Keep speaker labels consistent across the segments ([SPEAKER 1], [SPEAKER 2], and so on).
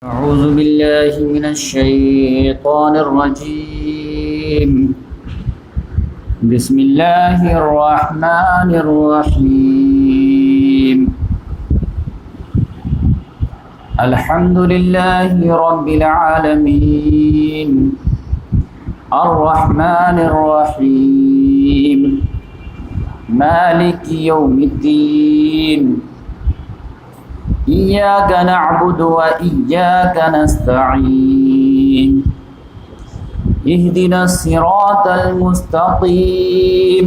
[SPEAKER 1] أعوذ بالله من الشيطان الرجيم. بسم الله الرحمن الرحيم. الحمد لله رب العالمين الرحمن الرحيم مالك يوم الدين إياك نعبد وإياك نستعين اهدنا الصراط المستقيم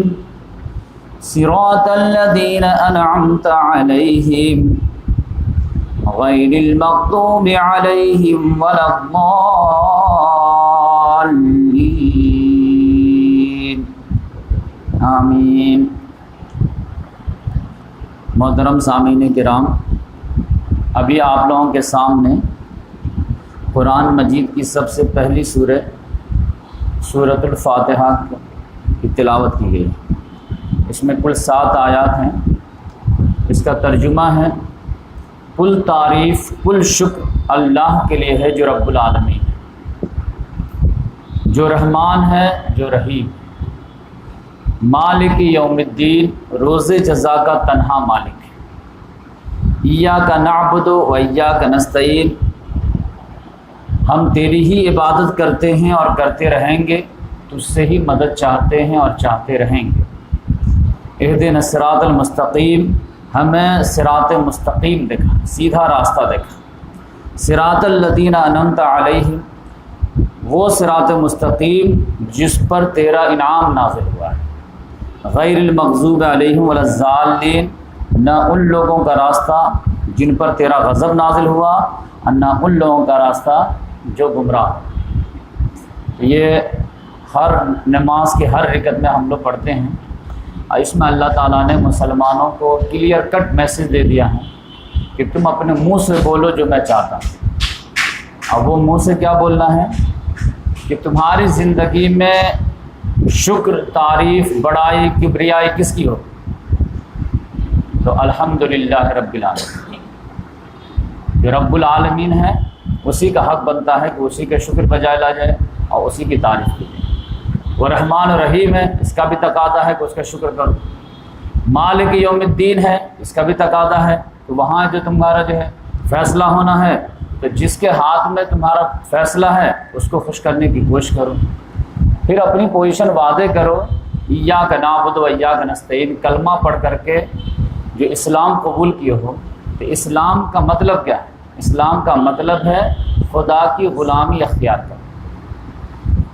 [SPEAKER 1] صراط الذين أنعمت عليهم غير المغضوب عليهم ولا الضالين آمین. محترم سامعین کرام، ابھی آپ لوگوں کے سامنے قرآن مجید کی سب سے پہلی سورۃ الفاتحہ کی تلاوت کی گئی. اس میں کل 7 آیات ہیں. اس کا ترجمہ ہے: کل تعریف، کل شکر اللہ کے لیے ہے جو رب العالمین ہے، جو رحمان ہے، جو رحیم، مالک یوم الدین، روز جزا کا تنہا مالک ہے. ایاک نعبد و ایاک نستعین، ہم تیری ہی عبادت کرتے ہیں اور کرتے رہیں گے، تجھ سے ہی مدد چاہتے ہیں اور چاہتے رہیں گے. اہدنا الصراط المستقیم، ہمیں صراط مستقیم دکھا، سیدھا راستہ دکھا. صراط الذین انعمت علیہم، وہ صراط مستقیم جس پر تیرا انعام نازل ہوا ہے. غیر المغضوب علیہم ولا الضالین، نہ ان لوگوں کا راستہ جن پر تیرا غضب نازل ہوا اور نہ ان لوگوں کا راستہ جو گمراہ. یہ ہر نماز کے ہر رکعت میں ہم لوگ پڑھتے ہیں. اس میں اللہ تعالیٰ نے مسلمانوں کو کلیئر کٹ میسج دے دیا ہے کہ تم اپنے منہ سے بولو جو میں چاہتا ہوں. اب وہ منہ سے کیا بولنا ہے کہ تمہاری زندگی میں شکر، تعریف، بڑائی، کبریائی کس کی ہو؟ تو الحمدللہ رب العالمین. جو رب العالمین ہے اسی کا حق بنتا ہے کہ اسی کا شکر بجائے لا جائے اور اسی کی تعریف کی جائے. وہ رحمان و رحیم ہے، اس کا بھی تقاضا ہے کہ اس کا شکر کرو. مالک یوم الدین ہے، اس کا بھی تقاضا ہے کہ وہاں جو تمہارا جو ہے فیصلہ ہونا ہے، تو جس کے ہاتھ میں تمہارا فیصلہ ہے اس کو خوش کرنے کی کوشش کرو. پھر اپنی پوزیشن واضح کرو. ایاک نعبد و ایاک نستعین کلمہ پڑھ کر کے جو اسلام قبول کیے ہو، تو اسلام کا مطلب کیا ہے؟ اسلام کا مطلب ہے خدا کی غلامی اختیار کرنا،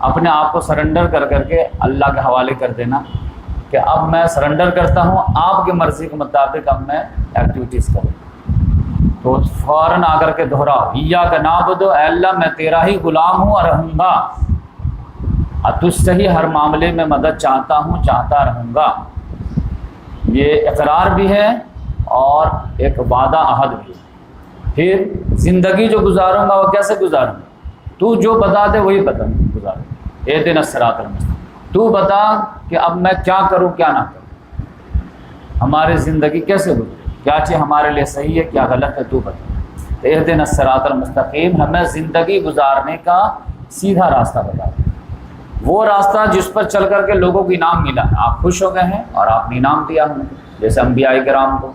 [SPEAKER 1] اپنے آپ کو سرنڈر کر کر کے اللہ کے حوالے کر دینا کہ اب میں سرنڈر کرتا ہوں، آپ کی مرضی کے مطابق اب میں ایکٹیویٹیز کروں. تو فوراً آ کر کے دہراؤ، ایاک نعبد، اے اللہ میں تیرا ہی غلام ہوں اور رہوں گا، اور تجھ سے ہی ہر معاملے میں مدد چاہتا ہوں، چاہتا رہوں گا. یہ اقرار بھی ہے اور ایک وعدہ عہد بھی ہے. پھر زندگی جو گزاروں گا وہ کیسے گزاروں گا؟ تو جو بتا دے وہی گزاروں. اہدنا الصراط المستقیم، تو بتا کہ اب میں کیا کروں کیا نہ کروں، ہماری زندگی کیسے گزرے، کیا چیز ہمارے لیے صحیح ہے کیا غلط ہے، تو بتا. اہدنا الصراط المستقیم ہمیں زندگی گزارنے کا سیدھا راستہ بتا دے، وہ راستہ جس پر چل کر کے لوگوں کو انعام ملا ہے. آپ خوش ہو گئے ہیں اور آپ نے انعام دیا ہمیں، جیسے انبیاء کرام کو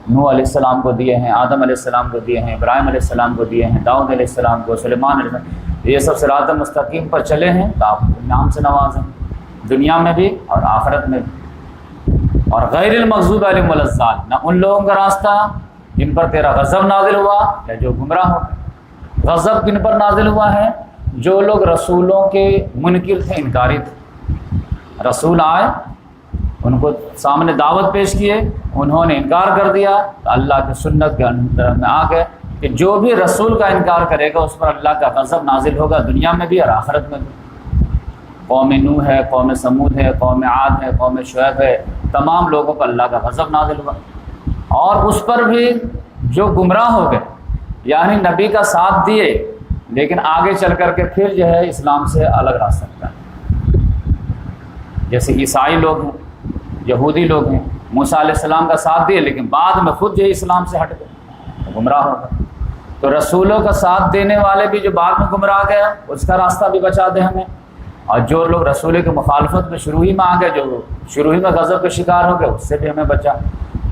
[SPEAKER 1] نوح علیہ السلام کو دیے ہیں، آدم علیہ السلام کو دیے ہیں، ابراہیم علیہ السلام کو دیے ہیں، داؤد علیہ السلام کو، سلیمان علیہ السلام. یہ سب صراط مستقیم پر چلے ہیں تو آپ انعام سے نوازیں، دنیا میں بھی اور آخرت میں بھی. اور غیر المغضوب علیہم ولا الضالین، نہ ان لوگوں کا راستہ جن پر تیرا غضب نازل ہوا یا جو گمراہ ہو گئے. غضب کن پر نازل ہوا ہے؟ جو لوگ رسولوں کے منکر تھے، انکاری تھے. رسول آئے، ان کو سامنے دعوت پیش کیے، انہوں نے انکار کر دیا، تو اللہ کی سنت کے اندر میں آ گئے کہ جو بھی رسول کا انکار کرے گا اس پر اللہ کا غضب نازل ہوگا، دنیا میں بھی اور آخرت میں بھی. قوم نوح ہے، قوم سمود ہے، قوم عاد ہے، قوم شعیب ہے، تمام لوگوں پر اللہ کا غضب نازل ہوا. اور اس پر بھی جو گمراہ ہو گئے، یعنی نبی کا ساتھ دیے لیکن آگے چل کر کے پھر جو ہے اسلام سے الگ راستہ ہے. جیسے عیسائی لوگ ہیں، یہودی لوگ ہیں، موسیٰ علیہ السلام کا ساتھ دیے لیکن بعد میں خود جو ہے اسلام سے ہٹ گئے، گمراہ ہو گئے. تو رسولوں کا ساتھ دینے والے بھی جو بعد میں گمراہ گیا اس کا راستہ بھی بچا دے ہمیں، اور جو لوگ رسول کی مخالفت میں شروع ہی میں آ گئے، جو شروع ہی میں غضب کے شکار ہو گئے، اس سے بھی ہمیں بچا۔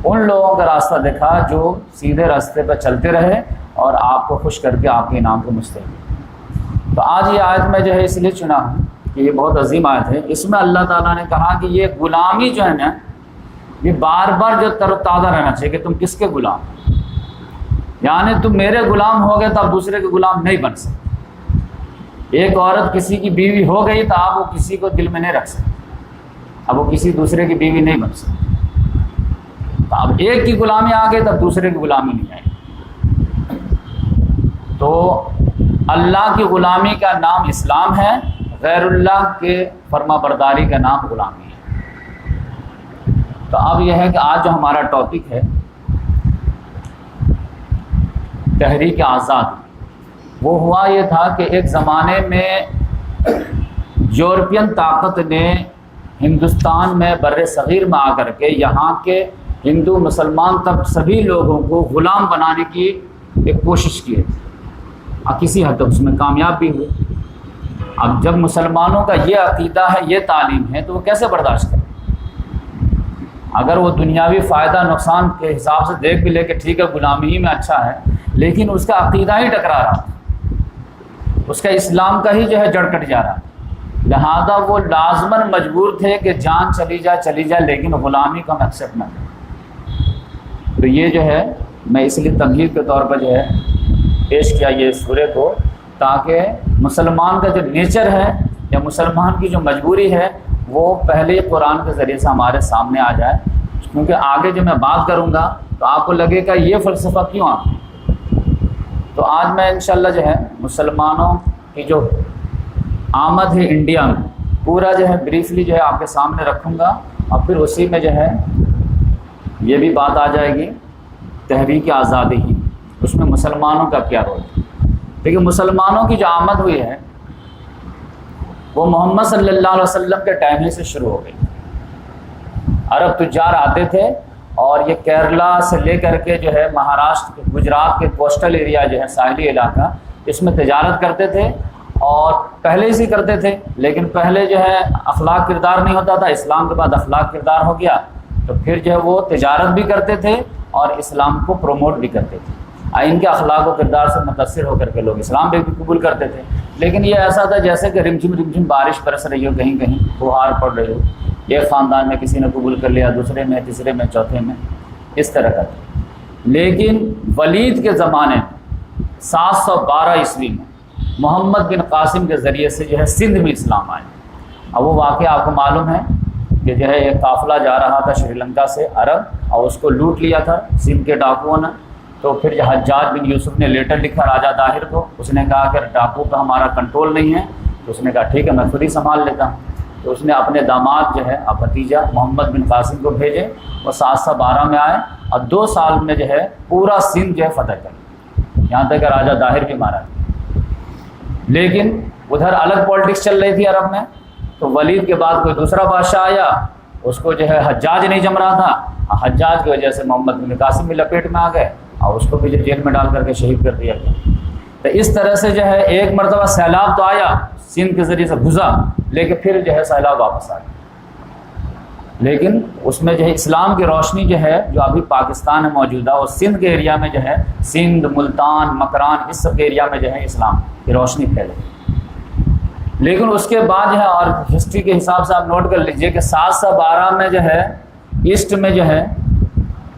[SPEAKER 1] ان لوگوں کا راستہ دکھا جو سیدھے راستے پر چلتے رہے اور آپ کو خوش کر کے آپ کے انعام کو مستحق۔ تو آج یہ آیت میں جو ہے اس لیے چنا ہوں کہ یہ بہت عظیم آیت ہے۔ اس میں اللہ تعالیٰ نے کہا کہ یہ غلامی جو ہے نا، یہ بار بار جو تر و تازہ رہنا چاہیے کہ تم کس کے غلام، یعنی تم میرے غلام ہو گئے تو آپ دوسرے کے غلام نہیں بن سکتے۔ ایک عورت کسی کی بیوی ہو گئی تو آپ وہ کسی کو دل میں نہیں رکھ سکتے، اب وہ کسی دوسرے کی بیوی نہیں بن سکتی۔ تو اب ایک کی غلامی آ گئی تب دوسرے کی غلامی نہیں آئے۔ تو اللہ کی غلامی کا نام اسلام ہے، غیر اللہ کے فرما برداری کا نام غلامی ہے۔ تو اب یہ ہے کہ آج جو ہمارا ٹاپک ہے تحریک آزاد، وہ ہوا یہ تھا کہ ایک زمانے میں یورپین طاقت نے ہندوستان میں بر صغیر میں آ کر کے یہاں کے ہندو مسلمان تک سبھی لوگوں کو غلام بنانے کی ایک کوشش کی تھی، اور کسی حد تک اس میں کامیاب بھی ہوئی۔ اب جب مسلمانوں کا یہ عقیدہ ہے، یہ تعلیم ہے، تو وہ کیسے برداشت کریں؟ اگر وہ دنیاوی فائدہ نقصان کے حساب سے دیکھ بھی لے کہ ٹھیک ہے غلامی ہی میں اچھا ہے، لیکن اس کا عقیدہ ہی ٹکرا رہا تھا، اس کا اسلام کا ہی جو ہے جڑ کٹ جا رہا، لہذا وہ لازماً مجبور تھے کہ جان چلی جائے لیکن غلامی کو ہم ایکسیپٹ نہ کریں۔ تو یہ جو ہے میں اس لیے تمہید کے طور پر جو ہے پیش کیا یہ سورہ کو، تاکہ مسلمان کا جو نیچر ہے یا مسلمان کی جو مجبوری ہے وہ پہلے قرآن کے ذریعے سے ہمارے سامنے آ جائے، کیونکہ آگے جو میں بات کروں گا تو آپ کو لگے گا یہ فلسفہ کیوں آ گیا۔ تو آج میں انشاءاللہ جو ہے مسلمانوں کی جو آمد ہے انڈیا میں پورا جو ہے بریفلی جو ہے آپ کے سامنے رکھوں گا، اور پھر اسی میں جو ہے یہ بھی بات آ جائے گی تحریک آزادی ہی، اس میں مسلمانوں کا کیا رول ہے۔ دیکھیے مسلمانوں کی جو آمد ہوئی ہے وہ محمد صلی اللہ علیہ وسلم کے ٹائم ہی سے شروع ہو گئی۔ عرب تجار آتے تھے اور یہ کیرلا سے لے کر کے جو ہے مہاراشٹر گجرات کے کوسٹل ایریا جو ہے ساحلی علاقہ، اس میں تجارت کرتے تھے، اور پہلے سے کرتے تھے، لیکن پہلے جو ہے اخلاق کردار نہیں ہوتا تھا، اسلام کے بعد اخلاق کردار ہو گیا، تو پھر جو ہے وہ تجارت بھی کرتے تھے اور اسلام کو پروموٹ بھی کرتے تھے۔ ان کے اخلاق و کردار سے متاثر ہو کر کے لوگ اسلام بھی قبول کرتے تھے، لیکن یہ ایسا تھا جیسے کہ رمجھم بارش برس رہی ہو، کہیں کہیں فہار پڑ رہی ہو، ایک خاندان میں کسی نے قبول کر لیا، دوسرے میں، تیسرے میں، چوتھے میں، اس طرح کا تھا۔ لیکن ولید کے زمانے میں 712 عیسوی میں محمد بن قاسم کے ذریعے سے جو ہے سندھ میں اسلام آئے۔ اب وہ واقعہ آپ کو معلوم ہے کہ جو ہے ایک قافلہ جا رہا تھا شری لنکا سے عرب، اور اس کو لوٹ لیا تھا سندھ کے ڈاکوؤں نے۔ تو پھر حجاج بن یوسف نے لیٹر لکھا راجہ طاہر کو، اس نے کہا کہ ڈاکو کا ہمارا کنٹرول نہیں ہے، تو اس نے کہا ٹھیک ہے میں خود ہی سنبھال لیتا ہوں۔ تو اس نے اپنے داماد جو ہے بھتیجا محمد بن قاسم کو بھیجے، وہ 712 میں آئے اور 2 سال میں جو ہے پورا سندھ جو ہے فتح کر، یہاں تک کہ راجہ طاہر بھی مارا۔ لیکن ادھر الگ پالیٹکس چل رہی تھی عرب میں، تو ولید کے بعد کوئی دوسرا بادشاہ آیا، اس کو جو ہے حجاج نہیں جم رہا تھا، حجاج کی وجہ سے محمد بن قاسم بھی لپیٹ میں آ گئے اور اس کو بھی جیل میں ڈال کر کے شہید کر دیا گیا۔ تو اس طرح سے جو ہے ایک مرتبہ سیلاب تو آیا سندھ کے ذریعے سے گھسا، لیکن پھر جو ہے سیلاب واپس آ گیا۔ لیکن اس میں جو ہے اسلام کی روشنی جو ہے جو ابھی پاکستان میں موجودہ، اور سندھ کے ایریا میں جو ہے سندھ، ملتان، مکران، اس سب کے ایریا میں جو ہے اسلام کی روشنی پھیلے۔ لیکن اس کے بعد جو ہے، اور ہسٹری کے حساب سے آپ نوٹ کر لیجئے کہ 712 میں جو ہے ایسٹ میں جو ہے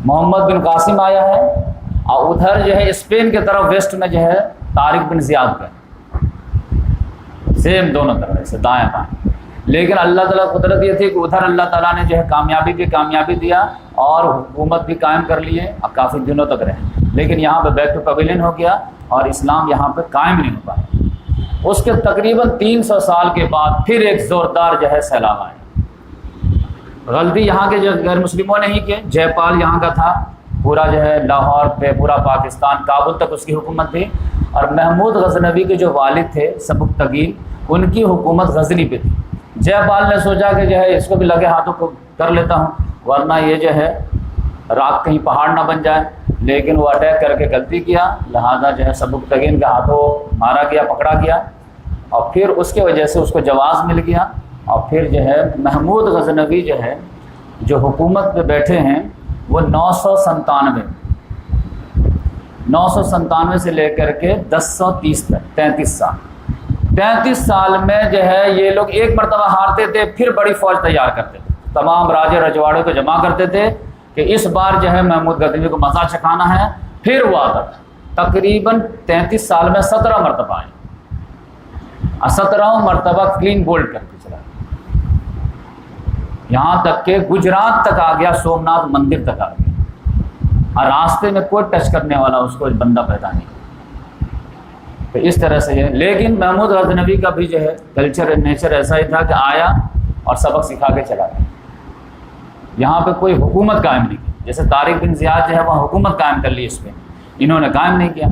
[SPEAKER 1] محمد بن قاسم آیا ہے، اور ادھر جو ہے اسپین کے طرف ویسٹ میں جو ہے طارق بن زیاد کا، سیم دونوں طرف سے دائیں بائیں۔ لیکن اللہ تعالیٰ قدرت یہ تھی کہ ادھر اللہ تعالیٰ نے جو ہے کامیابی دیا اور حکومت بھی قائم کر لیے اور کافی دنوں تک رہے، لیکن یہاں پہ بیک ٹو پویلین ہو گیا اور اسلام یہاں پہ قائم نہیں ہو پایا۔ اس کے تقریباً 300 سال کے بعد پھر ایک زوردار جو ہے سیلاب آئے۔ غلطی یہاں کے جو غیر مسلموں نے ہی کی، جے پال یہاں کا تھا، پورا جو ہے لاہور پہ پورا پاکستان کابل تک اس کی حکومت تھی، اور محمود غزنوی کے جو والد تھے سبکتگین، ان کی حکومت غزنی پہ تھی۔ جے پال نے سوچا کہ جو ہے اس کو بھی لگے ہاتھوں کو کر لیتا ہوں، ورنہ یہ جو ہے راک کہیں پہاڑ نہ بن جائے، لیکن وہ اٹیک کر کے غلطی کیا، لہذا جو ہے سبکتگین کے ہاتھوں مارا گیا، پکڑا گیا، اور پھر اس کی وجہ سے اس کو جواز مل گیا، اور پھر جو ہے محمود غزنوی جو ہے جو حکومت پہ بیٹھے ہیں وہ 997 سے لے کر کے 1030 تک 33 سال میں جو ہے یہ لوگ ایک مرتبہ ہارتے تھے، پھر بڑی فوج تیار کرتے تھے، تمام راجے رجواڑے کو جمع کرتے تھے کہ اس بار جو ہے محمود غزنوی کو مزہ چکھانا ہے، پھر وہ آتا تھا۔ تقریباً 33 سال میں 17 مرتبہ آئے، 17 مرتبہ کلین بولڈ کر کے چلا، یہاں تک کہ گجرات تک آ گیا، سومناتھ مندر تک آ گیا، اور راستے میں کوئی ٹچ کرنے والا اس کو بندہ پیدا نہیں۔ تو اس طرح سے ہے، لیکن محمود غزنوی کا بھی جو ہے کلچر نیچر ایسا ہی تھا کہ آیا اور سبق سکھا کے چلا گیا، یہاں پہ کوئی حکومت قائم نہیں کی۔ جیسے طارق بن زیاد جو ہے وہ حکومت قائم کر لی اس پہ، انہوں نے قائم نہیں کیا،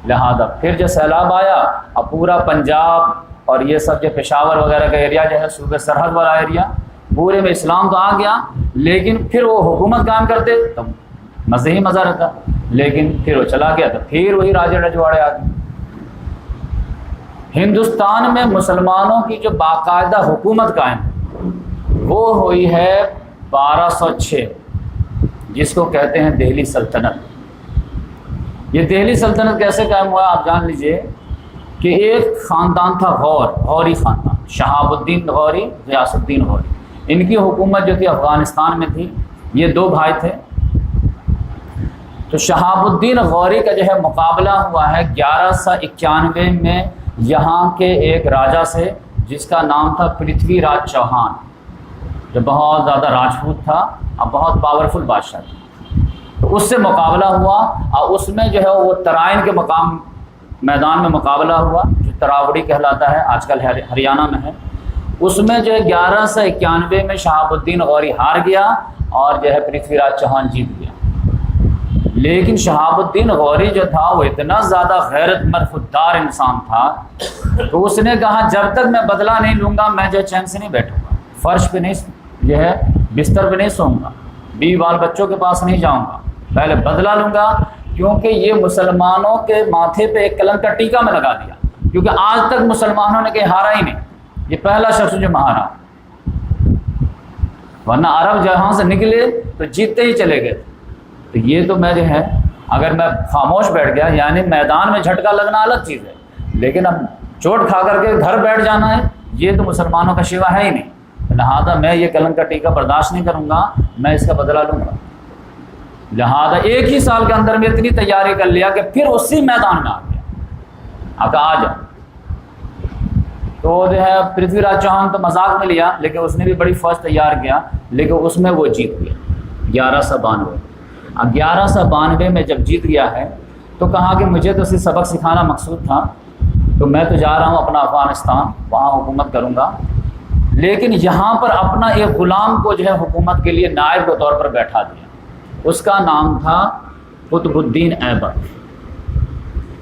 [SPEAKER 1] لہذا پھر جو سیلاب آیا اور پورا پنجاب اور یہ سب جو پشاور وغیرہ کا ایریا جو ہے صوبے سرحد والا ایریا، پورے میں اسلام تو آ گیا، لیکن پھر وہ حکومت قائم کرتے تو مزے ہی مزہ رہتا، لیکن پھر وہ چلا گیا تو پھر وہی راجے رجواڑے آ گئے۔ ہندوستان میں مسلمانوں کی جو باقاعدہ حکومت قائم وہ ہوئی ہے 1206، جس کو کہتے ہیں دہلی سلطنت۔ یہ دہلی سلطنت کیسے قائم ہوا آپ جان لیجئے کہ ایک خاندان تھا غوری خاندان، شہاب الدین غوری، غیاث الدین غوری، ان کی حکومت جو تھی افغانستان میں تھی، یہ 2 بھائی تھے۔ تو شہاب الدین غوری کا جو ہے مقابلہ ہوا ہے 1191 میں یہاں کے ایک راجا سے جس کا نام تھا پرتھوی راج چوہان، جو بہت زیادہ راجپوت تھا اور بہت پاورفل بادشاہ تھا۔ تو اس سے مقابلہ ہوا، اور اس میں جو ہے وہ ترائن کے میدان میں مقابلہ ہوا، جو تراوڑی کہلاتا ہے، آج کل ہریانہ میں ہے۔ اس میں جو ہے 1191 میں شہاب الدین غوری ہار گیا اور جو ہے پرتھوی راج چوہان جیت گیا۔ لیکن شہاب الدین غوری جو تھا وہ اتنا زیادہ غیرت مند خوددار انسان تھا تو اس نے کہا جب تک میں بدلہ نہیں لوں گا میں جو چین سے نہیں بیٹھوں گا، فرش پہ نہیں جو ہے بستر پہ نہیں سوؤں گا، بیوی بال بچوں کے پاس نہیں جاؤں گا، پہلے بدلہ لوں گا، کیونکہ یہ مسلمانوں کے ماتھے پہ ایک کلنگ کا ٹیکا میں لگا دیا، کیونکہ آج تک مسلمانوں نے کہیں ہارا ہی نہیں، یہ پہلا شخص جو ہارا، ورنہ عرب جہاں سے نکلے تو جیتتے ہی چلے گئے۔ تو یہ تو میں جو ہے اگر میں خاموش بیٹھ گیا، یعنی میدان میں جھٹکا لگنا الگ چیز ہے، لیکن اب چوٹ کھا کر کے گھر بیٹھ جانا ہے، یہ تو مسلمانوں کا شیوا ہے ہی نہیں، لہذا میں یہ کلنگ کا ٹیکا برداشت نہیں کروں گا، میں اس کا بدلہ لوں گا۔ لہذا ایک ہی سال کے اندر میں اتنی تیاری کر لیا کہ پھر اسی میدان میں آ گیا، آ جا۔ تو جو ہے پرتھوی راج چوہان تو مذاق میں لیا، لیکن اس نے بھی بڑی فوج تیار کیا، لیکن اس میں وہ جیت گیا 1192۔ اب 1192 میں جب جیت گیا ہے تو کہا کہ مجھے تو صرف سبق سکھانا مقصود تھا، تو میں تو جا رہا ہوں اپنا افغانستان، وہاں حکومت کروں گا، لیکن یہاں پر اپنا ایک غلام کو جو ہے حکومت کے لیے نائب کے طور پر بیٹھا دیا، اس کا نام تھا قطب الدین ایبک۔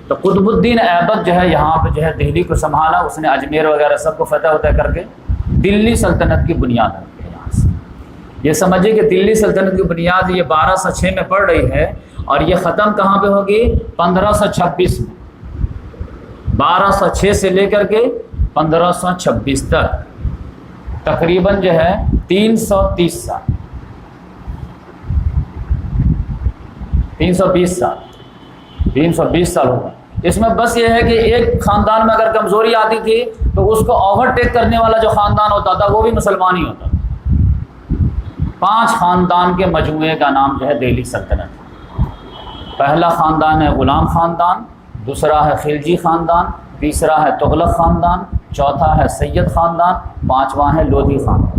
[SPEAKER 1] تو قطب الدین ایبک جو ہے یہاں پہ جو ہے دہلی کو سنبھالا، اس نے اجمیر وغیرہ سب کو فتح کر کے دلی سلطنت کی بنیاد رکھی۔ یہ سمجھے کہ دلی سلطنت کی بنیاد یہ 1206 میں پڑ رہی ہے، اور یہ ختم کہاں پہ ہوگی؟ 1526 میں، 1206 سے لے کر کے 1526 تک تقریباً جو ہے 330 سال، 320 سال ہوگا۔ اس میں بس یہ ہے کہ ایک خاندان میں اگر کمزوری آتی تھی تو اس کو اوورٹیک کرنے والا جو خاندان ہوتا تھا وہ بھی مسلمان ہی ہوتا تھا۔ 5 خاندان کے مجموعے کا نام جو ہے دہلی سلطنت۔ پہلا خاندان ہے غلام خاندان، دوسرا ہے خلجی خاندان، تیسرا ہے تغلق خاندان، چوتھا ہے سید خاندان، 5واں ہے لودھی خاندان۔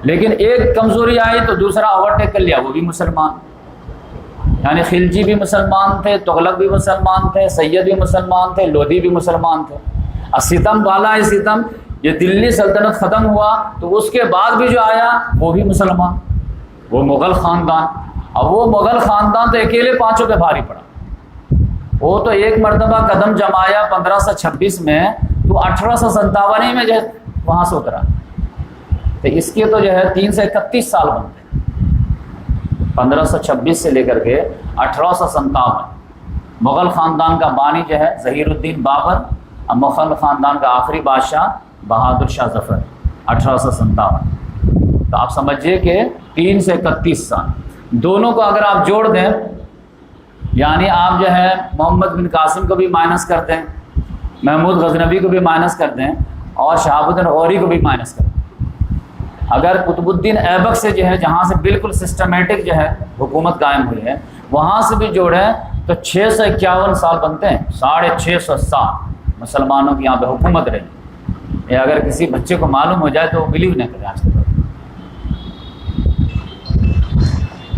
[SPEAKER 1] لیکن ایک کمزوری آئی تو دوسرا اوورٹیک کر لیا، وہ بھی مسلمان، یعنی خلجی بھی مسلمان تھے، تغلق بھی مسلمان تھے، سید بھی مسلمان تھے، لودھی بھی مسلمان تھے۔ ستم بالا ہے ستم، یہ دلی سلطنت ختم ہوا تو اس کے بعد بھی جو آیا وہ بھی مسلمان، وہ مغل خاندان۔ اب وہ مغل خاندان تو اکیلے 5 پہ بھاری پڑا، وہ تو ایک مرتبہ قدم جمایا 1526 میں، تو 1857 میں جو ہے وہاں سے اترا، تو اس کے تو جو ہے 331 سال بنتے، 1526 سے لے کر کے 1857 مغل خاندان کا بانی جو ہے ظہیر الدین بابر، اور مغل خاندان کا آخری بادشاہ بہادر شاہ ظفر 1857۔ تو آپ سمجھیے کہ 3 سے 31 سال، دونوں کو اگر آپ جوڑ دیں، یعنی آپ جو ہے محمد بن قاسم کو بھی مائنس کر دیں، محمود غزنوی کو بھی مائنس کر دیں، اور شہاب الدین غوری کو بھی مائنس کر دیں، اگر قطب الدین ایبک سے جو ہے جہاں سے بالکل سسٹمیٹک جو ہے حکومت قائم ہوئی ہے وہاں سے بھی جوڑیں تو 651 سال بنتے ہیں، 650 سال مسلمانوں کی یہاں پہ حکومت رہی۔ یہ اگر کسی بچے کو معلوم ہو جائے تو وہ بلیو نہ کرے آج کے دور۔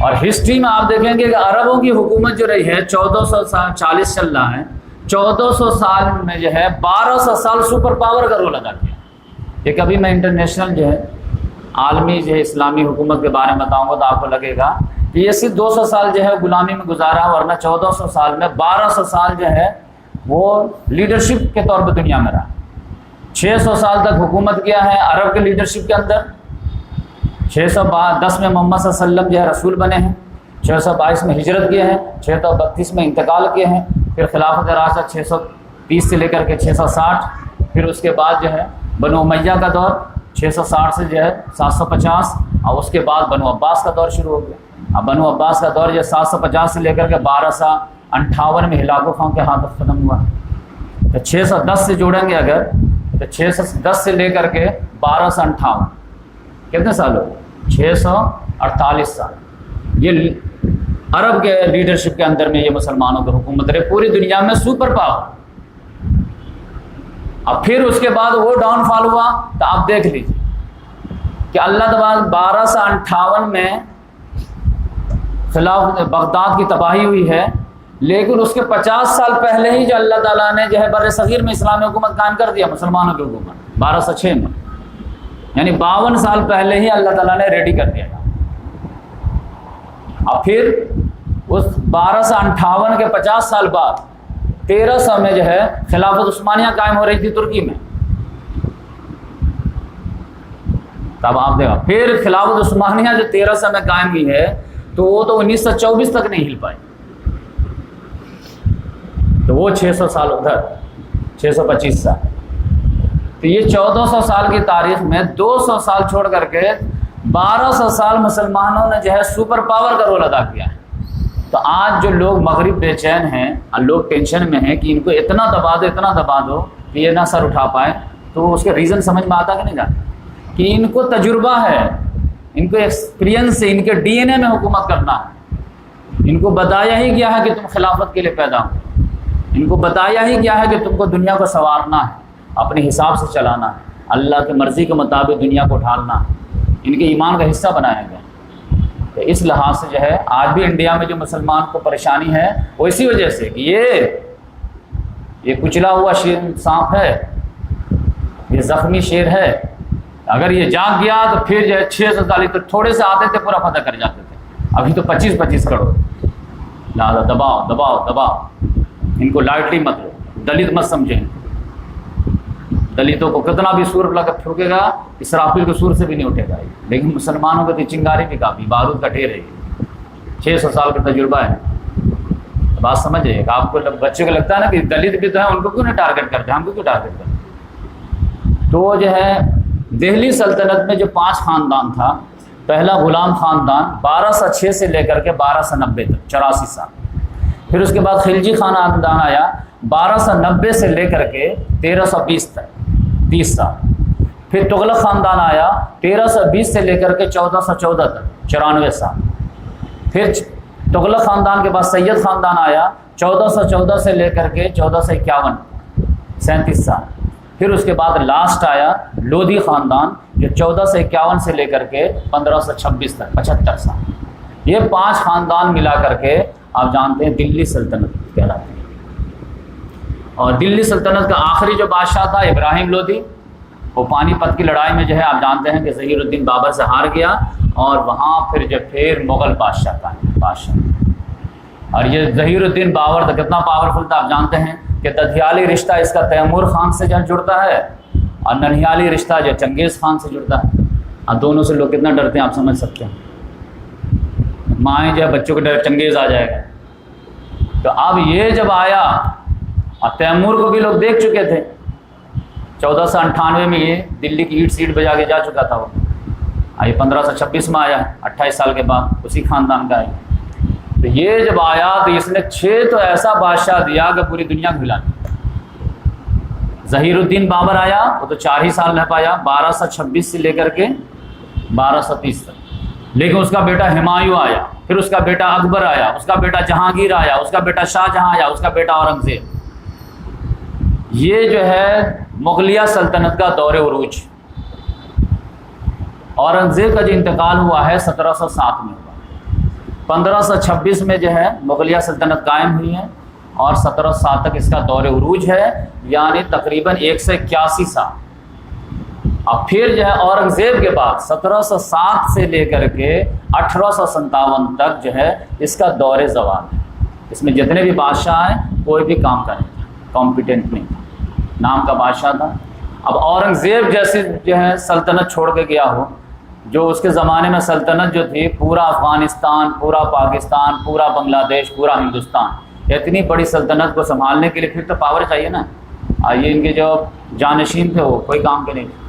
[SPEAKER 1] اور ہسٹری میں آپ دیکھیں گے کہ عربوں کی حکومت جو رہی ہے 1440 چل رہا ہے، 1400 سال میں جو ہے 1200 سال سپر پاور کا رول ادا کیا۔ یہ کبھی میں انٹرنیشنل جو ہے عالمی جو ہے اسلامی حکومت کے بارے میں بتاؤں گا تو آپ کو لگے گا کہ یہ صرف 200 سال جو ہے غلامی میں گزارا، ورنہ 1400 سال میں 1200 سال جو ہے وہ لیڈرشپ کے طور پہ دنیا میں رہا۔ 600 سال تک حکومت کیا ہے عرب کے لیڈرشپ کے اندر، 610 میں محمد صلی اللہ علیہ وسلم جو ہے رسول بنے ہیں، 622 میں ہجرت کیے ہیں، 632 میں انتقال کیے ہیں، پھر خلافت راشدہ 630 سے لے کر کے 660، پھر اس کے بعد جو ہے بنو امیہ کا دور 660 سے جو ہے 750، اور اس کے بعد بنو عباس کا دور شروع ہو گیا۔ اب بنو عباس کا دور جو 750 سے لے کر کے 1258 میں ہلاکو خان کے ہاتھ ختم ہوا۔ تو 610 سے جوڑیں گے اگر تو 610 سے لے کر کے 1258 کتنے سال ہو؟ 648 سال۔ یہ عرب کے لیڈرشپ کے اندر میں یہ مسلمانوں کی حکومت رہے پوری دنیا میں سپر پاور۔ اب پھر اس کے بعد وہ ڈاؤن فال ہوا تو آپ دیکھ لیجیے کہ اللہ تعالیٰ 1258 میں خلاف بغداد کی تباہی ہوئی ہے، لیکن اس کے 50 سال پہلے ہی جو اللہ تعالیٰ نے جو ہے بر صغیر میں اسلامی حکومت قائم کر دیا، مسلمانوں کی حکومت 1206 میں، یعنی 52 سال پہلے ہی اللہ تعالیٰ نے ریڈی کر دیا۔ اب پھر اس 1258 کے 50 سال بعد 1300 میں جو ہے خلافت عثمانیہ قائم ہو رہی تھی ترکی میں۔ تب آپ دیکھا پھر خلافت عثمانیہ جو 1300 میں قائم ہوئی ہے تو وہ تو 1924 تک نہیں ہل پائی، تو وہ 600 سال ادھر 625 سال۔ تو یہ 1400 سال کی تاریخ میں 200 سال چھوڑ کر کے 1200 سال مسلمانوں نے جو ہے سپر پاور کا رول ادا کیا ہے۔ تو آج جو لوگ مغرب بے چین ہیں اور لوگ ٹینشن میں ہیں کہ ان کو اتنا دبا دو کہ یہ نہ سر اٹھا پائے، تو اس کے ریزن سمجھ میں آتا کہ نہیں جاتا کہ ان کو تجربہ ہے، ان کو ایکسپیرینس ہے، ان کے ڈی این اے میں حکومت کرنا ہے۔ ان کو بتایا ہی گیا ہے کہ تم خلافت کے لیے پیدا ہو، ان کو بتایا ہی گیا ہے کہ تم کو دنیا کو سنوارنا ہے، اپنے حساب سے چلانا ہے، اللہ کی مرضی کے مطابق دنیا کو ڈھالنا ہے، ان کے ایمان کا حصہ بنایا گیا۔ تو اس لحاظ سے جو ہے آج بھی انڈیا میں جو مسلمان کو پریشانی ہے وہ اسی وجہ سے کہ یہ کچلا ہوا سانپ ہے، یہ زخمی شیر ہے، اگر یہ جاگ گیا تو پھر جو ہے 600 سال تو تھوڑے سے آتے تھے پورا فتح کر جاتے تھے، ابھی تو 25 کروڑ، لہٰذا دباؤ دباؤ دباؤ، ان کو لائٹلی مت لو، دلت مت سمجھیں، دلتوں کو کتنا بھی سور لگا پھونکے گا اسرافیل کے سور سے بھی نہیں اٹھے گا، لیکن مسلمانوں کا تو چنگاری بھی کافی بارود کا ڈھیر ہے، 600 سال کا تجربہ ہے۔ بات سمجھے کہ آپ کو بچے کو لگتا ہے نا کہ دلت بھی تو ہے، ان کو کیوں نہیں ٹارگٹ کرتے، ہم کو کیوں ٹارگٹ کرتے؟ تو جو ہے دہلی سلطنت میں جو 5 خاندان تھا، پہلا غلام خاندان 1206 سے لے کر کے 1290 تک 84 سال، پھر اس کے بعد خلجی خاندان آیا 1290 سے لے کر کے 1320 تک 30 سال، پھر تغلق خاندان آیا 1320 سے لے کر کے 1414 تک 94 سال، پھر تغلق خاندان کے بعد سید خاندان آیا 1414 سے لے کر کے 1451 37 سال، پھر اس کے بعد لاسٹ آیا لودھی خاندان جو 1451 سے لے کر کے 1526 تک 75 سال۔ یہ 5 خاندان ملا کر کے آپ جانتے ہیں دلی سلطنت کہلاتی ہے۔ اور دلی سلطنت کا آخری جو بادشاہ تھا ابراہیم لودھی، وہ پانی پت کی لڑائی میں جو ہے آپ جانتے ہیں کہ ظہیر الدین بابر سے ہار گیا، اور وہاں پھر مغل بادشاہ کا بادشاہ، اور یہ ظہیر الدین بابر تو کتنا پاورفل تھا آپ جانتے ہیں کہ ددھیالی رشتہ اس کا تیمور خان سے جو جڑتا ہے، اور ننہیالی رشتہ جو چنگیز خان سے جڑتا ہے، اور دونوں سے لوگ کتنا ڈرتے ہیں آپ سمجھ سکتے ہیں۔ مائیں جو ہے بچوں کے ڈر چنگیز آ جائے گا. تو اب یہ جب آیا، اور تیمور کو بھی لوگ دیکھ چکے تھے، 1498 میں یہ دلی کی اینٹ سیٹ بجا کے جا چکا تھا وہ. یہ 1526 میں آیا، 28 سال کے بعد اسی خاندان کا ہے. تو یہ جب آیا تو اس نے 6 تو ایسا بادشاہ دیا کہ پوری دنیا کو ہلا دیا. ظہیر الدین بابر آیا، وہ تو 4 ہی سال رہ پایا، 1226 سے لے کر کے 1230 تک. لیکن اس کا بیٹا ہمایوں آیا، پھر اس کا بیٹا اکبر آیا، اس کا بیٹا جہانگیر آیا، اس کا بیٹا شاہ جہاں آیا، اس کا بیٹا اورنگزیب. یہ جو ہے مغلیہ سلطنت کا دور عروج. اورنگزیب کا جو انتقال ہوا ہے 1707 میں ہوا. 1526 میں جو ہے مغلیہ سلطنت قائم ہوئی ہے، اور 1707 تک اس کا دور عروج ہے، یعنی تقریباً 181 سال. اب پھر جو ہے اورنگزیب کے بعد 1707 سے لے کر کے 1857 تک جو ہے اس کا دور زوال ہے. اس میں جتنے بھی بادشاہ ہیں کوئی بھی کام کا نہیں تھا، کمپیٹنٹ نہیں تھا، نام کا بادشاہ تھا. اب اورنگزیب جیسے جو ہے سلطنت چھوڑ کے گیا ہو، جو اس کے زمانے میں سلطنت جو تھی پورا افغانستان، پورا پاکستان، پورا بنگلہ دیش، پورا ہندوستان، اتنی بڑی سلطنت کو سنبھالنے کے لیے پھر تو پاور چاہیے نا. یہ ان کے جو جانشین تھے وہ کوئی کام کے نہیں تھے.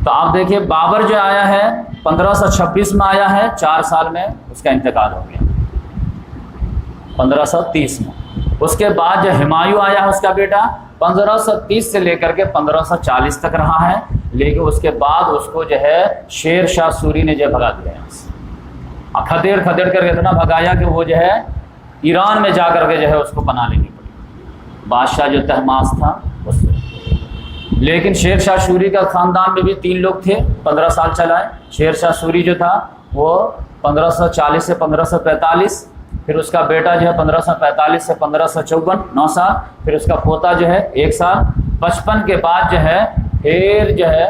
[SPEAKER 1] تو آپ دیکھیے بابر جو آیا ہے 1526 میں آیا ہے، 4 سال میں اس کا انتقال ہو گیا 1530 میں. اس کے بعد جو ہمایوں آیا ہے اس کا بیٹا 1530 سے لے کر کے 1540 تک رہا ہے. لیکن اس کے بعد اس کو جو ہے شیر شاہ سوری نے جو بھگا دیا یہاں سے. کھدیڑ کر کے اتنا بھگایا کہ وہ جو ہے ایران میں جا کر کے جو ہے اس کو بنا لینی پڑی. بادشاہ جو طہماسپ تھا اس سے. لیکن شیر شاہ سوری کا خاندان میں بھی 3 لوگ تھے، 15 سال چلائے. شیر شاہ سوری جو تھا وہ 1540 سے 1545، پھر اس کا بیٹا جو ہے 1545 سے 1554 9 سال، پھر اس کا پوتا جو ہے 1 سال. 55 کے بعد جو ہے پھر جو ہے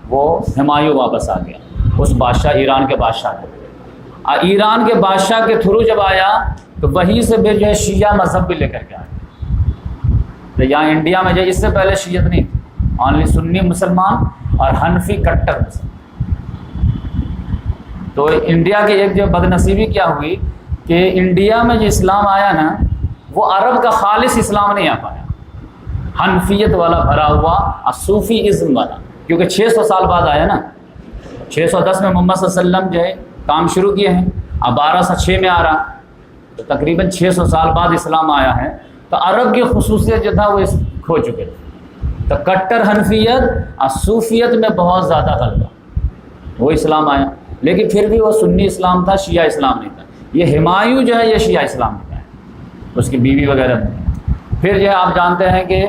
[SPEAKER 1] وہ ہمایوں واپس آ گیا، اس بادشاہ ایران کے بادشاہ کے. ایران کے بادشاہ کے تھرو جب آیا تو وہیں سے پھر جو ہے شیعہ مذہب بھی لے کر کے آیا. تو یہاں انڈیا میں جو اس سے پہلے شیعت نہیں تھی، اونلی سنی مسلمان اور حنفی کٹر مسلمان. تو انڈیا کی ایک جو بد نصیبی کیا ہوئی کہ انڈیا میں جو اسلام آیا نا وہ عرب کا خالص اسلام نہیں آ پایا، حنفیت والا بھرا ہوا صوفی ازم والا. کیونکہ 600 سال بعد آیا نا، 610 میں محمد صلی اللہ علیہ وسلم جو ہے کام شروع کیے ہیں، اب 1206 میں آ رہا، تو تقریباً 600 سال بعد اسلام آیا ہے. تو عرب کی خصوصیت جو تھا وہ کھو چکے تھے. تو کٹر حنفیت اور صوفیت میں بہت زیادہ غلبہ، وہ اسلام آیا. لیکن پھر بھی وہ سنی اسلام تھا، شیعہ اسلام نہیں تھا. یہ ہمایوں جو ہے یہ شیعہ اسلام نہیں ہے، اس کی بیوی وغیرہ تھی. پھر جو ہے آپ جانتے ہیں کہ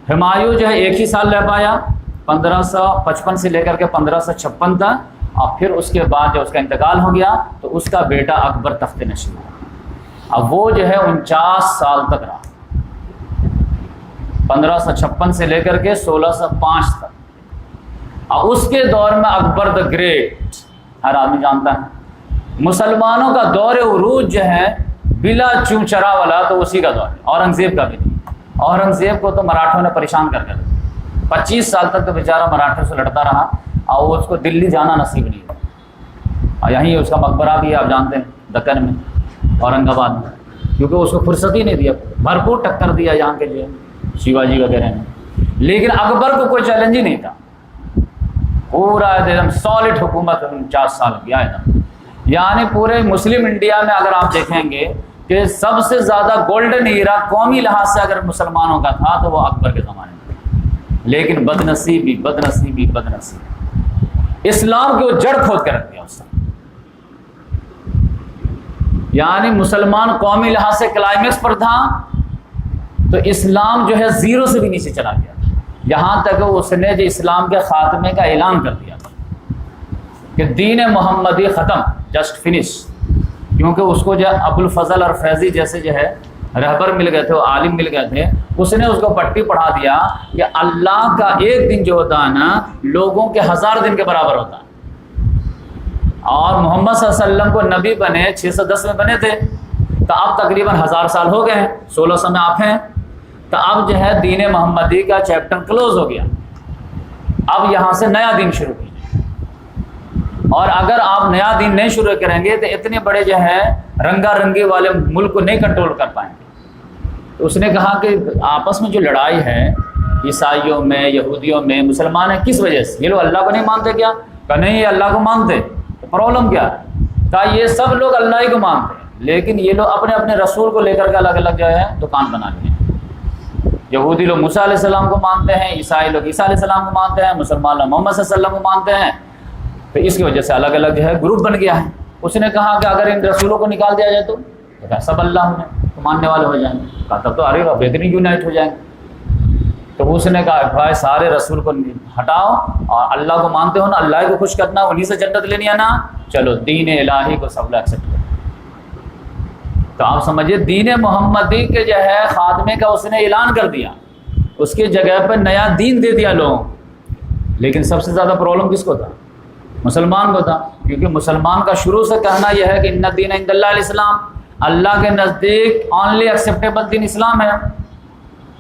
[SPEAKER 1] ہمایوں جو ہے 1 ہی سال رہ پایا، 1555 سے لے کر کے 1556 تک. اور پھر اس کے بعد جب اس کا انتقال ہو گیا تو اس کا بیٹا اکبر تخت نشین ہوا. اب وہ جو ہے 49 سال تک رہا، 1556 سے لے کر کے 1605 تک. اور اس کے دور میں اکبر دا گریٹ ہر آدمی جانتا ہے. مسلمانوں کا دور عروج جو ہے بلا چونچرا والا تو اسی کا دور ہے، اورنگزیب کا بھی نہیں. اورنگزیب کو تو مراٹھوں نے پریشان کر دیا، 25 سال تک تو بیچارہ مراٹھوں سے لڑتا رہا، اور وہ اس کو دلی جانا نصیب نہیں ہوا. اور یہیں اس کا مقبرہ بھی آپ جانتے ہیں دکن میں، اورنگ آباد میں، کیونکہ اس کو فرصت ہی نہیں دیا، بھرپور ٹکر دیا یہاں کے جو شیواجی وغیرہ نے. لیکن اکبر کو کوئی چیلنج ہی نہیں تھا، پورا ایک دم سالڈ حکومت 49 سال کیا ہے. یعنی پورے مسلم انڈیا میں اگر آپ دیکھیں گے کہ سب سے زیادہ گولڈن ایرا قومی لحاظ سے اگر مسلمانوں کا تھا تو وہ اکبر کے زمانے میں. لیکن بدنصیبی بدنصیبی بدنصیبی اسلام کی وہ جڑ کھود کے رکھ دیا اس نے. یعنی مسلمان قومی لحاظ سے کلائمیکس پر تھا تو اسلام جو ہے 0 سے بھی نیچے چلا گیا، یہاں تک اس نے جو اسلام کے خاتمے کا اعلان کر دیا کہ دین محمدی ختم، جسٹ فنش. کیونکہ اس کو جو ابو الفضل اور فیضی جیسے جو ہے رہبر مل گئے تھے، وہ عالم مل گئے تھے، اس نے اس کو پٹی پڑھا دیا کہ اللہ کا ایک دن جو ہوتا ہے نا لوگوں کے 1000 دن کے برابر ہوتا ہے. اور محمد صلی اللہ علیہ وسلم کو نبی بنے 610 میں بنے تھے، تو اب تقریباً 1000 سال ہو گئے ہیں، 1600 میں آپ ہیں. تو اب جو ہے دین محمدی کا چیپٹر کلوز ہو گیا، اب یہاں سے نیا دن شروع کیجیے. اور اگر آپ نیا دین نہیں شروع کریں گے تو اتنے بڑے جو ہے رنگا رنگی والے ملک کو نہیں کنٹرول کر پائیں گے۔ تو اس نے کہا کہ آپس میں جو لڑائی ہے عیسائیوں میں، یہودیوں میں، مسلمان ہیں، کس وجہ سے؟ یہ لوگ اللہ کو نہیں مانتے کیا؟ کہ نہیں، یہ اللہ کو مانتے، تو پرابلم کیا ہے؟ کہا یہ سب لوگ اللہ ہی کو مانتے ہیں، لیکن یہ لوگ اپنے اپنے رسول کو لے کر کے الگ الگ جو ہے دکان بنا لیے ہیں۔ یہودی لوگ موسیٰ علیہ السلام کو مانتے ہیں، عیسائی لوگ عیسیٰ علیہ السلام کو مانتے ہیں، مسلمان لوگ محمد صلی اللہ علیہ وسلم کو مانتے ہیں، تو اس کی وجہ سے الگ الگ جو ہے گروپ بن گیا ہے۔ اس نے کہا کہ اگر ان رسولوں کو نکال دیا جائے تو کہا سب اللہ میں تو ماننے والے ہو جائیں گے۔ کہا تب تو ارے بہترین یونائٹ ہو جائیں گے۔ تو اس نے کہا بھائی سارے رسول کو ہٹاؤ اور اللہ کو مانتے ہو نا، اللہ کو خوش کرنا، انہی سے جنت لینی ہے نا، چلو دین الہی کو سب لوگ ایکسیپٹ کریں۔ تو آپ سمجھیے دین محمدی کے جو ہے خاتمے کا اس نے اعلان کر دیا، اس کی جگہ پہ نیا دین دے دیا لوگوں۔ لیکن سب سے زیادہ پرابلم کس کو تھا؟ مسلمان کو تھا، کیونکہ مسلمان کا شروع سے کہنا یہ ہے کہ ان الدین عند اللہ الاسلام، اللہ کے نزدیک اونلی ایکسیپٹیبل دین اسلام ہے،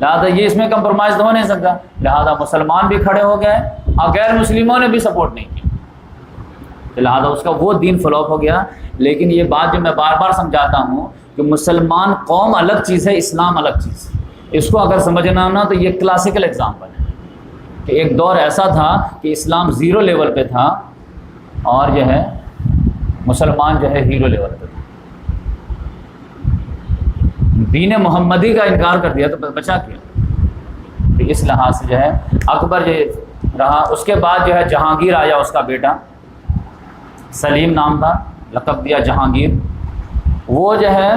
[SPEAKER 1] لہٰذا یہ اس میں کمپرومائز ہو نہیں سکتا۔ لہٰذا مسلمان بھی کھڑے ہو گئے اور غیر مسلموں نے بھی سپورٹ نہیں کیا، لہٰذا اس کا وہ دین فلوپ ہو گیا۔ لیکن یہ بات جو میں بار بار سمجھاتا ہوں کہ مسلمان قوم الگ چیز ہے، اسلام الگ چیز ہے۔ اس کو اگر سمجھنا ہونا تو یہ کلاسیکل ایگزامپل ہے کہ ایک دور ایسا تھا کہ اسلام زیرو لیول پہ تھا اور جو ہے مسلمان جو ہے ہیرو لیول پہ تھا۔ دین محمدی کا انکار کر دیا تو بچا کیا؟ تو اس لحاظ سے جو ہے اکبر جو رہا۔ اس کے بعد جو ہے جہانگیر آیا، اس کا بیٹا سلیم نام تھا، لقب دیا جہانگیر۔ وہ جو ہے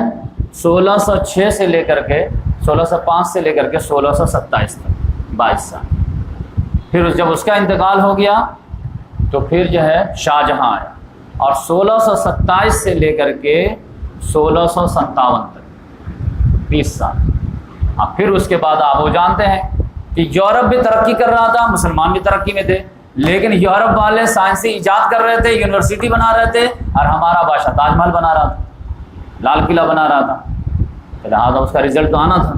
[SPEAKER 1] 1606 سے لے کر کے 1605 سے لے کر کے 1627 تک 22 سال۔ پھر جب اس کا انتقال ہو گیا تو پھر جو ہے شاہ جہاں آیا، اور 1627 سے لے کر کے 1657 تک 20 سال۔ اب پھر اس کے بعد آپ وہ جانتے ہیں کہ یورپ بھی ترقی کر رہا تھا، مسلمان بھی ترقی میں تھے، لیکن یورپ والے سائنسی ایجاد کر رہے تھے، یونیورسٹی بنا رہے تھے، اور ہمارا بادشاہ تاج محل بنا رہا تھا، لال قلعہ بنا رہا تھا۔ لہٰذا اس کا رزلٹ تو آنا تھا،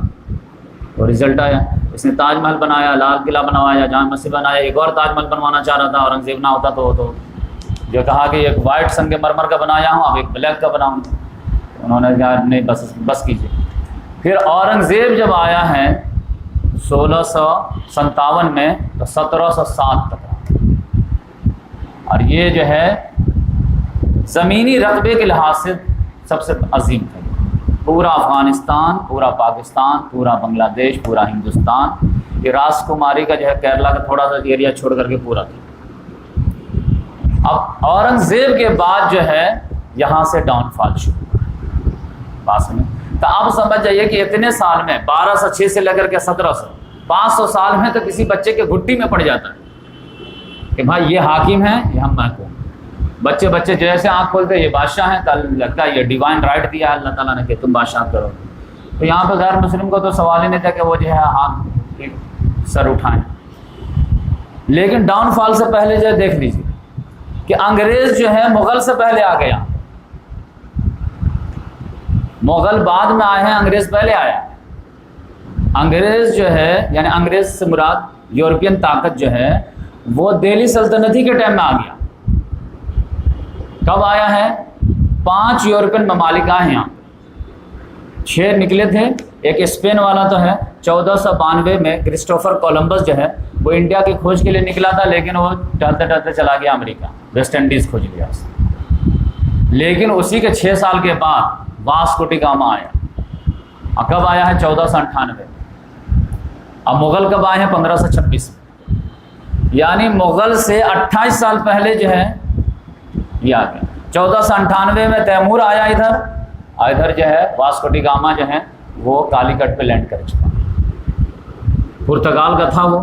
[SPEAKER 1] وہ رزلٹ آیا، اس نے تاج محل بنایا، لال قلعہ بنوایا، جامع مسجد بنایا، ایک اور تاج محل بنوانا چاہ رہا تھا، اورنگزیب نہ ہوتا تو جو کہا کہ ایک وائٹ سنگ مرمر کا بنایا ہوں، اب ایک بلیک کا بناؤں گا۔ انہوں نے کہا نہیں، بس کیجیے۔ پھر اورنگزیب جب آیا ہے 1657 میں تو 1707 تک رہا، اور یہ جو ہے زمینی رقبے کے لحاظ سے سب سے عظیم تھا۔ پورا افغانستان، پورا پاکستان، پورا بنگلہ دیش، پورا ہندوستان، یہ راس کماری کا جو ہے کیرلا کا تھوڑا سا ایریا چھوڑ کر کے پورا تھا۔ اب اورنگزیب کے بعد جو ہے یہاں سے ڈاؤن فال شروع پاس میں۔ تو آپ سمجھ جائیے کہ اتنے سال میں 1206 سے لے کر کے 1700 500 سال میں تو کسی بچے کے گھٹی میں پڑ جاتا ہے کہ بھائی یہ حاکم ہے، یہ ہم محکوم۔ بچے جیسے آنکھ کھولتے یہ بادشاہ ہیں، کل لگتا ہے یہ ڈیوائن رائٹ دیا ہے اللہ تعالیٰ نے کہ تم بادشاہ کرو۔ تو یہاں پہ غیر مسلم کو تو سوال ہی نہیں تھا کہ وہ جو ہے ہاتھ سر اٹھائیں۔ لیکن ڈاؤن فال سے پہلے جو ہے دیکھ لیجیے کہ انگریز جو ہے مغل سے پہلے آ گیا، مغل بعد میں آئے ہیں، انگریز پہلے آیا۔ انگریز جو ہے یعنی انگریز سے مراد یورپین طاقت جو ہے وہ دہلی سلطنتی کے ٹائم میں آ گیا۔ کب آیا ہے؟ 5 یورپین ممالک آئے ہیں، 6 نکلے تھے، ایک اسپین والا تو ہے۔ 1492 میں کرسٹوفر کولمبس جو ہے وہ انڈیا کی کھوج کے لیے نکلا تھا، لیکن وہ ٹہلتے ٹہلتے چلا گیا امریکہ، ویسٹ انڈیز کھوج لیا اس نے۔ لیکن اسی کے 6 سال کے بعد واسکو ڈی گاما آیا، اور کب آیا ہے؟ 1498۔ اب مغل کب آئے ہیں؟ 1526 میں، یعنی مغل سے 28 سال پہلے جو ہے یہ آ گیا۔ 1498 میں تیمور آیا ادھر جو ہے واسکو ڈی گاما جو ہے وہ کالی کٹ پہ لینڈ کر چکا، پرتگال کا تھا وہ۔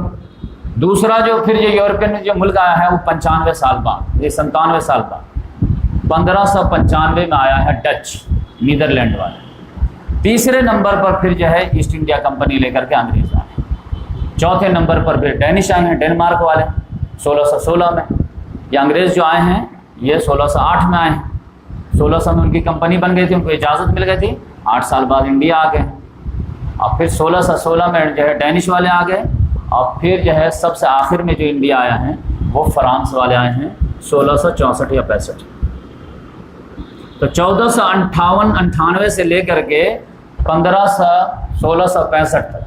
[SPEAKER 1] دوسرا جو پھر یہ یورپین جو ملک آیا ہے وہ 95 سال بعد، یہ 97 سال بعد 1595 میں آیا ہے ڈچ، نیدرلینڈ والے۔ تیسرے نمبر پر پھر جو ہے ایسٹ انڈیا کمپنی لے کر کے انگریز آئے۔ چوتھے نمبر پر پھر ڈینش آئے ہیں، ڈنمارک والے 1616 میں۔ یہ انگریز جو آئے ہیں یہ 1608 میں آئے ہیں، 1600 میں ان کی کمپنی بن گئی تھی، ان کو اجازت مل گئی تھی، 8 سال بعد انڈیا آ گئے، اور پھر 1616 میں جو ہے ڈینش والے آ گئے، اور پھر جو ہے سب سے آخر میں جو انڈیا آیا ہے وہ فرانس والے آئے ہیں 1664 یا 65۔ تو 1458-98 سے لے کر کے 1665 تک،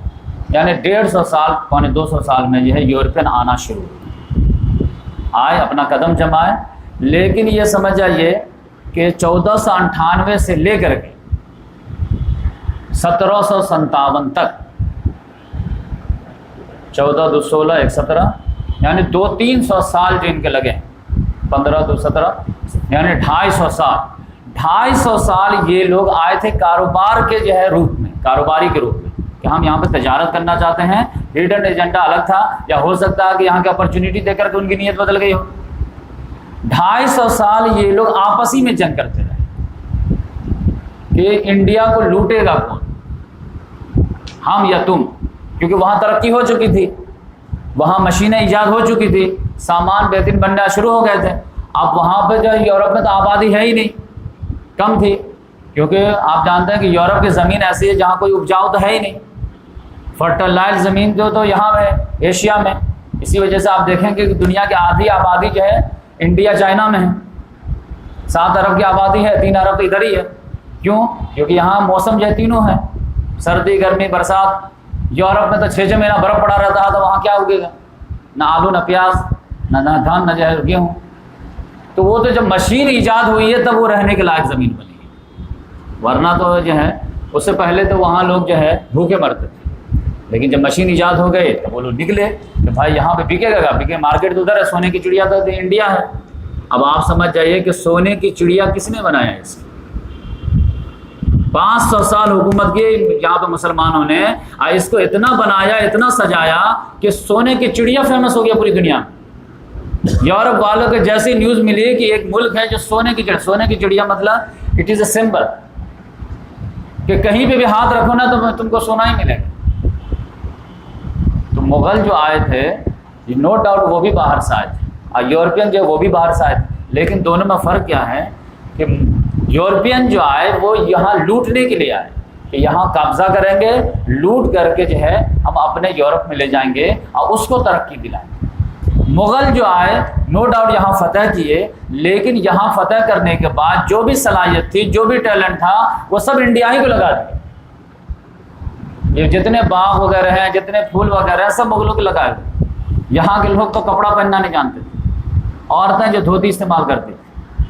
[SPEAKER 1] یعنی 150 سال، 200 سال میں جو ہے یورپین آنا شروع آئے، اپنا قدم جمائے۔ لیکن یہ سمجھ جائیے کہ 1498 سے لے کر کے 1757 تک، 14 2 16 1 17، یعنی 200-300 سال جو ان کے لگے، 15 2 17، یعنی 250 سال۔ 250 سال یہ لوگ آئے تھے کاروبار کے جو ہے روپ میں، کاروباری کے روپ میں، کہ ہم یہاں پہ تجارت کرنا چاہتے ہیں۔ ہڈن ایجنڈا الگ تھا، یا ہو سکتا ہے کہ یہاں کی اپرچونیٹی دے کر کے ان کی نیت بدل گئی ہو۔ 250 سال یہ لوگ آپسی میں جنگ کرتے رہے کہ انڈیا کو لوٹے گا کون، ہم یا تم، کیونکہ وہاں ترقی ہو چکی تھی، وہاں مشینیں ایجاد ہو چکی تھی، سامان بہترین بننا شروع ہو گئے تھے۔ اب وہاں پہ جو یورپ میں تو آبادی ہے ہی نہیں، کم تھی، کیونکہ آپ جانتے ہیں کہ یورپ کی زمین ایسی ہے جہاں کوئی اپجاؤ تو ہے ہی نہیں، فرٹیلائز زمین تو یہاں ہے ایشیا میں۔ اسی وجہ سے آپ دیکھیں کہ دنیا کی آدھی آبادی جو ہے انڈیا چائنا میں ہے، 7 ارب کی آبادی ہے، 3 ارب تو ادھر ہی ہے۔ کیوں؟ کیونکہ یہاں موسم جو ہے تینوں ہیں، سردی گرمی برسات۔ یورپ میں تو 6 مہینہ برف پڑا رہتا ہے، تو وہاں کیا اگے گا؟ نہ آلو، نہ پیاز، نہ دھان، نہ جو ہے گیہوں۔ تو وہ تو جب مشین ایجاد ہوئی ہے تب وہ رہنے کے لائق زمین بنی ہے، ورنہ تو جو ہے اس سے پہلے تو وہاں لوگ جو ہے بھوکے مرتے تھے۔ لیکن جب مشین ایجاد ہو گئے تو وہ لوگ نکلے کہ بھائی یہاں پہ بکے گا، بکے، مارکیٹ تو ادھر ہے، سونے کی چڑیا تو انڈیا ہے۔ اب آپ سمجھ جائیے کہ سونے کی چڑیا کس نے بنایا ہے؟ اس 500 سال حکومت کی یہاں پہ مسلمانوں نے، اس کو اتنا بنایا، اتنا سجایا کہ سونے کی چڑیا فیمس ہو گیا پوری دنیا میں۔ یورپ والوں کو جیسی نیوز ملی کہ ایک ملک ہے جو سونے کی چڑیا مطلب اٹ از اے سمبل، کہ کہیں پہ بھی ہاتھ رکھو نا تو تم کو سونا ہی ملے گا۔ تو مغل جو آئے تھے نو ڈاؤٹ وہ بھی باہر سے آئے تھے، اور یورپین جو وہ بھی باہر سے آئے تھے، لیکن دونوں میں فرق کیا ہے کہ یورپین جو آئے وہ یہاں لوٹنے کے لیے آئے، کہ یہاں قبضہ کریں گے، لوٹ کر کے جو ہے ہم اپنے یورپ میں لے جائیں گے اور اس کو ترقی دلائیں گے۔ مغل جو آئے نو ڈاؤٹ یہاں فتح کیے، لیکن یہاں فتح کرنے کے بعد جو بھی صلاحیت تھی، جو بھی ٹیلنٹ تھا، وہ سب انڈیا ہی کو لگا دیا۔ یہ جتنے باغ وغیرہ ہیں، جتنے پھول وغیرہ ہیں، سب مغلوں کو لگائے ہوئے۔ یہاں کے لوگ تو کپڑا پہننا نہیں جانتے تھے، عورتیں جو دھوتی استعمال کرتی تھیں،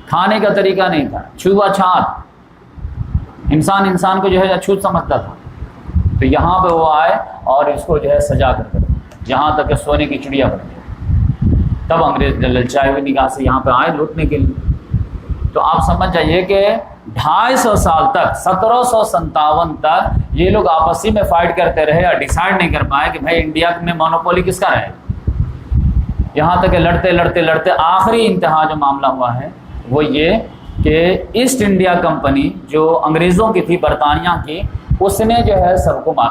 [SPEAKER 1] کھانے کا طریقہ نہیں تھا، چھوا چھات، انسان کو جو ہے اچھوت سمجھتا تھا۔ تو یہاں پہ وہ آئے اور اس کو جو ہے سجا کر یہاں تک کہ سونے کی چڑیا بن گئی۔ تب انگریز للچائے ہوئی نگاہ سے یہاں پہ آئے لوٹنے کے لیے۔ تو آپ سمجھ جائیے کہ 250 سال تک، 1757 تک یہ لوگ آپسی میں فائٹ کرتے رہے اور ڈیسائیڈ نہیں کر پائے کہ بھائی انڈیا میں مونوپولی کس کا رہے۔ یہاں تک کہ لڑتے آخری انتہا جو معاملہ ہوا ہے وہ یہ کہ ایسٹ انڈیا کمپنی جو انگریزوں کی تھی، برطانیہ کی، اس نے جو ہے سب کو مار،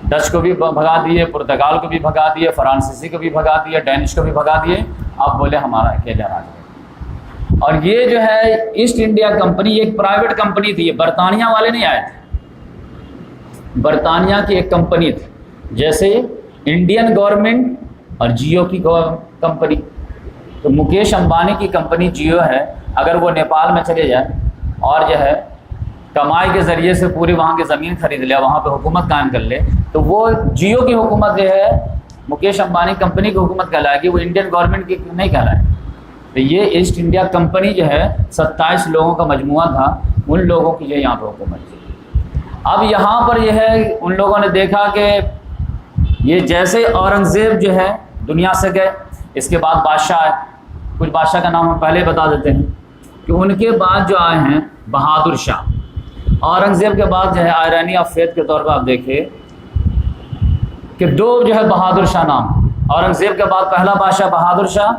[SPEAKER 1] ڈچ کو بھی بھگا دیے، پرتگال کو بھی بھگا دیے، فرانسیسی کو بھی بھگا دیے، ڈینش کو بھی بھگا دیے۔ اب بولے ہمارا اکیلا راج ہے۔ اور یہ جو ہے ایسٹ انڈیا کمپنی ایک پرائیویٹ کمپنی تھی، یہ برطانیہ والے نہیں آئے تھے، برطانیہ کی ایک کمپنی تھی، جیسے انڈین گورنمنٹ اور جیو کی کمپنی۔ تو مکیش امبانی کی کمپنی جیو ہے، اگر وہ نیپال میں چلے جائے اور جو ہے کمائی کے ذریعے سے پوری وہاں کی زمین خرید لے، وہاں پہ حکومت قائم کر لے، تو وہ جیو کی حکومت جو ہے مکیش امبانی کمپنی کی حکومت کہلائے گی، وہ انڈین گورنمنٹ کی نہیں کہلائے۔ تو یہ ایسٹ انڈیا کمپنی جو ہے 27 لوگوں کا مجموعہ تھا، ان لوگوں کی جو یہاں پہ حکومت تھی۔ اب یہاں پر یہ ہے ان لوگوں نے دیکھا کہ یہ جیسے اورنگزیب جو ہے دنیا سے گئے، اس کے بعد بادشاہ آئے، کچھ بادشاہ کا نام ہم پہلے بتا دیتے ہیں کہ ان کے بعد جو آئے ہیں بہادر شاہ۔ اورنگزیب کے بعد جو ہے آئرانی آف فیتھ کے طور پر آپ دیکھیں کہ 2 جو ہے بہادر شاہ نام، اورنگزیب کے بعد پہلا بادشاہ بہادر شاہ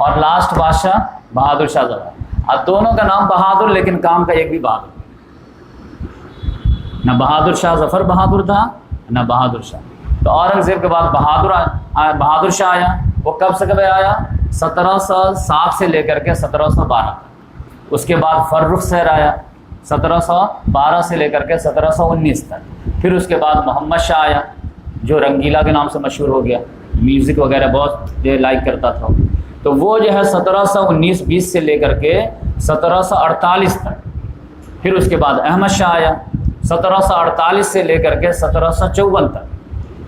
[SPEAKER 1] اور لاسٹ بادشاہ بہادر شاہ ظفر۔ اب دونوں کا نام بہادر، لیکن کام کا ایک بھی بہادر، نہ بہادر شاہ ظفر بہادر تھا نہ بہادر شاہ۔ تو اورنگزیب کے بعد بہادر شاہ آیا، وہ کب سے کب آیا؟ 1707 سے لے کر کے 1712 تک۔ اس کے بعد فرخ سیر آیا 1712 سے لے کر کے 1719 تک۔ پھر اس کے بعد محمد شاہ آیا جو رنگیلا کے نام سے مشہور ہو گیا، میوزک وغیرہ بہت لائک کرتا تھا۔ تو وہ جو ہے 1719-20 سے لے کر کے 1748 تک. پھر اس کے بعد احمد شاہ آیا 1748 سے لے کر کے 1754 تک.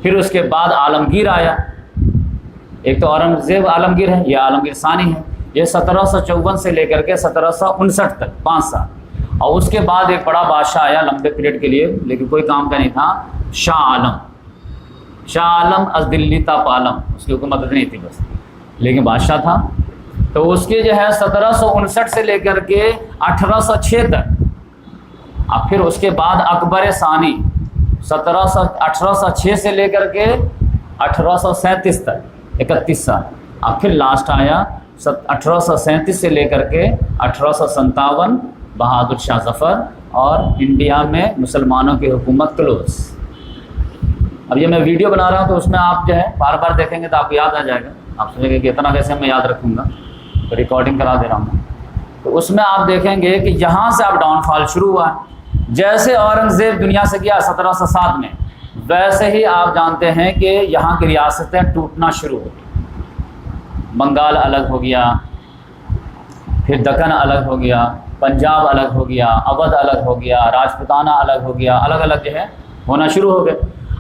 [SPEAKER 1] پھر اس کے بعد عالمگیر آیا. ایک تو اورنگزیب عالمگیر ہے، یہ عالمگیر ثانی ہے. یہ 1754 سے لے کر کے 1759 تک 5 سال. اور اس کے بعد ایک بڑا بادشاہ آیا لمبے پیریڈ کے لیے، لیکن کوئی کام کا نہیں تھا، شاہ عالم. شاہ عالم از دلی تا پالم، اس کی حکومت نہیں تھی بس، لیکن بادشاہ تھا. تو اس کے جو ہے 1759 سے لے کر کے 1806 تک. اب پھر اس کے بعد اکبر ثانی 1806 سے لے کر کے 1837 تک 31 سال. اب پھر لاسٹ آیا 1837 سے لے کر کے 1857 بہادر شاہ ظفر، اور انڈیا میں مسلمانوں کی حکومت کلوز. اب یہ میں ویڈیو بنا رہا ہوں تو اس میں آپ جو ہے بار بار دیکھیں گے تو آپ کو یاد آ جائے گا. آپ سوچیں گے کہ اتنا کیسے میں یاد رکھوں گا، تو ریکارڈنگ کرا دے رہا ہوں. تو اس میں آپ دیکھیں گے کہ یہاں سے اب ڈاؤن فال شروع ہوا ہے. جیسے اورنگزیب دنیا سے گیا 1707 میں، ویسے ہی آپ جانتے ہیں کہ یہاں کی ریاستیں ٹوٹنا شروع ہو گئی. بنگال الگ ہو گیا، پھر دکن الگ ہو گیا، پنجاب الگ ہو گیا، اودھ الگ ہو گیا، راجپوتانہ الگ ہو گیا، الگ الگ جو ہے ہونا شروع ہو گئے.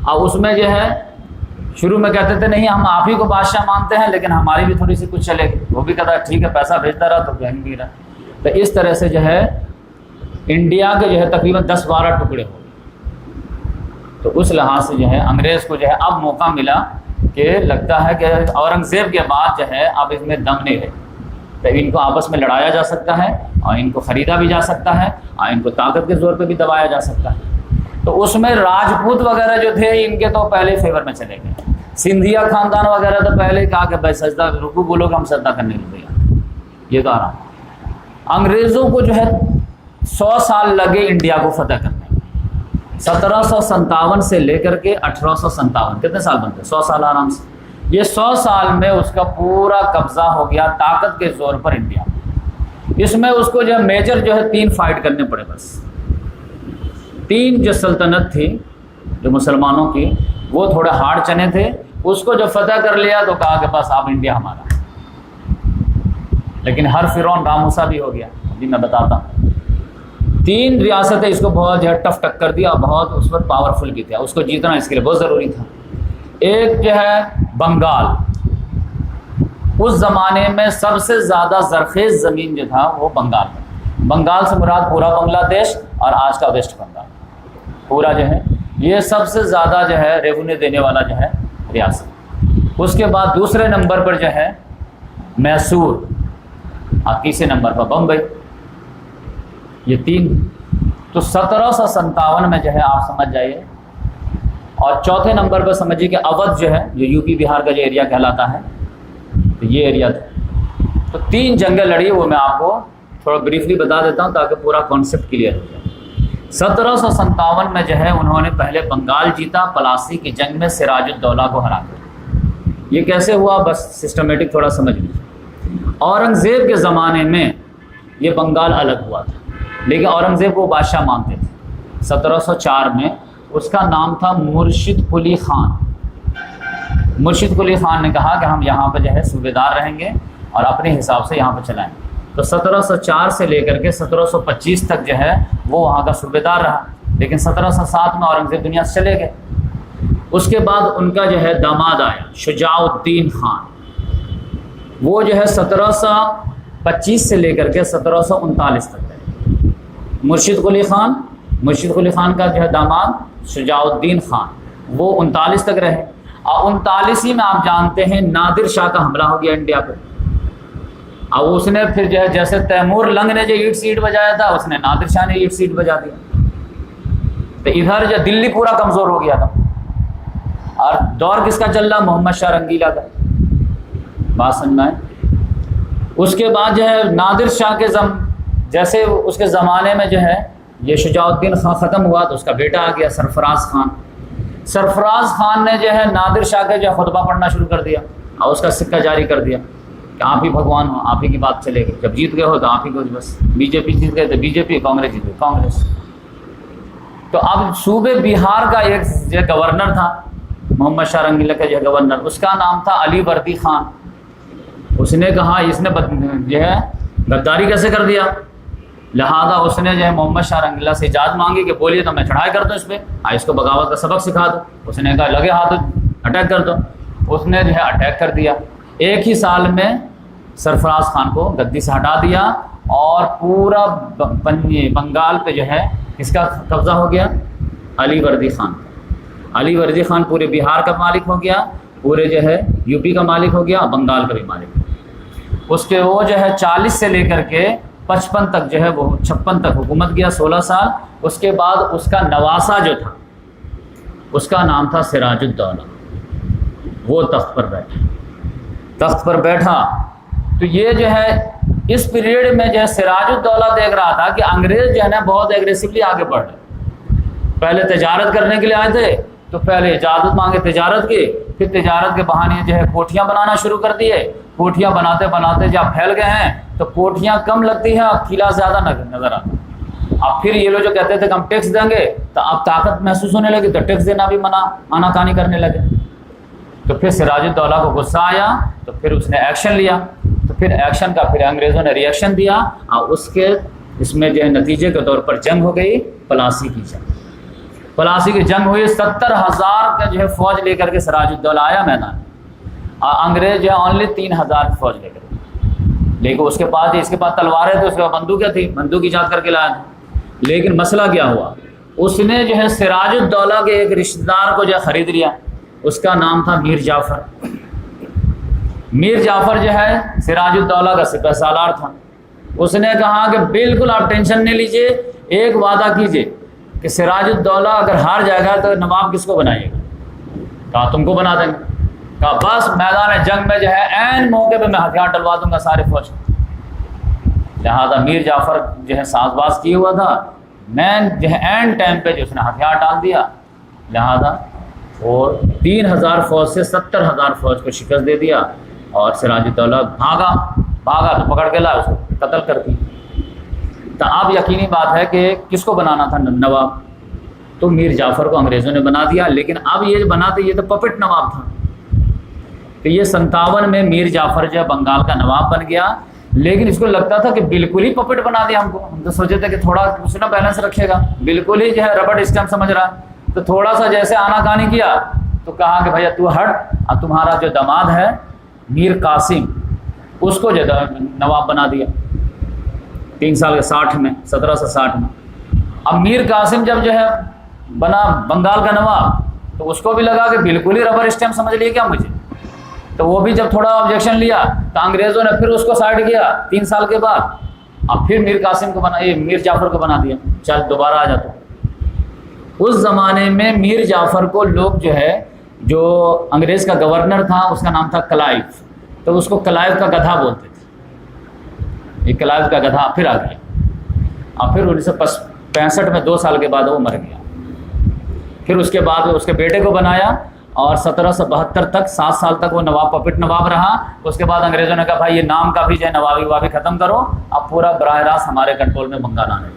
[SPEAKER 1] اب اس میں جو ہے شروع میں کہتے تھے نہیں ہم آپ ہی کو بادشاہ مانتے ہیں، لیکن ہماری بھی تھوڑی سی کچھ چلے گی. وہ بھی کہتا ٹھیک ہے، پیسہ بھیجتا رہا تو کہیں بھی رہا. تو اس طرح سے جو ہے انڈیا کے جو ہے تقریباً 10-12 ٹکڑے ہو گئے. تو اس لحاظ سے جو ہے انگریز کو جو ہے اب موقع ملا کہ لگتا ہے کہ اورنگزیب کے بعد جو ہے اب اس میں دم نہیں رہے. تو ان کو آپس میں لڑایا جا سکتا ہے، اور ان کو خریدا بھی جا سکتا ہے، اور ان کو طاقت کے زور پہ بھی دبایا جا سکتا ہے. تو اس میں راجپوت وغیرہ جو تھے ان کے تو پہلے فیور میں چلے گئے. سندھیا خاندان وغیرہ تو پہلے کہا کہ بھائی سجدہ رکو بولو کہ ہم سجدہ کرنے کے لیے یہ تو آرام. انگریزوں کو جو ہے 100 سال لگے انڈیا کو فتح کرنے میں. 1757 سے لے کر کے 1857 کتنے سال بنتے؟ 100 سال آرام سے. یہ 100 سال میں اس کا پورا قبضہ ہو گیا طاقت کے زور پر انڈیا. اس میں اس کو جو میجر جو ہے 3 فائٹ کرنے پڑے. بس 3 جو سلطنت تھی جو مسلمانوں کی، وہ تھوڑے ہارڈ چنے تھے. اس کو جو فتح کر لیا تو کہا کہ بس اب انڈیا ہمارا. لیکن ہر فرعون راموسا بھی ہو گیا. ابھی میں بتاتا ہوں. 3 ریاستیں اس کو بہت جو ہے ٹف ٹکر دیا، بہت اس پر پاورفل بھی تھا. اس کو جیتنا اس کے لیے بہت ضروری تھا. ایک جو ہے بنگال، اس زمانے میں سب سے زیادہ زرخیز زمین جو تھا وہ بنگال ہے. بنگال سے مراد پورا بنگلہ دیش اور آج کا ویسٹ بنگال پورا جو ہے، یہ سب سے زیادہ جو ہے ریونیو دینے والا جو ہے ریاست. اس کے بعد دوسرے نمبر پر جو ہے میسور، اور تیسرے نمبر پر بمبئی. یہ 3. تو 1757 میں جو ہے آپ سمجھ جائیے. اور چوتھے نمبر پر سمجھیے کہ اودھ جو ہے، جو یو پی بہار کا جو ایریا کہلاتا ہے، تو یہ ایریا تھا. تو 3 جنگیں لڑی، وہ میں آپ کو تھوڑا بریفلی بتا دیتا ہوں تاکہ پورا کانسیپٹ کلیئر ہو جائے. 1757 میں جو ہے انہوں نے پہلے بنگال جیتا پلاسی کی جنگ میں سراج الدولہ کو ہرا کر. یہ کیسے ہوا بس سسٹمیٹک تھوڑا سمجھ لیجیے. اورنگزیب کے زمانے میں یہ بنگال الگ ہوا تھا، لیکن اورنگزیب کو بادشاہ مانتے تھے. 1704 میں اس کا نام تھا مرشد قلی خان. مرشد قلی خان نے کہا کہ ہم یہاں پہ جو ہے صوبیدار رہیں گے اور اپنے حساب سے یہاں پہ چلائیں گے. تو 1704 سے لے کر کے 1725 تک جو ہے وہ وہاں کا صوبیدار رہا. لیکن 1707 میں اورنگزیب دنیا سے چلے گئے. اس کے بعد ان کا جو ہے داماد آیا شجاع الدین خان. وہ جو ہے 1725 سے لے کر کے 1739 تک رہے. مرشد قلی خان کا جو ہے داماد شجاع الدین خان، وہ 39 تک رہے. اور 39 میں آپ جانتے ہیں نادر شاہ کا حملہ ہو گیا انڈیا پہ. اب اس نے پھر جو ہے جیسے تیمور لنگ نے جو اینٹ سیٹ بجایا تھا، اس نے نادر شاہ نے اینٹ سیٹ بجا دیا. تو ادھر جو دلی پورا کمزور ہو گیا تھا. اور دور کس کا چل رہا؟ محمد شاہ رنگیلا کا. بات سمجھ میں آئے؟ اس کے بعد جو ہے نادر شاہ کے جیسے اس کے زمانے میں جو ہے یہ شجاع الدین خان ختم ہوا تو اس کا بیٹا آ گیا سرفراز خان. سرفراز خان نے جو ہے نادر شاہ کا جو ہے خطبہ پڑھنا شروع کر دیا اور اس کا سکہ جاری کر دیا کہ آپ ہی بھگوان ہو، آپ ہی کی بات چلے گی. جب جیت گئے ہو تو آپ ہی کو بس. بی جے پی جیت گئے تو بی جے پی، کانگریس جیت گئی کانگریس. تو اب صوبے بہار کا ایک جو گورنر تھا محمد شاہ رنگیلا کا جو گورنر، اس کا نام تھا علی وردی خان. اس نے کہا اس نے جو ہے غداری کیسے کر دیا، لہذا اس نے جو ہے محمد شاہ رنگ اللہ سے اجازت مانگی کہ بولیے تو میں چڑھائی کر دوں اس پہ، اس کو بغاوت کا سبق سکھا دو۔ اس نے کہا لگے ہاتھ اٹیک کر دو۔ اس نے جو ہے اٹیک کر دیا، ایک ہی سال میں سرفراز خان کو گدی سے ہٹا دیا اور پورا بنگال پہ جو ہے کس کا قبضہ ہو گیا، علی وردی خان۔ علی وردی خان پورے بہار کا مالک ہو گیا، پورے جو ہے یو پی کا مالک ہو گیا، بنگال کا بھی مالک ہو گیا۔ اس کے وہ جو ہے 40 سے لے کر کے 55 تک جو ہے وہ 56 تک حکومت کیا، 16 سال۔ اس کے بعد اس کا نواسا جو تھا اس کا نام تھا سراج الدولہ، وہ تخت پر بیٹھا۔ تو یہ جو ہے اس پیریڈ میں جو ہے سراج الدولہ دیکھ رہا تھا کہ انگریز جو ہے نا بہت ایگریسولی آگے بڑھ رہے، پہلے تجارت کرنے کے لیے آئے تھے تو پہلے اجازت مانگے تجارت کی، پھر تجارت کے بہانے جو ہے کوٹھیاں بنانا شروع کر دیے، کوٹھیاں بناتے بناتے جب پھیل گئے ہیں تو کوٹھیاں کم لگتی ہیں اور قلعہ زیادہ نظر آتا ہے۔ اب پھر یہ لوگ جو کہتے تھے کہ ہم ٹیکس دیں گے تو اب طاقت محسوس ہونے لگی تو ٹیکس دینا بھی آناکانی کرنے لگے۔ تو پھر سراج الدولہ کو غصہ آیا تو پھر اس نے ایکشن لیا، تو پھر ایکشن کا پھر انگریزوں نے ری ایکشن دیا اور اس میں جو ہے نتیجے کے طور پر جنگ ہو گئی، پلاسی کی جنگ۔ پلاسی کی جنگ ہوئی، 70,000 کا جو ہے فوج لے کر کے سراج الدولہ آیا میدان، اور انگریز جو ہے اونلی 3,000 فوج لے کر کے، لیکن اس کے پاس تلواریں تھے، اس کے بعد بندوقیں تھیں، بندوق ایجاد کر کے لایا تھا۔ لیکن مسئلہ کیا ہوا، اس نے جو ہے سراج الدولہ کے ایک رشتہ دار کو جو ہے خرید لیا، اس کا نام تھا میر جعفر۔ میر جعفر جو ہے سراج الدولہ کا سپہ سالار تھا۔ اس نے کہا کہ بالکل آپ ٹینشن نہیں لیجئے، ایک وعدہ کیجئے کہ سراج الدولہ اگر ہار جائے گا تو نواب کس کو بنائیے گا؟ کہا تم کو بنا دیں گے۔ کہا بس میدان جنگ میں جو ہے عین موقع پہ میں ہتھیار ڈلوا دوں گا سارے فوج۔ لہٰذا میر جعفر جو ہے ساز باز کیے ہوا تھا، مین جو ہے عین ٹائم پہ جو اس نے ہتھیار ڈال دیا، لہٰذا اور 3,000 فوج سے 70,000 فوج کو شکست دے دیا، اور سراج الدولہ بھاگا تو پکڑ کے لایا، اس کو قتل کر دی۔ تو اب یقینی بات ہے کہ کس کو بنانا تھا نواب، تو میر جعفر کو انگریزوں نے بنا دیا، لیکن اب یہ بناتے یہ تو پپٹ نواب تھا۔ تو یہ 57 میں میر جعفر جو ہے بنگال کا نواب بن گیا، لیکن اس کو لگتا تھا کہ بالکل ہی پپٹ بنا دیا ہم کو۔ ہم تو سوچے تھے کہ تھوڑا اس نے بیلنس رکھے گا، بالکل ہی جو ہے ربڑ اسٹمپ سمجھ رہا۔ تو تھوڑا سا جیسے آناکانی کیا تو کہا کہ بھیا تو ہٹ، اور تمہارا جو داماد ہے میر قاسم اس کو جو نواب بنا دیا 3 سال کے 60 میں 1760 میں۔ اب میر قاسم جب جو ہے بنا بنگال کا نواب تو اس کو بھی لگا کہ بالکل ہی ربر اسٹمپ سمجھ لیے کیا مجھے، تو وہ بھی جب تھوڑا آبجیکشن لیا تو انگریزوں نے پھر اس کو سائڈ کیا 3 سال کے بعد، اب پھر میر قاسم کو میر جعفر کو بنا دیا، چل دوبارہ آ جاتا۔ اس زمانے میں میر جعفر کو لوگ جو ہے جو انگریز کا گورنر تھا اس کا نام تھا کلائیو، تو اس کو کلائیو کا گدھا بولتے تھے۔ یہ کلائیو کا گدھا پھر آ گیا، اور پھر 1965 میں 2 سال کے بعد وہ مر گیا۔ پھر اس کے بعد اس کے بیٹے کو بنایا، اور 1772 تک 7 سال تک وہ نواب پپٹ نواب رہا۔ اس کے بعد انگریزوں نے کہا بھائی یہ نام کا بھی جو ہے نوابی وابی ختم کرو، اب پورا براہ راست ہمارے کنٹرول میں بنگال آنے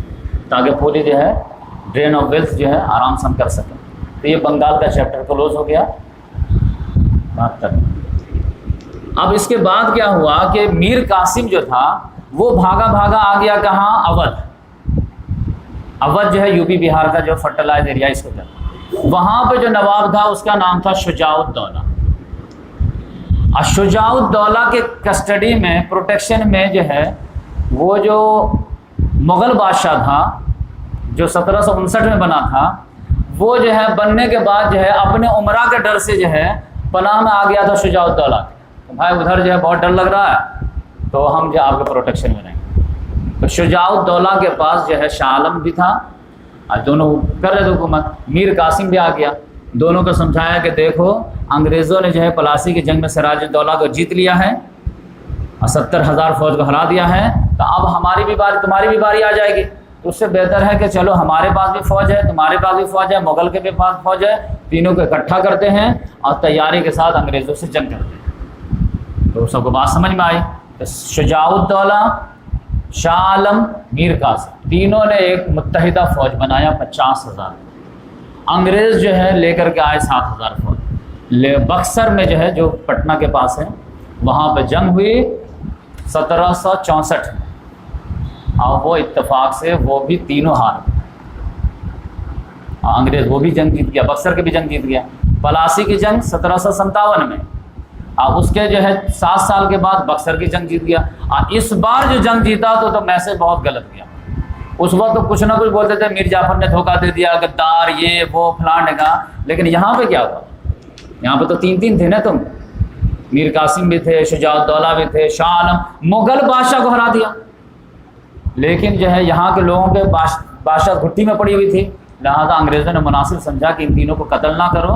[SPEAKER 1] تاکہ پوری جو ہے ڈرین آف ویلتھ جو ہے آرام سے ہم کر سکیں۔ تو یہ بنگال کا چیپٹر کلوز ہو گیا 72 میں۔ اب اس کے بعد کیا ہوا کہ میر قاسم جو تھا وہ بھاگا آ گیا کہاں، اودھ۔ اودھ جو ہے یو پی بہار کا جو فرٹیلائز ایریا اس کو کہتے ہیں۔ وہاں پہ جو نواب تھا اس کا نام تھا شجاع الدولہ۔ اور شجاع الدولہ کے کسٹڈی میں پروٹیکشن میں جو ہے وہ جو مغل بادشاہ تھا جو 1759 میں بنا تھا، وہ جو ہے بننے کے بعد جو ہے اپنے عمرہ کے ڈر سے جو ہے پناہ میں آ گیا تھا شجاع الدولہ کے، بھائی ادھر جو ہے بہت ڈر لگ رہا ہے تو ہم جو آپ کے پروٹیکشن میں رہیں گے۔ تو شجاع الدولہ کے پاس جو ہے شاہ عالم بھی تھا، اور دونوں کر رہے تھے حکومت، میر قاسم بھی آ گیا، دونوں کو سمجھایا کہ دیکھو انگریزوں نے جو ہے پلاسی کی جنگ میں سراج الدولہ کو جیت لیا ہے اور 70,000 فوج کو ہرا دیا ہے، تو اب ہماری بھی باری تمہاری بھی باری آ جائے گی، تو اس سے بہتر ہے کہ چلو ہمارے پاس بھی فوج ہے، تمہارے پاس بھی فوج ہے، مغل کے بھی پاس فوج ہے، تینوں کو اکٹھا کرتے ہیں اور تیاری کے ساتھ انگریزوں سے جنگ کرتے ہیں۔ تو سب کو بات سمجھ میں آئی۔ تو شجاع الدولہ، شاہ عالم، میر قاسم تینوں نے ایک متحدہ فوج بنایا 50,000۔ انگریز جو ہے لے کر کے آئے 7,000 فوج۔ بکسر میں جو ہے جو پٹنہ کے پاس ہے وہاں پہ جنگ ہوئی 1764 میں، اور وہ اتفاق سے وہ بھی تینوں ہار گئے۔ انگریز وہ بھی جنگ جیت گیا، بکسر کی بھی جنگ جیت گیا۔ پلاسی کی جنگ 1757 میں، اور اس کے جو ہے 7 سال کے بعد بکسر کی جنگ جیت گیا۔ اور اس بار جو جنگ جیتا تو میسج بہت غلط گیا۔ اس وقت تو کچھ نہ کچھ بولتے تھے میر جعفر نے دھوکہ دے دیا، غدار، یہ وہ فلاں ڈھگا، لیکن یہاں پہ کیا ہوا؟ یہاں پہ تو تین تھے نا تم، میر قاسم بھی تھے، شجاع الدولہ بھی تھے، شاہ عالم، مغل بادشاہ کو ہرا دیا۔ لیکن جو ہے یہاں کے لوگوں کے بادشاہ گھٹی میں پڑی ہوئی تھی، لہٰذا انگریزوں نے مناسب سمجھا کہ ان تینوں کو قتل نہ کرو۔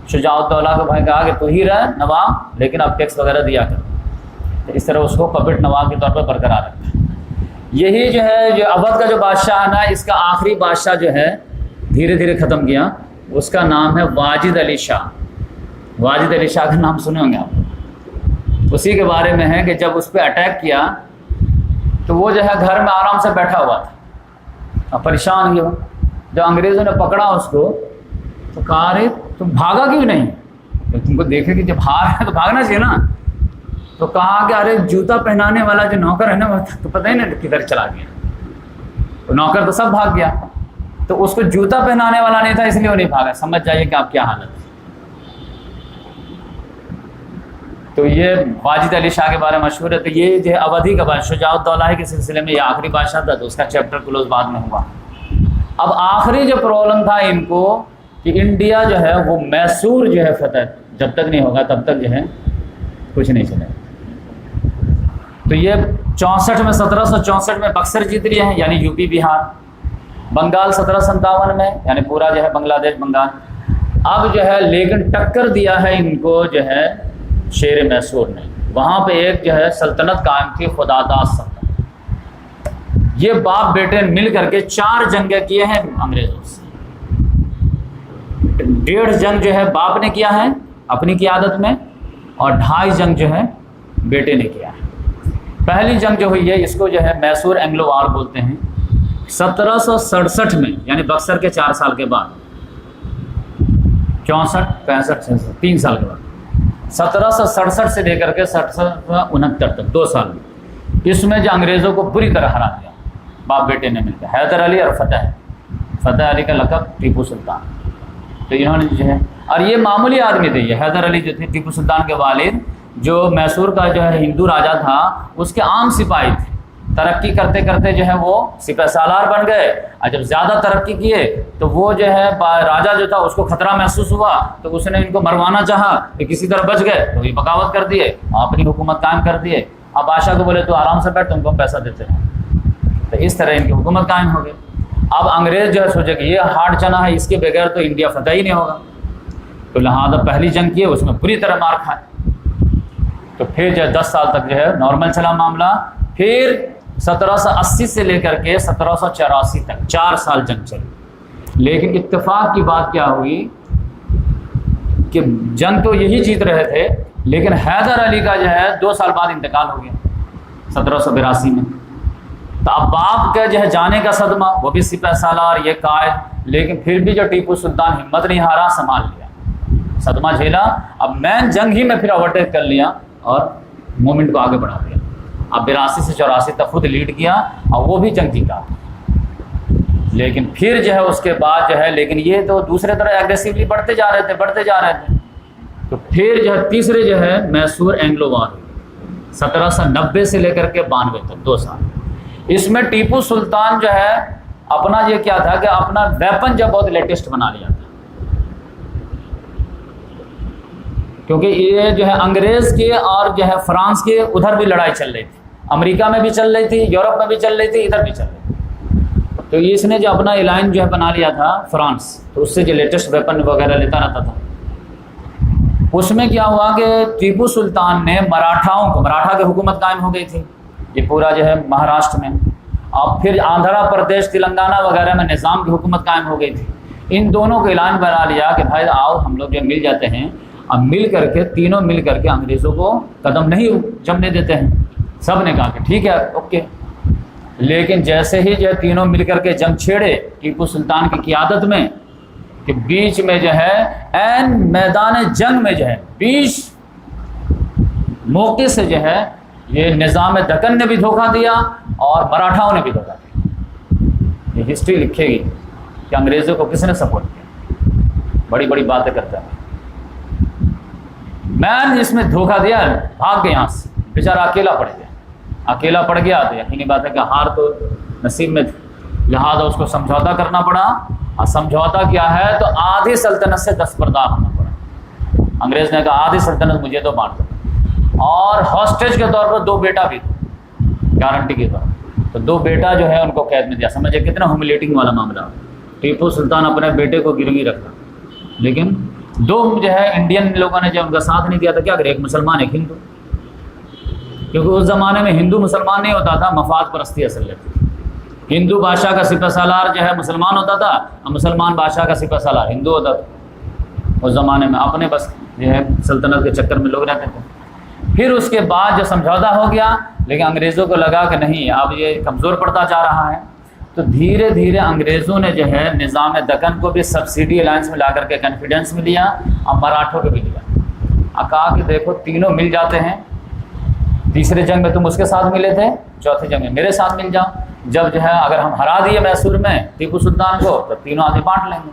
[SPEAKER 1] شجاع الدولہ کو بھائی کہا کہ تو ہی رہ نواب، لیکن اب ٹیکس وغیرہ دیا کر، اس طرح اس کو پپٹ نواب کے طور پر برقرار رکھا۔ یہی جو ہے جو اودھ کا جو بادشاہ ہے نا، اس کا آخری بادشاہ جو ہے دھیرے دھیرے ختم کیا، اس کا نام ہے واجد علی شاہ۔ واجد علی شاہ کا نام سنے ہوں گے آپ۔ اسی کے بارے میں ہے کہ جب اس پہ اٹیک کیا تو وہ جو ہے گھر میں آرام سے بیٹھا ہوا تھا، اب پریشان ہوا۔ جب انگریزوں نے پکڑا اس کو تو کہا رے تم بھاگا کیوں نہیں؟ تم کو دیکھے کہ جب ہار ہے تو بھاگنا چاہیے نا۔ تو کہا کہ ارے جوتا پہنانے والا جو نوکر ہے نا وہ تو پتہ ہی نہیں کدھر چلا گیا۔ تو نوکر تو سب بھاگ گیا، تو اس کو جوتا پہنانے والا نہیں تھا اس لیے وہ نہیں بھاگا۔ سمجھ جائیے کہ آپ کیا حالت ہے۔ تو یہ واجد علی شاہ کے بارے میں مشہور ہے۔ تو یہ جو ہے اودھی کا بادشاہ شجاع الدولہ کے سلسلے میں یہ آخری بادشاہ تھا، تو اس کا چیپٹر کلوز بعد میں ہوا۔ اب آخری جو پرابلم تھا ان کو کہ انڈیا جو ہے وہ میسور جو ہے فتح جب تک نہیں ہوگا تب تک جو ہے کچھ نہیں چلے گا۔ تو یہ 64 میں 1764 میں بکسر جیت لیے ہیں، یعنی یو پی بہار۔ بنگال 1757 میں، یعنی پورا جو ہے بنگلہ دیش بنگال۔ اب جو ہے لیکن ٹکر دیا ہے ان کو جو ہے شیر میسور نے۔ وہاں پہ ایک جو ہے سلطنت قائم تھی، خداداد سلطنت۔ یہ باپ بیٹے مل کر کے 4 جنگیں کیے ہیں انگریزوں سے۔ 1.5 جنگ جو ہے باپ نے کیا ہے اپنی قیادت میں، اور 2.5 جنگ جو ہے بیٹے نے کیا ہے۔ پہلی جنگ جو ہوئی ہے اس کو جو ہے میسور اینگلو وار بولتے ہیں، 1767 میں، یعنی بکسر کے 4 سال کے بعد، 64 65 3 سال کے بعد، 1767 سے لے کر کے 1769 تک 2 سال میں، اس میں جو انگریزوں کو بری طرح ہرا دیا باپ بیٹے نے مل کے، حیدر علی اور فتح علی کا لقب ٹیپو سلطان۔ تو انہوں نے جو ہے، اور یہ معمولی آدمی تھے، یہ حیدر علی جو تھے ٹیپو سلطان کے والد، جو میسور کا جو ہے ہندو راجا تھا، اس کے عام سپاہی تھے۔ ترقی کرتے کرتے جو ہے وہ سپہ سالار بن گئے، اور جب زیادہ ترقی کیے تو وہ جو ہے راجا جو تھا اس کو خطرہ محسوس ہوا، تو اس نے ان کو مروانا چاہا، کہ کسی طرح بچ گئے تو یہ بغاوت کر دیے، اپنی حکومت قائم کر دیے۔ اب بادشاہ کو بولے تو آرام سے بیٹھ، تم کو ہم پیسہ دیتے ہیں، تو اس طرح ان کی حکومت قائم ہو گئی۔ اب انگریز جو ہے سوچے کہ یہ ہارڈ چنا ہے، اس کے بغیر تو انڈیا فتح ہی نہیں ہوگا، تو لہٰذا پہلی جنگ کی ہے اس میں بری طرح مار کھائے۔ تو پھر جو ہے 10 سال تک جو ہے نارمل چلا معاملہ، پھر 1780 سے لے کر کے 1784 تک 4 سال جنگ چلی۔ لیکن اتفاق کی بات کیا ہوئی کہ جنگ تو یہی جیت رہے تھے، لیکن حیدر علی کا جو ہے 2 سال بعد انتقال ہو گیا 1782 میں۔ تو اب باپ کا جو ہے جانے کا صدمہ، وہ بھی سپہ سالار، یہ قائد، لیکن پھر بھی جو ٹیپو سلطان ہمت نہیں ہارا، سنبھال لیا، صدمہ جھیلا۔ اب مین جنگ ہی میں پھر اوورٹیک کر لیا اور موومنٹ کو آگے بڑھا دیا۔ اب 82 سے 84 تک خود لیڈ کیا، اور وہ بھی جنگ جیتا۔ لیکن پھر جو ہے اس کے بعد جو ہے، لیکن یہ تو دوسرے طرح ایگریسیولی بڑھتے جا رہے تھے۔ تو پھر جو ہے تیسرے جو ہے میسور اینگلو وار، 1790 سے لے کر کے 92 تک 2 سال۔ اس میں ٹیپو سلطان جو ہے اپنا یہ کیا تھا کہ اپنا ویپن جو بہت لیٹسٹ بنا لیا تھا، کیونکہ یہ جو ہے انگریز کے اور جو ہے فرانس کے ادھر بھی لڑائی چل رہی تھی، امریکہ میں بھی چل رہی تھی، یورپ میں بھی چل رہی تھی، ادھر بھی چل رہی تھی۔ تو اس نے جو اپنا الائن جو ہے بنا لیا تھا فرانس، تو اس سے جو لیٹسٹ ویپن وغیرہ لیتا رہتا تھا۔ اس میں کیا ہوا کہ ٹیپو سلطان نے مراٹھا کی حکومت قائم ہو گئی تھی، یہ پورا جو ہے مہاراشٹر میں، اور پھر آندھرا پردیش تلنگانہ وغیرہ میں نظام کی حکومت قائم ہو گئی تھی۔ ان دونوں کو اعلان بنا لیا کہ بھائی آؤ ہم لوگ جو مل جاتے ہیں، اب مل کر کے تینوں مل کر کے انگریزوں کو قدم نہیں جمنے دیتے ہیں۔ سب نے کہا کہ ٹھیک ہے اوکے، لیکن جیسے ہی جو ہے تینوں مل کر کے جنگ چھیڑے ٹیپو سلطان کی قیادت میں، کہ بیچ میں جو ہے عین میدان جنگ میں جو ہے 20 موقع سے جو ہے یہ نظام دکن نے بھی دھوکہ دیا اور مراٹھاؤں نے بھی دھوکہ دیا۔ یہ ہسٹری لکھے گی کہ انگریزوں کو کس نے سپورٹ کیا، بڑی بڑی باتیں کرتا ہے۔ میں نے اس میں دھوکہ دیا، بھاگ گئے یہاں سے، بیچارہ اکیلا پڑ گیا، اکیلا پڑ گیا تو یقینی بات ہے کہ ہار تو نصیب میں تھی، لہٰذا اس کو سمجھوتا کرنا پڑا، اور سمجھوتا کیا ہے تو آدھی سلطنت سے دستبردار ہونا پڑا۔ انگریز نے کہا آدھی سلطنت مجھے تو بانٹ دو، اور ہاسٹیج کے طور پر 2 بیٹا بھی دو، گارنٹی کے طور پر، تو 2 بیٹا جو ہے ان کو قید میں دیا۔ سمجھے کتنا ہیوملیٹنگ والا معاملہ۔ ٹیپو سلطان اپنے بیٹے کو گروی رکھا، لیکن 2 جو ہے انڈین لوگوں نے جو ان کا ساتھ نہیں دیا تھا، کیا کرے، ایک مسلمان ایک ہندو، کیونکہ اس زمانے میں ہندو مسلمان نہیں ہوتا تھا، مفاد پرستی اصل لیتی تھی۔ ہندو بادشاہ کا سپہ سالار جو ہے مسلمان ہوتا تھا، اور مسلمان بادشاہ کا سپہ سالار ہندو ہوتا تھا اس زمانے میں، اپنے بس جو ہے سلطنت کے چکر میں لوگ رہتے تھے۔ پھر اس کے بعد جو سمجھوتا ہو گیا، لیکن انگریزوں کو لگا کہ نہیں اب یہ کمزور پڑتا جا رہا ہے، تو دھیرے دھیرے انگریزوں نے جو ہے نظام دکن کو بھی سبسڈی الائنس میں لا کر کے کنفیڈنس میں لیا، اور مراٹھوں کو بھی لیا، اور کہا کہ دیکھو تینوں مل جاتے ہیں، تیسرے جنگ میں تم اس کے ساتھ ملے تھے، چوتھے جنگ میں میرے ساتھ مل جاؤ، جب جو ہے اگر ہم ہرا دیے میسور میں ٹیپو سلطان کو تو تینوں آدمی بانٹ لیں گے۔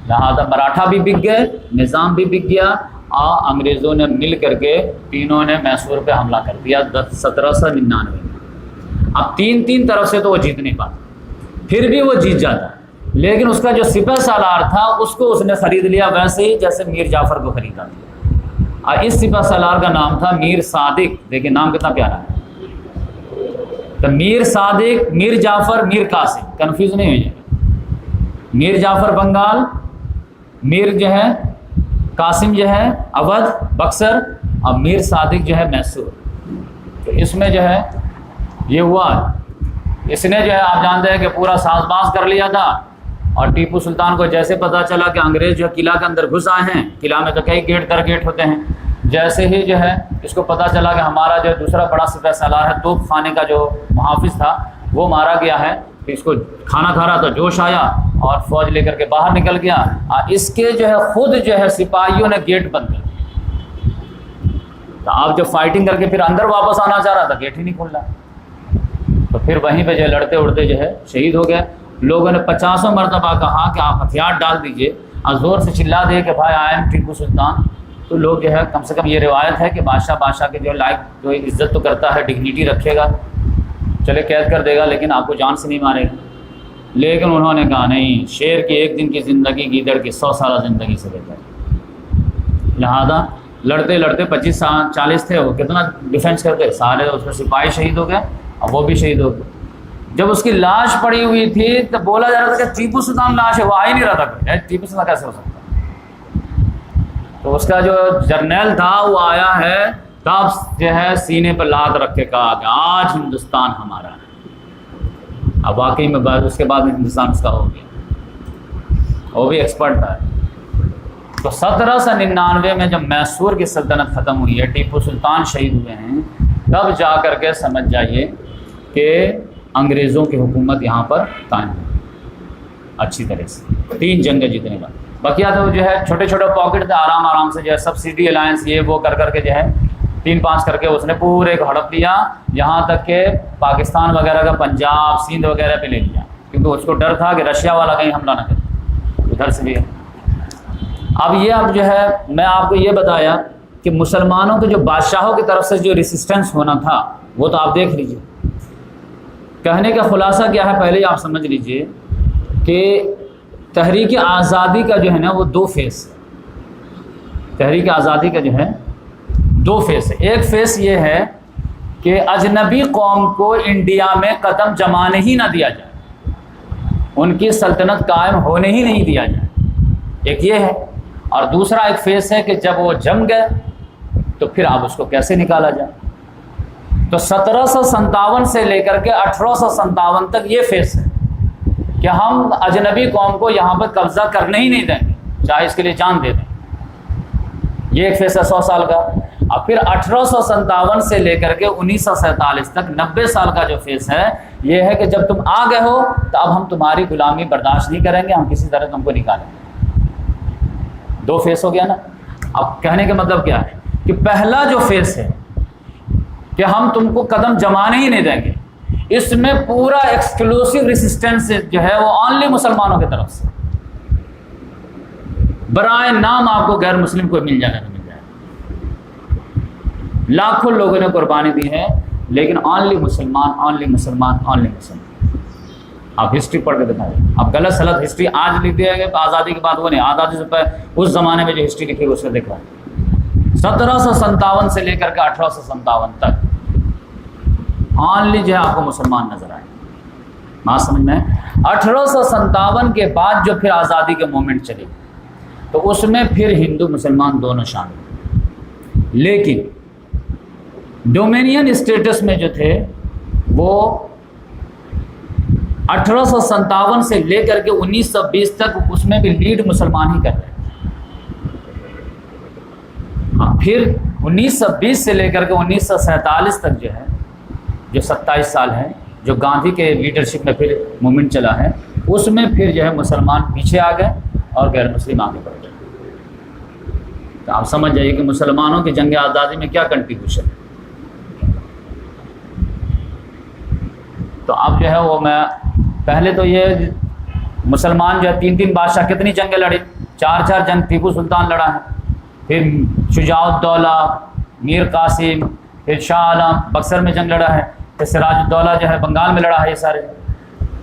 [SPEAKER 1] لہٰذا مراٹھا بھی بک گئے، نظام بھی بک گیا، اور انگریزوں نے مل کر کے تینوں نے میسور پہ حملہ کر دیا 1799 میں۔ اب 3 طرف سے تو وہ جیت نہیں پاتا، پھر بھی وہ جیت جاتا، لیکن اس کا جو سپہ سالار تھا اس کو اس نے خرید لیا، ویسے ہی جیسے میر جعفر کو خریدا تھا، اور اس سپہ سالار کا نام تھا میر صادق۔ دیکھیں نام کتنا پیارا ہے، تو میر صادق، میر جعفر، میر قاسم، کنفیوز نہیں ہوئے۔ میر جعفر بنگال، میر جو ہے قاسم جو ہے اودھ بکسر، اور میر صادق جو ہے میسور۔ تو اس میں جو ہے یہ ہوا، اس نے جو ہے آپ جانتے ہیں کہ پورا ساز باز کر لیا تھا، اور ٹیپو سلطان کو جیسے پتہ چلا کہ انگریز جو ہے قلعہ کے اندر گھس آئے ہیں، قلعہ میں تو کئی گیٹ در گیٹ ہوتے ہیں، جیسے ہی جو ہے اس کو پتہ چلا کہ ہمارا جو دوسرا بڑا سپہ سالار ہے، توپ خانے کا جو محافظ تھا وہ مارا گیا ہے، تو اس کو کھانا کھا رہا تھا، جوش آیا اور فوج لے کر کے باہر نکل گیا، اور اس کے جو ہے خود جو ہے سپاہیوں نے گیٹ بند کر دیا، تو آپ جو فائٹنگ کر کے پھر اندر واپس آنا چاہ رہا تھا، گیٹ ہی نہیں کھل رہا، تو پھر وہیں پہ جو ہے لڑتے اڑتے جو ہے شہید ہو گئے۔ لوگوں نے 50 مرتبہ کہا کہ آپ ہتھیار ڈال دیجئے، اور زور سے چلا دے کہ بھائی آئی ایم ٹیپو سلطان، تو لوگ جو ہے کم سے کم یہ روایت ہے کہ بادشاہ کے جو لائق جو عزت تو کرتا ہے، ڈگنیٹی رکھے گا، چلے قید کر دے گا لیکن آپ کو جان سے نہیں مارے گا، لیکن انہوں نے کہا نہیں، شیر کی 1 دن کی زندگی گیدڑ کی 100 سالہ زندگی سے بہتر ہے۔ لہذا لڑتے لڑتے 25-40 تھے، وہ کتنا ڈیفینس کرتے، سارے اس میں سپاہی شہید ہو گئے، اور وہ بھی شہید ہو گئے۔ جب اس کی لاش پڑی ہوئی تھی تو بولا جا رہا تھا کہ ٹیپو سلطان لاش ہے، وہ آ ہی نہیں رہا تھا، ٹیپو سلطان کیسے ہو سکتا؟ تو اس کا جو جرنیل تھا وہ آیا ہے، تب جو ہے سینے پر لات رکھ کے کہا کہ آج ہندوستان ہمارا ہے۔ اب واقعی میں اس کے بعد ہندوستان اس کا ہو گیا، وہ بھی ایکسپرٹ تھا۔ تو 1799 میں جب میسور کی سلطنت ختم ہوئی ہے، ٹیپو سلطان شہید ہوئے ہیں، تب جا کر کے سمجھ جائیے کہ انگریزوں کی حکومت یہاں پر قائم ہوئی اچھی طرح سے۔ 3 جنگیں جیتنے بعد بقیہ تو جو ہے چھوٹے چھوٹے پاکٹ تھے، آرام آرام سے جو ہے سبسڈی الائنس یہ وہ کر کر کے جو ہے 3-5 کر کے اس نے پورے کو ہڑپ لیا، یہاں تک کہ پاکستان وغیرہ کا پنجاب سندھ وغیرہ پہ لے لیا، کیونکہ اس کو ڈر تھا کہ رشیا والا کہیں حملہ نہ کرے، ادھر سے بھی ہے۔ اب جو ہے میں آپ کو یہ بتایا کہ مسلمانوں کے جو بادشاہوں کی طرف سے جو ریسسٹنس ہونا تھا وہ تو آپ دیکھ لیجئے۔ کہنے کا خلاصہ کیا ہے، پہلے آپ سمجھ لیجئے کہ تحریک آزادی کا جو ہے نا وہ 2 فیس ہے۔ تحریک آزادی کا جو ہے 2 فیس ہے۔ ایک فیس یہ ہے کہ اجنبی قوم کو انڈیا میں قدم جمانے ہی نہ دیا جائے، ان کی سلطنت قائم ہونے ہی نہیں دیا جائے، ایک یہ ہے۔ اور دوسرا ایک فیس ہے کہ جب وہ جم گئے تو پھر آپ اس کو کیسے نکالا جائے۔ تو 1757 سے لے کر کے 1857 تک یہ فیس ہے کہ ہم اجنبی قوم کو یہاں پر قبضہ کرنے ہی نہیں دیں گے، چاہے اس کے لیے جان دے دیں۔ یہ ایک فیس ہے 100 سال کا۔ اور پھر 1857 سے لے کر کے 1947 تک 90 سال کا جو فیس ہے، یہ ہے کہ جب تم آ گئے ہو تو اب ہم تمہاری غلامی برداشت نہیں کریں گے، ہم کسی طرح تم کو نکالیں گے۔ 2 فیس ہو گیا نا۔ اب کہنے کا مطلب کیا ہے کہ پہلا جو فیس ہے کہ ہم تم کو قدم جمانے ہی نہیں دیں گے. اس میں پورا ایکسکلوسیو ریسسٹنس جو ہے وہ اونلی مسلمانوں کی طرف سے. برائے نام آپ کو غیر مسلم کو مل جائے گا. لاکھوں لوگوں نے قربانی دی ہے, لیکن اونلی مسلمان, اونلی مسلمان, اونلی مسلمان. آپ ہسٹری پڑھ کے دکھائیں. آپ غلط سلط ہسٹری آج لکھ دیا کہ آزادی کے بعد وہ نہیں, آزادی سے پہلے اس زمانے میں جو ہسٹری لکھی ہے اس سے دکھائیں. 1757 سے لے کر کے 1857 تک اونلی جو ہے آپ کو مسلمان نظر آئے. بات سمجھ میں. 1857 کے بعد جو پھر آزادی کے مومنٹ چلی تو اس میں پھر ہندو مسلمان دونوں شامل. لیکن ڈومینین اسٹیٹس میں جو تھے وہ 1857 سے لے کر کے 1920 تک اس میں بھی لیڈ مسلمان ہی کر رہے ہیں. پھر 1920 سے لے کر کے 1947 تک جو ہے, جو 27 سال ہے, جو گاندھی کے لیڈرشپ میں پھر موومنٹ چلا ہے, اس میں پھر جو ہے مسلمان پیچھے آ گئے اور غیر مسلم آگے بڑھ گئے. تو آپ سمجھ جائیے کہ مسلمانوں کی جنگ آزادی میں کیا کنٹریبیوشن ہے. تو اب جو ہے وہ میں پہلے تو یہ مسلمان جو ہے 3 بادشاہ کتنی جنگیں لڑے, 4 جنگ ٹیپو سلطان لڑا ہے, پھر شجاع الدولہ, میر قاسم, پھر شاہ عالم بکسر میں جنگ لڑا ہے, پھر سراج الدولہ جو ہے بنگال میں لڑا ہے. یہ سارے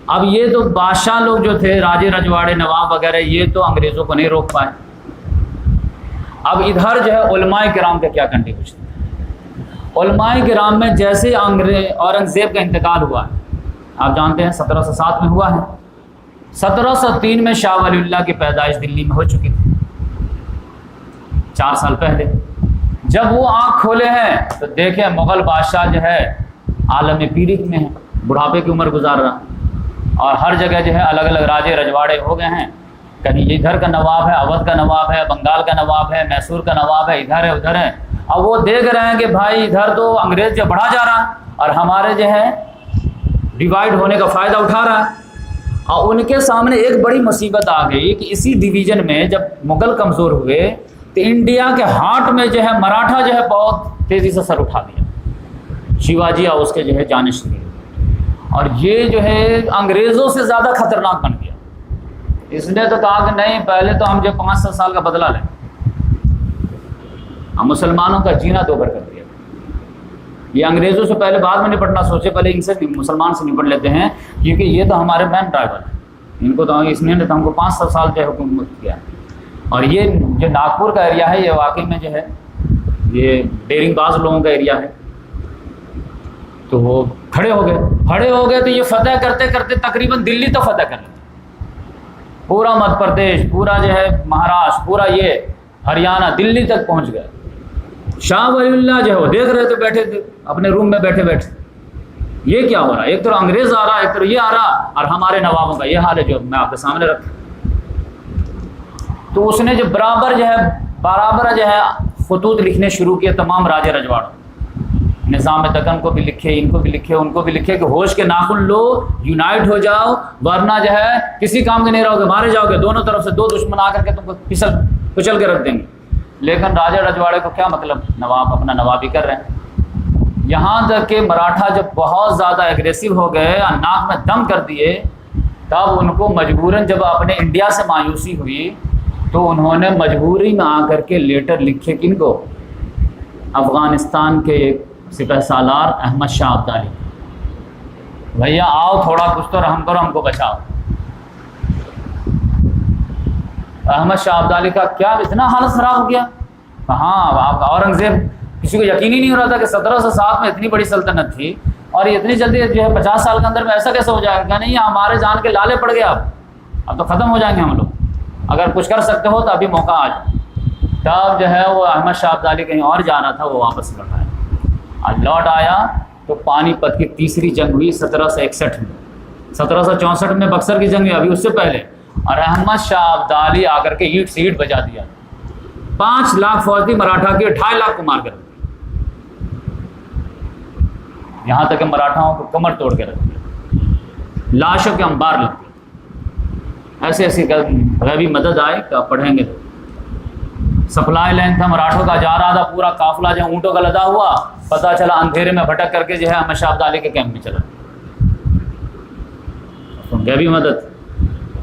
[SPEAKER 1] اب یہ تو بادشاہ لوگ جو تھے, راجے رجواڑے, نواب وغیرہ, یہ تو انگریزوں کو نہیں روک پائے. اب ادھر جو ہے علماء کرام کا کیا کنٹریبیوشن ہے. علماء کرام میں جیسے اورنگزیب کا انتقال ہوا ہے, آپ جانتے ہیں 1707 میں ہوا ہے. 1703 میں شاہ ولی اللہ کی پیدائش دلی میں ہو چکی تھی, 4 سال پہلے. جب وہ آنکھ کھولے ہیں تو دیکھیں مغل بادشاہ جو ہے عالم پیری میں ہے, بڑھاپے کی عمر گزار رہا, اور ہر جگہ جو ہے الگ الگ راجے رجواڑے ہو گئے ہیں. کہیں ادھر کا نواب ہے, اودھ کا نواب ہے, بنگال کا نواب ہے, میسور کا نواب ہے, ادھر ہے ادھر ہے. اب وہ دیکھ رہے ہیں کہ بھائی ادھر تو انگریز جو بڑھا جا رہا اور ہمارے جو ہے ڈیوائڈ ہونے کا فائدہ اٹھا رہا ہے. اور ان کے سامنے ایک بڑی مصیبت آ گئی کہ اسی ڈویژن میں جب مغل کمزور ہوئے تو انڈیا کے ہارٹ میں جو ہے مراٹھا جو ہے بہت تیزی سے سر اٹھا دیا. شیواجی اور اس کے جو ہے جانشین, اور یہ جو ہے انگریزوں سے زیادہ خطرناک بن گیا. اس نے تو کہا کہ نہیں, پہلے تو ہم جو 500 سال کا بدلہ لیں. ہم مسلمانوں کا جینا دوبھر کر دیا. یہ انگریزوں سے پہلے بعد میں نپٹنا سوچے, پہلے ان سے مسلمان سے نپٹ لیتے ہیں, کیونکہ یہ تو ہمارے مین ڈرائیور ہیں. ان کو تو اس نے ہم کو 500 سال جو ہے حکومت کیا. اور یہ جو ناگپور کا ایریا ہے, یہ واقعی میں جو ہے یہ ڈیرنگ باز لوگوں کا ایریا ہے. تو وہ کھڑے ہو گئے تو یہ فتح کرتے کرتے تقریباً دلی تو فتح کر لیا, پورا مدھیہ پردیش, پورا جو ہے مہاراشٹر, پورا یہ ہریانہ, دلی تک پہنچ گئے. شاہ ولی اللہ جو ہے وہ دیکھ رہے تھے, بیٹھے تھے اپنے روم میں بیٹھے یہ کیا ہو رہا ہے. ایک تو انگریز آ رہا, ایک تو یہ آ رہا, اور ہمارے نوابوں کا یہ حال ہے جو میں آپ کے سامنے رکھا. تو اس نے جو برابر جو ہے خطوط لکھنے شروع کیے تمام راجے رجواڑوں, نظام دکن کو بھی لکھے, ان کو بھی لکھے, ان کو بھی لکھے کہ ہوش کے ناخن لو, یونائٹ ہو جاؤ, ورنہ جو ہے کسی کام کے نہیں رہو گے, مارے جاؤ گے. دونوں طرف سے 2 دشمن آ کر کے تم کو کچل کے رکھ دیں گے. لیکن راجہ رجواڑے کو کیا مطلب, نواب اپنا نوابی کر رہے ہیں. یہاں تک کہ مراٹھا جب بہت زیادہ ایگریسو ہو گئے, ناک میں دم کر دیے, تب ان کو مجبوراً جب اپنے انڈیا سے مایوسی ہوئی تو انہوں نے مجبوری میں آ کر کے لیٹر لکھے کن کو, افغانستان کے ایک سپہ سالار احمد شاہ ابدالی, بھیا آؤ تھوڑا کچھ تو رحم کرو, ہم کو بچاؤ. احمد شاہ ابدالی کا کیا اتنا حالت خراب ہو گیا. ہاں, اورنگزیب کسی کو یقین ہی نہیں ہو رہا تھا کہ 1707 میں اتنی بڑی سلطنت تھی اور یہ اتنی جلدی جو ہے 50 سال کے اندر میں ایسا کیسے ہو جائے گا. نہیں, ہمارے جان کے لالے پڑ گئے, اب تو ختم ہو جائیں گے ہم لوگ. اگر کچھ کر سکتے ہو تو ابھی موقع آ جائے. تب جو ہے وہ احمد شاہ ابدالی کہیں اور جانا تھا, وہ واپس لوٹ آیا. اور لوٹ آیا تو پانی پت کی تیسری جنگ ہوئی 1761 میں. 1764 میں بکسر کی جنگ ہوئی, ابھی اس سے پہلے. اور احمد شاہ ابدالی آ کر کے اینٹ سے اینٹ بجا دیا. 5 لاکھ فوج تھی مراٹھا کی, 2.5 لاکھ کو مار کر, یہاں تک کہ مراٹھاؤں کو کمر توڑ کے رکھ دیا, لاشوں کے انبار لگ گئے. ایسے ایسی غیبی مدد آئے کہ آپ پڑھیں گے. سپلائی لائن تھا مراٹھوں کا، جا رہا تھا پورا قافلہ جو اونٹوں کا لدا ہوا، پتہ چلا اندھیرے میں بھٹک کر کے جو ہے احمد شاہ ابدالی کے کیمپ میں چلا گیا بھی مدد۔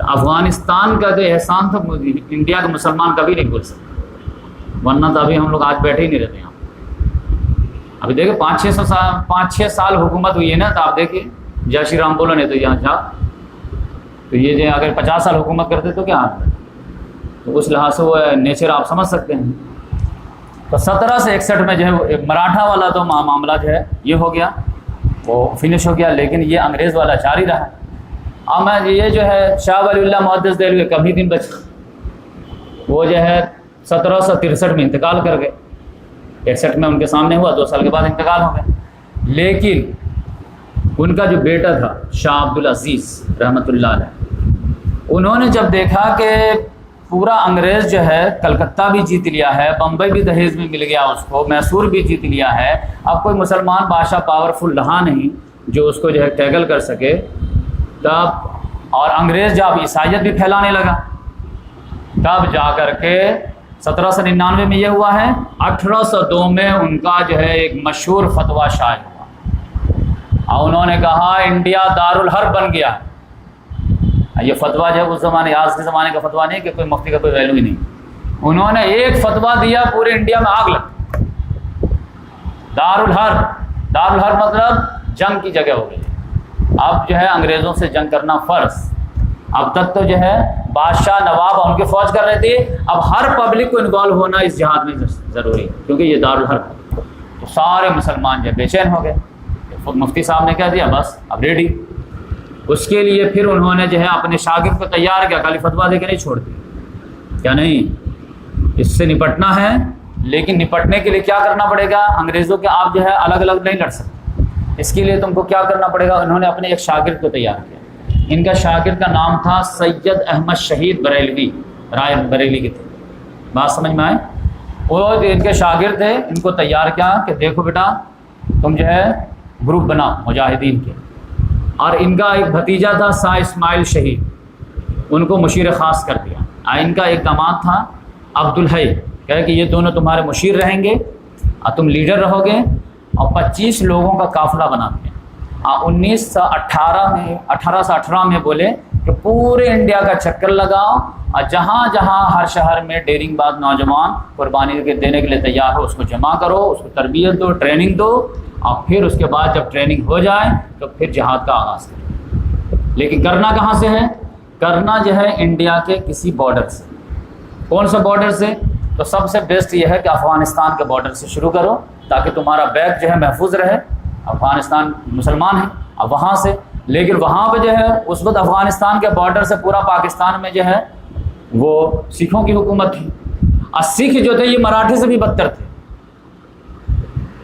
[SPEAKER 1] افغانستان کا جو احسان تھا انڈیا کے مسلمان کبھی نہیں بھول سکتے، ورنہ تو ابھی ہم لوگ آج بیٹھے ہی نہیں رہتے یہاں۔ ابھی دیکھیں 5-6 سال حکومت ہوئی ہے نا، تو آپ دیکھیے جے شری رام بولو نہیں تو یہاں جا، تو یہ جو اگر 50 سال حکومت کرتے تو کیا حال ہے؟ تو اس لحاظ سے وہ نیچر آپ سمجھ سکتے ہیں۔ تو 17 سے 61 میں جو ہے مراٹھا والا تو معاملہ جو ہے یہ ہو گیا، وہ فنش ہو گیا، لیکن یہ انگریز والا جاری رہا۔ اب میں یہ جو ہے شاہ ولی اللہ محدث دہلوی کبھی دن بچے، وہ جو ہے 1763 میں انتقال کر گئے، 61 میں ان کے سامنے ہوا، 2 سال کے بعد انتقال ہو گئے۔ لیکن ان کا جو بیٹا تھا شاہ عبدالعزیز رحمۃ اللہ علیہ، انہوں نے جب دیکھا کہ پورا انگریز جو ہے کلکتہ بھی جیت لیا ہے، بمبئی بھی دہیز میں مل گیا اس کو، میسور بھی جیت لیا ہے، اب کوئی مسلمان بادشاہ پاورفل رہا نہیں جو اس کو جو ہے ٹیکل کر سکے، تب اور انگریز جب عیسائیت بھی پھیلانے لگا، تب جا کر کے 1799 میں یہ ہوا ہے، 1802 میں ان کا جو ہے ایک مشہور فتویٰ شائع ہوا اور انہوں نے کہا انڈیا دارالحرب بن گیا۔ یہ فتویٰ جو ہے اس زمانے آج کے زمانے کا فتویٰ نہیں کہ کوئی مفتی کا کوئی ویلو ہی نہیں، انہوں نے ایک فتویٰ دیا پورے انڈیا میں آگ لگ، دارالحرب مطلب جنگ کی جگہ ہو گئی، اب جو ہے انگریزوں سے جنگ کرنا فرض۔ اب تک تو جو ہے بادشاہ نواب اور ان کی فوج کر رہے تھے، اب ہر پبلک کو انوالو ہونا اس جہاد میں ضروری، کیونکہ یہ دارالحرب۔ تو سارے مسلمان جو بے چین ہو گئے، مفتی صاحب نے کہہ دیا بس اب ریڈی۔ اس کے لیے پھر انہوں نے جو ہے اپنے شاگرد کو تیار کیا، خالی فتویٰ دے کے نہیں چھوڑ دیا، کیا نہیں اس سے نپٹنا ہے، لیکن نپٹنے کے لیے کیا کرنا پڑے گا، انگریزوں کے آپ جو ہے الگ الگ نہیں لڑ سکتے، اس کے لیے تم کو کیا کرنا پڑے گا۔ انہوں نے اپنے ایک شاگرد کو تیار کیا، ان کا شاگرد کا نام تھا سید احمد شہید بریلوی، رائے بریلی کے تھے، بات سمجھ میں آئے، وہ ان کے شاگرد تھے، ان کو تیار کیا کہ دیکھو بیٹا تم جو ہے گروپ بنا مجاہدین کے، اور ان کا ایک بھتیجا تھا شاہ اسماعیل شہید، ان کو مشیر خاص کر دیا، ان کا ایک داماد تھا عبدالحی، کہے کہ یہ دونوں تمہارے مشیر رہیں گے اور تم لیڈر رہو گے، اور 25 لوگوں کا قافلہ بناتے ہیں۔ 1818 میں بولے کہ پورے انڈیا کا چکر لگاؤ اور جہاں جہاں ہر شہر میں ڈیرنگ بعد نوجوان قربانی دینے کے لیے تیار ہو اس کو جمع کرو، اس کو تربیت دو، ٹریننگ دو، اور پھر اس کے بعد جب ٹریننگ ہو جائے تو پھر جہاد کا آغاز کریں۔ لیکن کرنا کہاں سے ہے؟ کرنا جو ہے انڈیا کے کسی بارڈر سے۔ کون سا بارڈر سے؟ تو سب سے بیسٹ یہ ہے کہ افغانستان کے بارڈر سے شروع کرو تاکہ تمہارا بیگ جو ہے محفوظ رہے، افغانستان مسلمان ہے، اب وہاں سے، لیکن وہاں پہ جو ہے اس وقت افغانستان کے بارڈر سے پورا پاکستان میں جو ہے وہ سکھوں کی حکومت تھی، اور سکھ جو تھے یہ مراٹھی سے بھی بدتر تھے،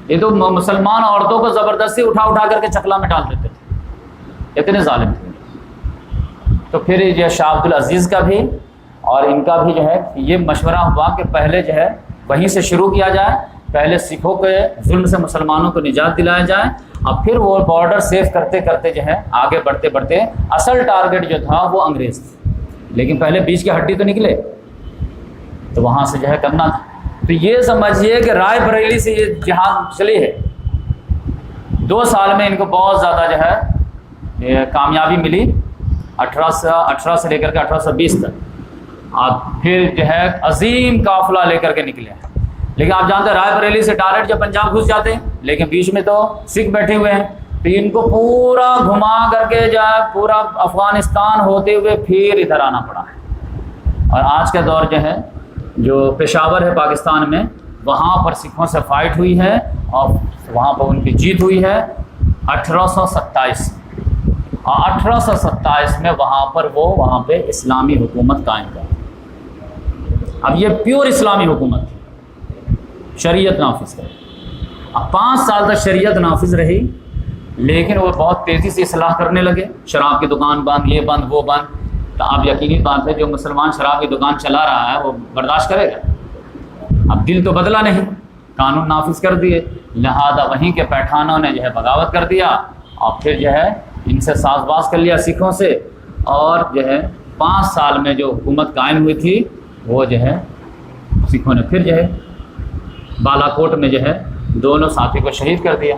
[SPEAKER 1] یہ تو مسلمان عورتوں کو زبردستی اٹھا کر کے چکلا میں ڈال دیتے تھے، اتنے ظالم تھے۔ تو پھر یہ شاہ عبدالعزیز کا بھی اور ان کا بھی جو ہے یہ مشورہ ہوا کہ پہلے جو ہے وہیں سے شروع کیا جائے، پہلے سکھوں کے ظلم سے مسلمانوں کو نجات دلایا جائے، اور پھر وہ بارڈر سیف کرتے کرتے جو ہے آگے بڑھتے بڑھتے اصل ٹارگٹ جو تھا وہ انگریز تھے، لیکن پہلے بیچ کی ہڈی تو نکلے، تو وہاں سے جو ہے کرنا تھا۔ تو یہ سمجھیے کہ رائے بریلی سے یہ جہاد چلی ہے، 2 سال میں ان کو بہت زیادہ جو ہے کامیابی ملی، 1818 سے لے کر کے 1820 تک، اور پھر جو ہے عظیم قافلہ لے کر کے نکلے۔ لیکن آپ جانتے ہیں رائے بریلی سے ڈائریکٹ جب پنجاب گھس جاتے ہیں، لیکن بیچ میں تو سکھ بیٹھے ہوئے ہیں، تو ان کو پورا گھما کر کے جائے پورا افغانستان ہوتے ہوئے پھر ادھر آنا پڑا ہے۔ اور آج کا دور جو ہے جو پشاور ہے پاکستان میں، وہاں پر سکھوں سے فائٹ ہوئی ہے اور وہاں پر ان کی جیت ہوئی ہے 1827 میں، اور 1827 میں وہاں پہ اسلامی حکومت قائم کر۔ اب یہ پیور اسلامی حکومت تھی، شریعت نافذ کرے، اب 5 سال تک شریعت نافذ رہی، لیکن وہ بہت تیزی سے اصلاح کرنے لگے، شراب کی دکان بند، یہ بند وہ بند۔ تو اب یقینی بات ہے جو مسلمان شراب کی دکان چلا رہا ہے وہ برداشت کرے گا؟ اب دل تو بدلا نہیں، قانون نافذ کر دیے، لہذا وہیں کے پٹھانوں نے جو ہے بغاوت کر دیا، اور پھر جو ہے ان سے ساز باز کر لیا سکھوں سے، اور جو ہے 5 سال میں جو حکومت قائم ہوئی تھی وہ جو ہے سکھوں نے پھر جو ہے بالاکوٹ میں جو ہے دونوں ساتھی کو شہید کر دیا۔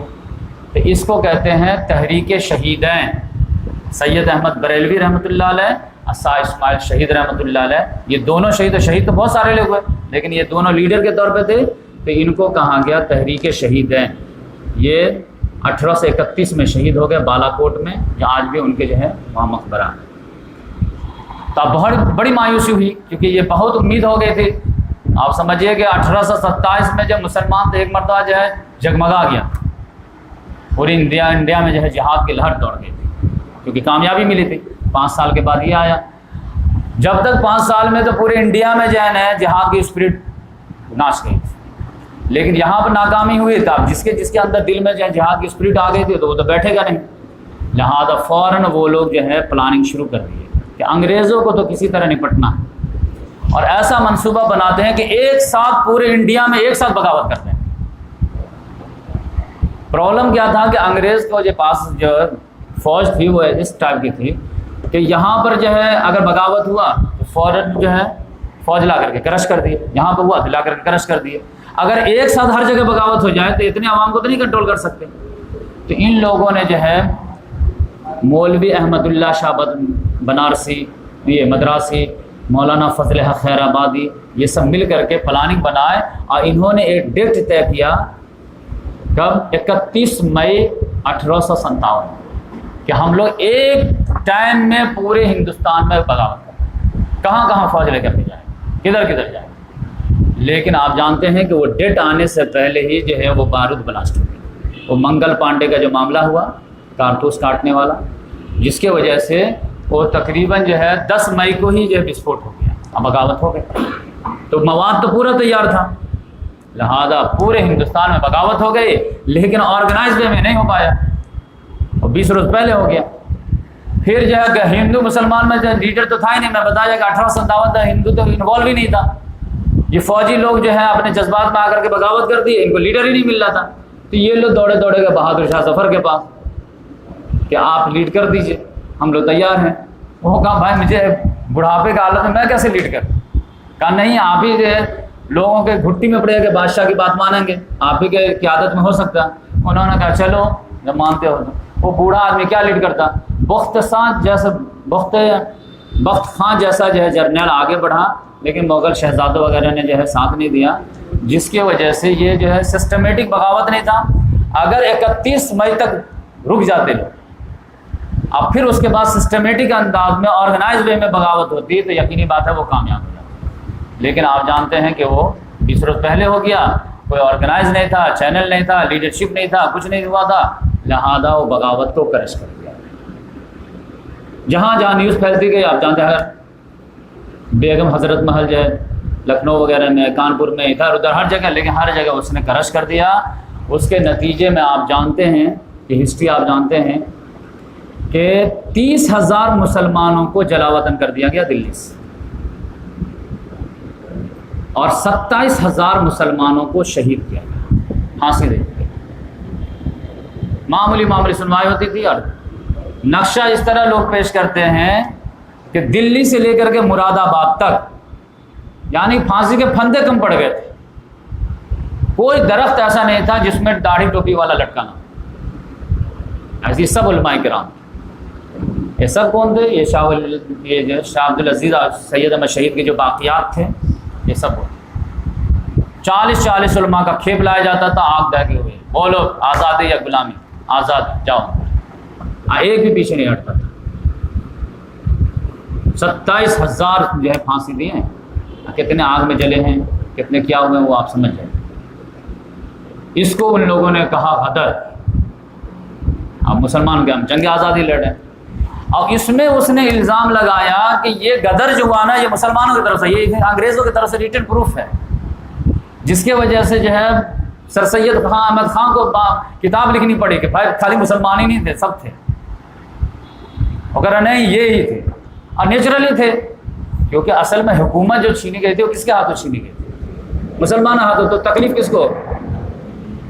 [SPEAKER 1] تو اس کو کہتے ہیں تحریک شہیدین۔ سید احمد بریلوی رحمۃ اللہ علیہ، عصا اسماعیل شہید رحمۃ اللہ علیہ، یہ دونوں شہید تو بہت سارے لوگ ہوئے لیکن یہ دونوں لیڈر کے طور پہ تھے، تو ان کو کہا گیا تحریک شہیدین۔ یہ 1831 میں شہید ہو گئے بالاکوٹ میں، جہاں آج بھی ان کے جو ہے وہاں مقبرہ ہے۔ تو اب بہت بڑی مایوسی ہوئی کیونکہ یہ بہت امید ہو گئی تھی۔ آپ سمجھیے کہ 1827 میں جب مسلمان تو ایک مرتبہ جو ہے جگمگا گیا، پوری انڈیا میں جو ہے جہاد کی لہر دوڑ گئی تھی کیونکہ کامیابی ملی تھی۔ 5 سال کے بعد یہ آیا۔ جب تک 5 سال میں تو پورے انڈیا میں جو ہے نا جہاد کی اسپرٹ ناش گئی تھی، لیکن یہاں پر ناکامی ہوئی تھی۔ اب جس کے اندر دل میں جو ہے جہاد کی اسپرٹ آ گئی تھی تو وہ تو بیٹھے گا نہیں، لہٰذا فوراً وہ لوگ جو ہے پلاننگ شروع کر دی کہ انگریزوں کو تو کسی طرح نپٹنا ہے، اور ایسا منصوبہ بناتے ہیں کہ ایک ساتھ پورے انڈیا میں ایک ساتھ بغاوت کرتے ہیں۔ پرابلم کیا تھا کہ انگریز کو جو پاس جو فوج تھی وہ اس ٹائپ کی تھی کہ یہاں پر جو ہے اگر بغاوت ہوا تو فوراً جو ہے فوج لا کر کے کرش کر دیے، یہاں پہ ہوا تو لا کر کے کرش کر دیے۔ اگر ایک ساتھ ہر جگہ بغاوت ہو جائے تو اتنے عوام کو تو نہیں کنٹرول کر سکتے۔ تو ان لوگوں نے جو ہے مولوی احمد اللہ شاہ بنارسی، یہ مدراسی، مولانا فضل حق خیر آبادی، یہ سب مل کر کے پلاننگ بنائے اور انہوں نے ایک ڈیٹ طے کیا کب 31 مئی 1857 کہ ہم لوگ ایک ٹائم میں پورے ہندوستان میں بغاوت کریں، کہاں کہاں فوج لے کر کے جائیں، کدھر کدھر جائیں۔ لیکن آپ جانتے ہیں کہ وہ ڈیٹ آنے سے پہلے ہی جو ہے وہ بارود بلاسٹ ہو گیا۔ وہ منگل پانڈے کا جو معاملہ ہوا کارتوس کاٹنے والا، جس کے وجہ سے وہ تقریباً جو ہے 10 مئی کو ہی جو ہے وسفوٹ ہو گیا، اب بغاوت ہو گئی۔ تو مواد تو پورا تیار تھا، لہذا پورے ہندوستان میں بغاوت ہو گئی، لیکن آرگنائز وے میں نہیں ہو پایا، اور 20 روز پہلے ہو گیا۔ پھر جو ہے کہ ہندو مسلمان میں جو لیڈر تو تھا ہی نہیں، میں بتایا کہ 1857 تھا، ہندو تو انوالو ہی نہیں تھا۔ یہ فوجی لوگ جو ہے اپنے جذبات میں آ کر کے بغاوت کر دی، ان کو لیڈر ہی نہیں مل رہا تھا۔ تو یہ لوگ دوڑے گئے بہادر شاہ ظفر کے پاس کہ آپ لیڈ کر دیجئے، ہم لوگ تیار ہیں۔ وہ کہا بھائی مجھے بڑھاپے کا حالت میں کیسے لیڈ کروں؟ کہا نہیں، آپ ہی جو ہے لوگوں کے گھٹی میں پڑے کہ بادشاہ کی بات مانیں گے، آپ ہی کے قیادت میں ہو سکتا۔ انہوں نے کہا چلو جب مانتے ہو تو۔ وہ بوڑھا آدمی کیا لیڈ کرتا، بخت خان جیسا جو ہے جرنیل آگے بڑھا، لیکن مغل شہزادوں وغیرہ نے جو ہے ساتھ نہیں دیا، جس کی وجہ سے یہ جو ہے سسٹمیٹک بغاوت نہیں تھا۔ اگر 31 مئی تک رک جاتے لوگ، اب پھر اس کے بعد سسٹمیٹک انداز میں آرگنائز وے میں بغاوت ہوتی تو یقینی بات ہے وہ کامیاب ہو جاتی۔ لیکن آپ جانتے ہیں کہ وہ 20 روز پہلے ہو گیا، کوئی آرگنائز نہیں تھا، چینل نہیں تھا، لیڈرشپ نہیں تھا، کچھ نہیں ہوا تھا، لہذا وہ بغاوت کو کرش کر دیا۔ جہاں جہاں نیوز پھیلتی گئی، آپ جانتے ہیں بیگم حضرت محل جو ہے لکھنؤ وغیرہ میں، کانپور میں، ادھر ادھر ہر جگہ، لیکن ہر جگہ اس نے کرش کر دیا۔ اس کے نتیجے میں آپ جانتے ہیں کہ ہسٹری آپ جانتے ہیں کہ 30,000 مسلمانوں کو جلا وطن کر دیا گیا دلی سے، اور 27,000 مسلمانوں کو شہید کیا گیا، پھانسی دے دی۔ معمولی سنوائی ہوتی تھی، اور نقشہ اس طرح لوگ پیش کرتے ہیں کہ دلی سے لے کر کے مراد آباد تک یعنی پھانسی کے پھندے کم پڑ گئے تھے۔ کوئی درخت ایسا نہیں تھا جس میں داڑھی ٹوپی والا لٹکا نہ، ایسی سب علماء کرام۔ یہ سب کون تھے؟ یہ شاہ عبد العزیز سید احمد شہید کے جو باقیات تھے، یہ سب ہوتے۔ 40 علماء کا کھیپ لایا جاتا تھا، آنکھ دہے ہوئے، بولو آزادی یا غلامی، آزاد جاؤ، ایک بھی پیچھے نہیں ہٹتا تھا۔ 27,000 جو ہے پھانسی دیے ہیں، کتنے آگ میں جلے ہیں، کتنے کیا ہوئے ہیں، وہ آپ سمجھ جائیں۔ اس کو ان لوگوں نے کہا غدر۔ اب مسلمان کے ہم جنگ آزادی لڑے، اور اس میں اس نے الزام لگایا کہ یہ غدر جو ہوا نا، یہ مسلمانوں کی طرف سے، یہ انگریزوں کی طرف سے ریٹن پروف ہے، جس کی وجہ سے جو ہے سر سید خان احمد خان کو کتاب لکھنی پڑی کہ بھائی خالی مسلمان ہی نہیں تھے، سب تھے، اگر نہیں یہ ہی تھے، اور نیچرلی تھے، کیونکہ اصل میں حکومت جو چھینی گئی تھی وہ کس کے ہاتھوں چھینی گئی تھی؟ مسلمان ہاتھوں۔ تو تکلیف کس کو؟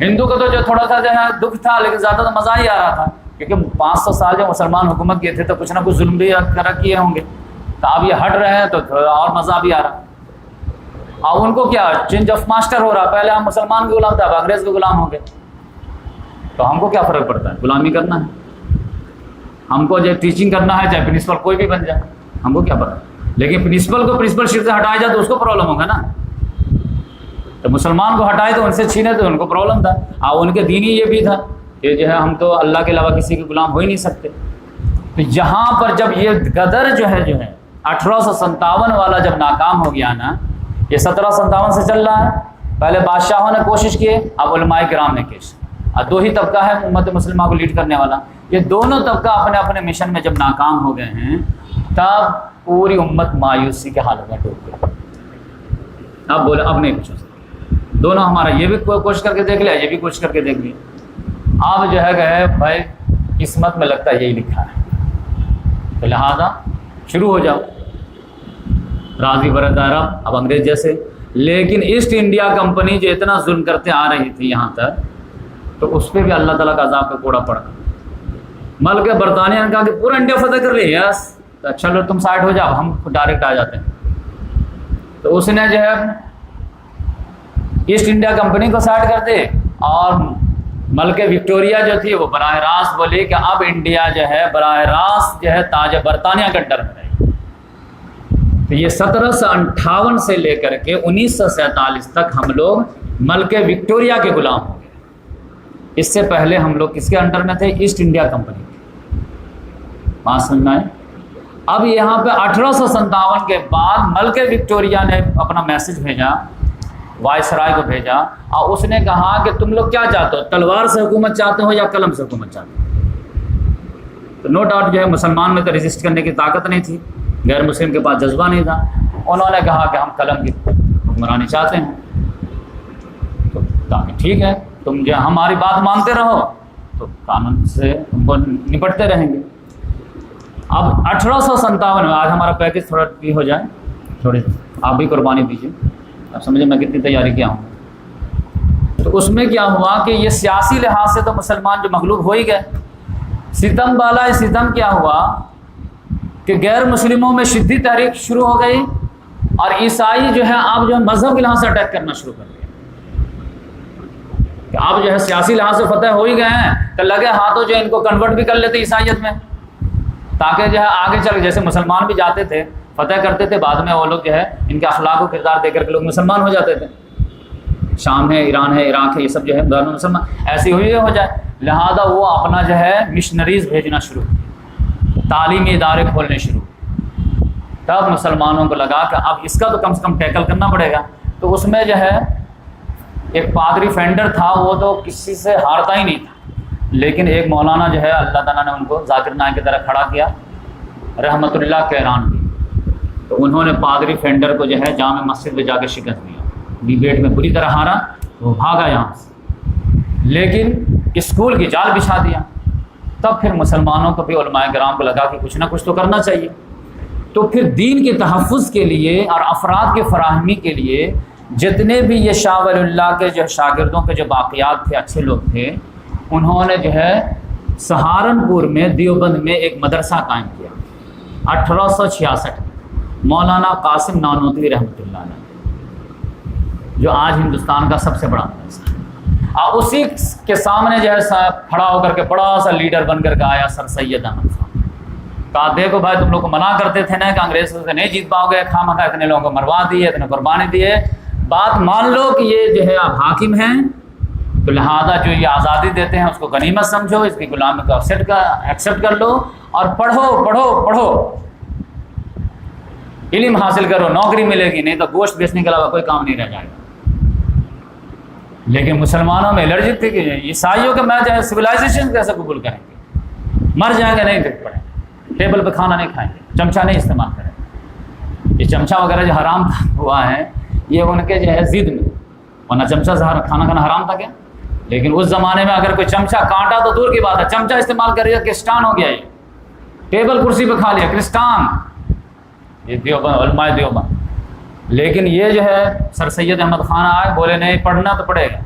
[SPEAKER 1] ہندو کو تو جو تھوڑا سا جو ہے دکھ تھا، لیکن زیادہ تو مزہ ہی آ رہا تھا، کیونکہ 500 سال جو مسلمان حکومت کیے تھے تو کچھ نہ کچھ ظلم بھی کیے ہوں گے، تو اب یہ ہٹ رہے ہیں تو تھوڑا اور مزہ بھی آ رہا۔ اب ان کو کیا چینج آف ماسٹر ہو رہا، پہلے ہم مسلمان کے غلام تھے، اب انگریز کے غلام ہو گئے، تو ہم کو کیا فرق پڑتا ہے؟ غلامی کرنا ہے ہم کو، جو ٹیچنگ کرنا ہے، چاہے پرنسپل کوئی بھی بن جائے، ہم کو کیا پڑتا ہے؟ لیکن پرنسپل کو پرنسپلشپ سے ہٹایا جائے تو اس کو پرابلم ہوگا نا، تو مسلمان کو ہٹائے تو ان سے چھینے تو ان کو پرابلم تھا، اور ان کے دین ہی یہ بھی تھا کہ جو ہے ہم تو اللہ کے علاوہ کسی کے غلام ہو ہی نہیں سکتے۔ تو یہاں پر جب یہ غدر جو ہے 1857 والا جب ناکام ہو گیا نا، یہ 1757 سے چل رہا ہے، پہلے بادشاہوں نے کوشش کی، اب علماء کرام نے کیش، اور دو ہی طبقہ ہے امت مسلمہ کو لیڈ کرنے والا، یہ دونوں طبقہ اپنے اپنے مشن میں جب ناکام ہو گئے ہیں تب پوری امت مایوسی کے حالت میں ڈوب گئی۔ اب بولے اب نہیں کچھ ہو سکتا، دونوں ہمارا یہ بھی کوشش کر کے دیکھ لیا، یہ بھی کوشش کر کے دیکھ لیا، اب جو ہے کہ بھائی قسمت میں لگتا ہے یہی لکھا ہے، تو لہذا شروع ہو جاؤ، راضی برادر اب انگریز جیسے۔ لیکن ایسٹ انڈیا کمپنی جو اتنا ظلم کرتے آ رہی تھی یہاں تک، تو اس پہ بھی اللہ تعالیٰ کا عذاب کا کوڑا پڑا۔ ملک برطانیہ نے کہا کہ پورا انڈیا فتح کر لیا، یس تو چلو تم سائڈ ہو جاؤ، ہم ڈائریکٹ آ جاتے ہیں۔ تو اس نے جو ہے ایسٹ انڈیا کمپنی کو سائڈ کر دے، اور ملک وکٹوریہ جو تھی وہ براہ راست بولی کہ اب انڈیا جو ہے براہ راست جو ہے تاج برطانیہ کے ڈر میں رہی۔ تو یہ 1758 سے لے کر کے 1947 تک ہم لوگ ملک وکٹوریہ کے غلام ہو گئے۔ اس سے پہلے ہم لوگ کس کے انڈر میں تھے؟ ایسٹ انڈیا کمپنی کے۔ بات سننا ہے، اب یہاں پہ 1857 کے بعد ملک وکٹوریہ نے اپنا میسج بھیجا، وائسرائے کو بھیجا، اور اس نے کہا کہ تم لوگ کیا چاہتے ہو، تلوار سے حکومت چاہتے ہو یا قلم سے حکومت چاہتے ہو؟ تو نو ڈاؤٹ جو ہے مسلمان میں تو رجسٹ کرنے کی طاقت نہیں تھی، غیر مسلم کے پاس جذبہ نہیں تھا، انہوں نے کہا کہ ہم قلم کی حکمرانی چاہتے ہیں۔ تو کہا کہ ٹھیک ہے، تم جو ہماری بات مانتے رہو تو قانون سے تم کو نپٹتے رہیں گے۔ اب 1857 میں، آج ہمارا پیکج تھوڑا بھی ہو جائے، تھوڑی آپ بھی قربانی دیجیے، اب سمجھے میں کتنی تیاری کیا ہوں۔ تو اس میں کیا ہوا کہ یہ سیاسی لحاظ سے تو مسلمان جو مغلوب ہو ہی گئے، ستم بالا ستم کیا ہوا کہ غیر مسلموں میں شدید تحریک شروع ہو گئی، اور عیسائی جو ہے آپ جو ہے مذہب کے لحاظ سے اٹیک کرنا شروع کر دیا کہ آپ جو ہے سیاسی لحاظ سے فتح ہو ہی گئے ہیں، تو لگے ہاتھوں جو ان کو کنورٹ بھی کر لیتے عیسائیت میں، تاکہ جو ہے آگے چل، جیسے مسلمان بھی جاتے تھے فتح کرتے تھے، بعد میں وہ لوگ جو ہے ان کے اخلاق و کردار دے کر کے لوگ مسلمان ہو جاتے تھے، شام ہے، ایران ہے، عراق ہے، یہ سب جو ہے مسلمان ایسی ہوئی ہو جائے، لہذا وہ اپنا جو ہے مشنریز بھیجنا شروع، تعلیمی ادارے کھولنے شروع۔ تب مسلمانوں کو لگا کہ اب اس کا تو کم سے کم ٹیکل کرنا پڑے گا۔ تو اس میں جو ہے ایک پادری فینڈر تھا، وہ تو کسی سے ہارتا ہی نہیں تھا، لیکن ایک مولانا جو ہے اللہ تعالیٰ نے ان کو ذاکر نائک کی طرح کھڑا کیا، رحمت اللہ کیران کی، تو انہوں نے پادری فینڈر کو جو ہے جامع مسجد میں جا کے شکست دیا، ڈیبیٹ میں بری طرح ہارا، وہ بھاگا یہاں سے، لیکن اسکول کی جال بچھا دیا۔ تب پھر مسلمانوں کو بھی علماء کرام کو لگا کہ کچھ نہ کچھ تو کرنا چاہیے، تو پھر دین کے تحفظ کے لیے اور افراد کی فراہمی کے لیے جتنے بھی یہ شاہ ولی اللہ کے جو شاگردوں کے جو باقیات تھے، اچھے لوگ تھے، انہوں نے جو ہے سہارنپور میں دیوبند میں ایک مدرسہ قائم کیا 1866 مولانا قاسم نانوتوی رحمۃ اللہ علیہ، جو آج ہندوستان کا سب سے بڑا مدرسہ ہے۔ اور اسی کے سامنے جو ہے کھڑا ہو کر کے بڑا سا لیڈر بن کر کے آیا سر سید احمد خان، کہا دیکھو بھائی تم لوگ کو منع کرتے تھے نا کہ انگریز سے نہیں جیت پاؤ گے، خواہ مخواہ اتنے لوگوں کو مروا دیے، اتنے قربانی دیے، بات مان لو کہ یہ جو ہے آپ حاکم ہیں، تو لہذا جو یہ آزادی دیتے ہیں اس کو غنیمت سمجھو، اس کی غلامی کو ایکسیپٹ کر لو، اور پڑھو پڑھو پڑھو، علم حاصل کرو، نوکری ملے گی، نہیں تو گوشت بیچنے کے علاوہ کوئی کام نہیں رہ جائے گا۔ لیکن مسلمانوں میں الرجی تھی کہ عیسائیوں کے میں جو ہے سویلائزیشن کیسے قبول کریں گے، مر جائیں گے نہیں دیکھ پڑیں گے، ٹیبل پہ کھانا نہیں کھائیں گے، چمچہ نہیں استعمال کریں گے، یہ چمچہ وغیرہ جو حرام ہوا ہے یہ ان کے جو ہے ضد میں، ورنہ چمچہ سے کھانا کھانا حرام تھا کیا؟ لیکن اس زمانے میں اگر کوئی چمچہ کانٹا تو دور کی بات ہے، چمچہ استعمال کر رہا کرسٹان ہو گیا، یہ ٹیبل کرسی پہ کھا لیا کرسٹان، یہ دیوبند علماء دیوبند۔ لیکن یہ جو ہے سر سید احمد خان آئے، بولے نہیں پڑھنا تو پڑے گا،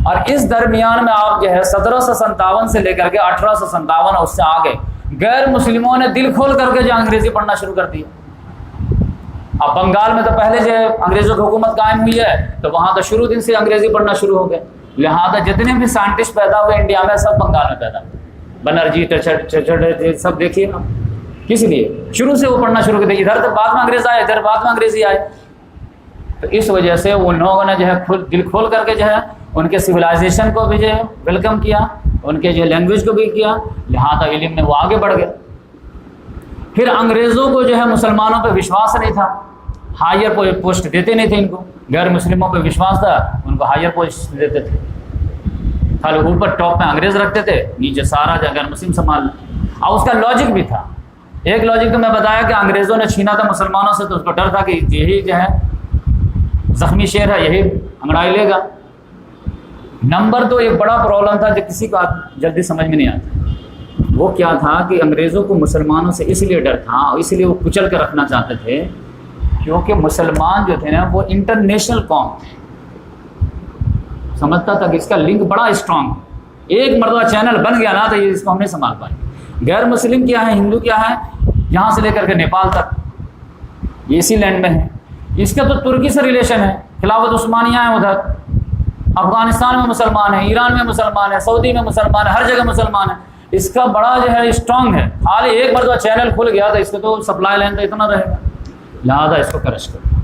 [SPEAKER 1] اور اس درمیان میں آپ جو ہے 1757 سے لے کر کے 1857 اور اس سے آگے غیر مسلموں نے دل کھول کر کے جو انگریزی پڑھنا شروع کر دیا، اب بنگال میں تو پہلے جو انگریزوں کی حکومت قائم ہوئی ہے تو وہاں تو شروع دن سے انگریزی پڑھنا شروع ہو گئے، لہٰذا جتنے بھی سائنٹسٹ پیدا ہوئے انڈیا میں سب بنگال میں پیدا ہوئے، بنرجی ٹچر سب دیکھیے نا، کس لیے شروع سے وہ پڑھنا شروع کر دیا، ادھر تو بعد میں انگریز آئے، ادھر بعد میں انگریزی آئے، تو اس وجہ سے ان لوگوں نے جو ہے دل کھول کر کے جو ہے ان کے سویلائزیشن کو بھی جو ہے ویلکم کیا، ان کے جو لینگویج کو بھی کیا، لہٰذا علم میں وہ آگے بڑھ گئے۔ پھر انگریزوں کو جو ہے مسلمانوں پہ وشواس نہیں تھا، ہائر پوسٹ دیتے نہیں تھے ان کو، غیر مسلموں پہ وشواس تھا، ان کو ہائر پوسٹ دیتے تھے، خالی اوپر ٹاپ میں انگریز رکھتے تھے، نیچے سارا جو غیر مسلم سنبھال۔ اور اس کا لاجک بھی تھا، ایک لاجک تو میں بتایا کہ انگریزوں نے چھینا تھا مسلمانوں سے، تو اس کو ڈر تھا کہ یہی جو ہے زخمی شیر ہے، یہی انگڑائی لے گا۔ نمبر دو، ایک بڑا پرابلم تھا جو کسی کو جلدی سمجھ میں نہیں آتا، وہ کیا تھا کہ انگریزوں کو مسلمانوں سے اس لیے ڈر تھا اور اس لیے وہ کچل کر رکھنا چاہتے تھے کیونکہ مسلمان جو تھے نا وہ انٹرنیشنل قوم تھے، سمجھتا تھا کہ اس کا لنک بڑا اسٹرانگ ہے، ایک مرتبہ چینل بن گیا نا تو اس کو ہم نہیں سنبھال پائیں۔ غیر مسلم کیا ہے، ہندو کیا ہے، یہاں سے لے کر کے نیپال تک یہ اسی لینڈ میں ہے، اس کا تو ترکی سے ریلیشن ہے، خلافت عثمانیہ ہے ادھر، افغانستان میں مسلمان ہیں، ایران میں مسلمان ہیں، سعودی میں مسلمان ہیں، ہر جگہ مسلمان ہیں، اس کا بڑا جو ہے اسٹرانگ ہے، خالی ایک مرتبہ چینل کھل گیا تو اس کو تو سپلائی لائن تو اتنا رہے گا، لہٰذا اس کو کرش کرو۔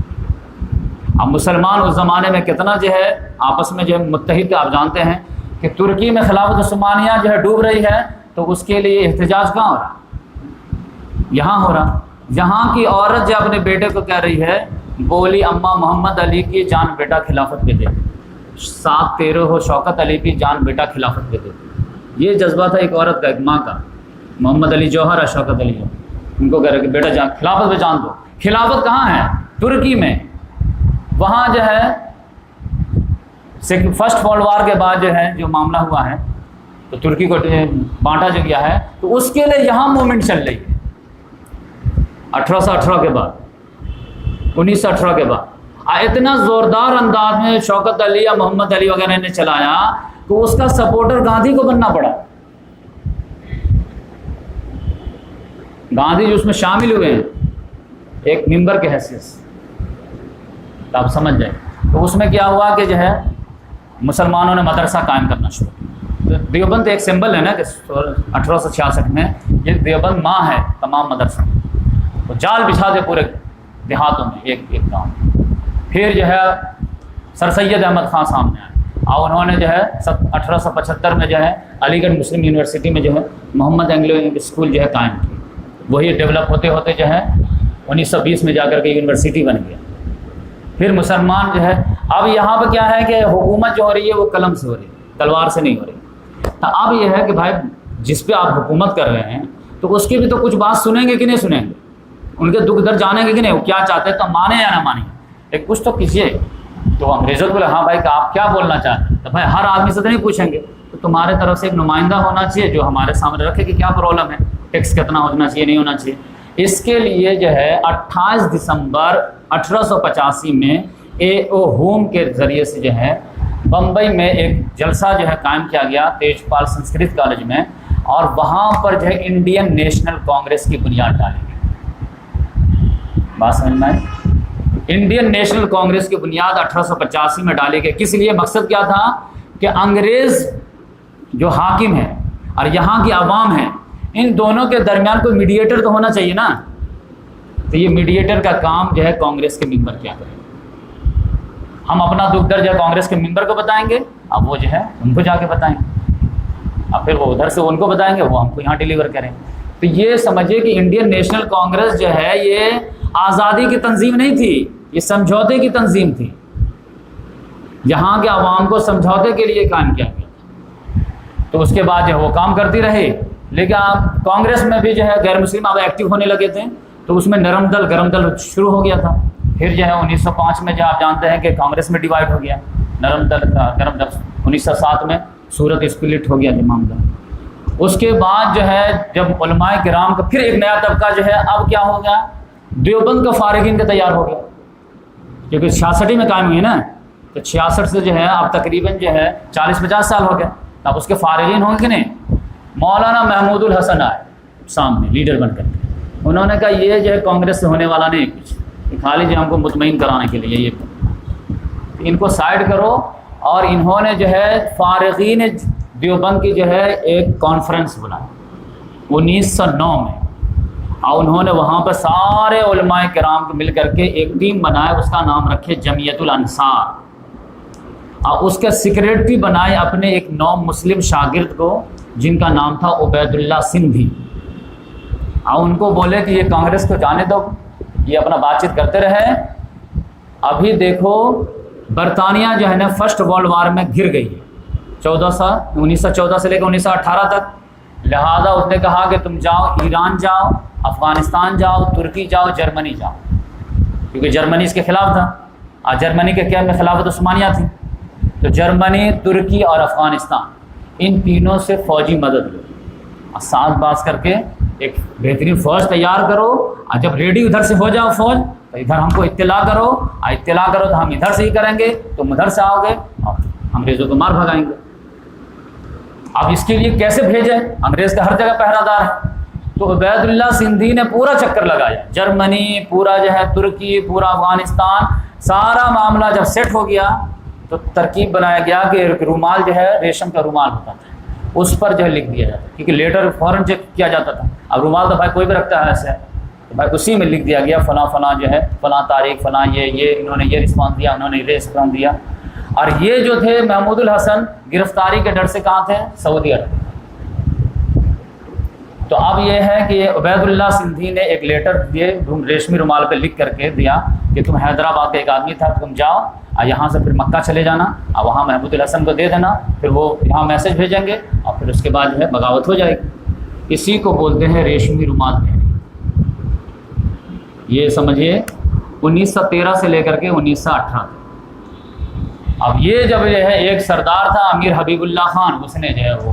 [SPEAKER 1] اب مسلمان اس زمانے میں کتنا جو ہے آپس میں جو ہے متحد، آپ جانتے ہیں کہ ترکی میں خلافت عثمانیہ جو ہے ڈوب رہی ہے تو اس کے لیے احتجاج کہاں ہو رہا، یہاں ہو رہا، جہاں کی عورت جو اپنے بیٹے کو کہہ رہی ہے، بولی اماں محمد علی کی جان بیٹا خلافت پہ دے، 7-13 ہو شوکت علی کی جان بیٹا خلافت پہ دے، یہ جذبہ تھا ایک عورت کا، ایک ماں کا، محمد علی جوہر ہے، شوکت علی ہے، ان کو کہہ رہے کہ بیٹا جان خلافت پہ جان دو۔ خلافت کہاں ہے؟ ترکی میں، وہاں جو ہے فرسٹ ورلڈ وار کے بعد جو ہے جو معاملہ ہوا ہے تو ترکی کو بانٹا جو گیا ہے تو اس کے لیے یہاں موومنٹ چل رہی ہے 1818 کے بعد، 1918 کے بعد اتنا زوردار انداز میں شوکت علی یا محمد علی وغیرہ نے چلایا تو اس کا سپورٹر گاندھی کو بننا پڑا، گاندھی جو اس میں شامل ہوئے ہیں ایک ممبر کے حیثیت سے، تو آپ سمجھ جائیں۔ تو اس میں کیا ہوا کہ جو ہے مسلمانوں نے مدرسہ قائم کرنا شروع کیا۔ دیوبند ایک سمبل ہے نا کہ 1866 میں یہ دیوبند ماں ہے تمام مدرسہ، تو جال بچھا دے پورے دیہاتوں میں، ایک گاؤں۔ پھر جو ہے سر سید احمد خان سامنے آئے اور انہوں نے جو ہے 1875 میں جو ہے علی گڑھ مسلم یونیورسٹی میں جو ہے محمد اینگلو اسکول جو ہے قائم کی، وہی ڈیولپ ہوتے ہوتے جو ہے 1920 میں جا کر کے یونیورسٹی بن گیا۔ پھر مسلمان جو ہے اب یہاں پہ کیا ہے کہ حکومت جو ہو رہی ہے وہ قلم سے ہو رہی ہے، تلوار سے نہیں ہو رہی۔ تو اب یہ ہے کہ بھائی جس پہ آپ حکومت کر رہے ہیں تو اس کی بھی تو کچھ بات سنیں گے کہ نہیں سنیں گے، ان کے دکھ درد جانیں گے کہ نہیں، وہ کیا چاہتے ہیں تو مانیں یا نہ مانیں، ایک کچھ تو کیجیے۔ تو انگریزوں کو بولے ہاں بھائی کہ آپ کیا بولنا چاہتے ہیں، تو بھائی ہر آدمی سے تو نہیں پوچھیں گے، تو تمہارے طرف سے ایک نمائندہ ہونا چاہیے جو ہمارے سامنے رکھے کہ کیا پرابلم ہے، ٹیکس کتنا ہونا چاہیے نہیں ہونا چاہیے۔ اس کے لیے جو ہے 28 دسمبر 1885 میں اے او ہوم کے ذریعے سے جو ہے بمبئی میں ایک جلسہ جو ہے قائم کیا گیا تیج پال سنسکرت کالج میں، اور وہاں پر جو ہے انڈین نیشنل کانگریس کی بنیاد ڈالی گئی۔ بات سمجھ میں آئی؟ انڈین نیشنل کانگریس کی بنیاد 1885 میں ڈالی گئی، کس لیے؟ مقصد کیا تھا کہ انگریز جو حاکم ہے اور یہاں کی عوام ہے، ان دونوں کے درمیان کوئی میڈیٹر تو ہونا چاہیے نا، تو یہ میڈیٹر کا کام جو ہے کانگریس کے ممبر کیا کریں، ہم اپنا دکھ درد جو ہے کانگریس کے ممبر کو بتائیں گے، اب وہ جو ہے ان کو جا کے بتائیں گے، اب پھر وہ ادھر سے ان کو بتائیں گے، وہ ہم کو یہاں ڈیلیور کریں۔ تو یہ سمجھیے کہ انڈین نیشنل کانگریس جو ہے یہ آزادی کی تنظیم نہیں تھی، یہ سمجھوتے کی تنظیم تھی، یہاں کے عوام کو سمجھوتے کے لیے قائم کیا گیا۔ تو اس کے بعد جو ہے وہ کام کرتی رہی، لیکن آپ کانگریس میں بھی جو ہے غیر مسلم اب ایکٹیو ہونے لگے تھے، تو اس میں نرم دل گرم دل شروع ہو گیا تھا۔ پھر جو ہے 1905 میں جو آپ جانتے ہیں کہ کانگریس میں ڈیوائڈ ہو گیا، نرم دل کا گرم دل۔ 1907 میں صورت اسپلٹ ہو گیا جو معاملہ۔ اس کے بعد جو ہے جب علماء کرام کا پھر ایک نیا طبقہ جو ہے اب کیا ہو گیا، دیوبند کا فارغین کا تیار ہو گیا، کیونکہ 66 میں قائم ہوئی نا، تو 66 سے جو ہے اب تقریباً جو ہے 40-50 سال ہو گئے، اب اس کے فارغین ہوں گے کہ نہیں۔ مولانا محمود الحسن آئے سامنے لیڈر بن کر کے، انہوں نے کہا یہ جو ہے کانگریس سے ہونے والا نہیں کچھ، خالی جو ہم کو مطمئن کرانے کے لیے یہ ان کو سائڈ کرو. اور انہوں نے جو ہے فارغین دیوبند کی جو ہے ایک کانفرنس بنائی 1909 میں, اور انہوں نے وہاں پر سارے علماء کرام کو مل کر کے ایک ٹیم بنائے, اس کا نام رکھے جمعیت الانصار, اور اس کے سیکریٹری بنائے اپنے ایک نو مسلم شاگرد کو جن کا نام تھا عبید اللہ سندھی, اور ان کو بولے کہ یہ کانگریس کو جانے دو, یہ اپنا بات چیت کرتے رہے. ابھی دیکھو برطانیہ جو ہے نا فرسٹ ورلڈ وار میں گر گئی ہے 1914 سے لے کر 1918 تک. لہذا اس نے کہا کہ تم جاؤ ایران جاؤ, افغانستان جاؤ, ترکی جاؤ, جرمنی جاؤ, کیونکہ جرمنی اس کے خلاف تھا, اور جرمنی کے کیا میں خلافت عثمانیہ تھی. تو جرمنی, ترکی اور افغانستان ان تینوں سے فوجی مدد لو, اور ساتھ باز کر کے ایک بہترین فوج تیار کرو, اور جب ریڈی ادھر سے ہو جاؤ فوج تو ادھر ہم کو اطلاع کرو, اور اطلاع کرو تو ہم ادھر سے ہی کریں گے, تم ادھر سے آؤ گے اور انگریزوں کو مار بھگائیں گے. اب اس کے لیے کیسے بھیجیں, انگریز کا ہر جگہ پہرہ دار ہے. تو عبید اللہ سندھی نے پورا چکر لگایا, جرمنی, پورا جو ہے ترکی, پورا افغانستان, سارا معاملہ جب سیٹ ہو گیا تو ترکیب بنایا گیا کہ ایک رومال جو ہے ریشم کا رومال ہوتا تھا, اس پر جو ہے لکھ دیا جاتا, کیونکہ لیٹر فوراً چیک کیا جاتا تھا. اب رومال تو بھائی کوئی بھی رکھتا ہے ایسے, تو بھائی اسی میں لکھ دیا گیا فلاں فلاں جو ہے فلاں تاریخ فلاں یہ انہوں نے یہ رسپانس دیا, انہوں نے یہ رسپانس دیا. اور یہ جو تھے محمود الحسن گرفتاری کے ڈر سے کہاں تھے, سعودی عرب. تو اب یہ ہے کہ عبید اللہ سندھی نے ایک لیٹر دیے ریشمی رومال پہ لکھ کر کے دیا کہ تم حیدرآباد کا ایک آدمی تھا, تم جاؤ اور یہاں سے پھر مکہ چلے جانا, اور وہاں محمود الحسن کو دے دینا, پھر وہ یہاں میسج بھیجیں گے, اور پھر اس کے بعد جو ہے بغاوت ہو جائے گی. اسی کو بولتے ہیں ریشمی رومال تحریک. یہ سمجھیے 1913 سے لے کر کے 1918 تک. اب یہ جب جو ہے ایک سردار تھا امیر حبیب اللہ خان, اس نے جو ہے وہ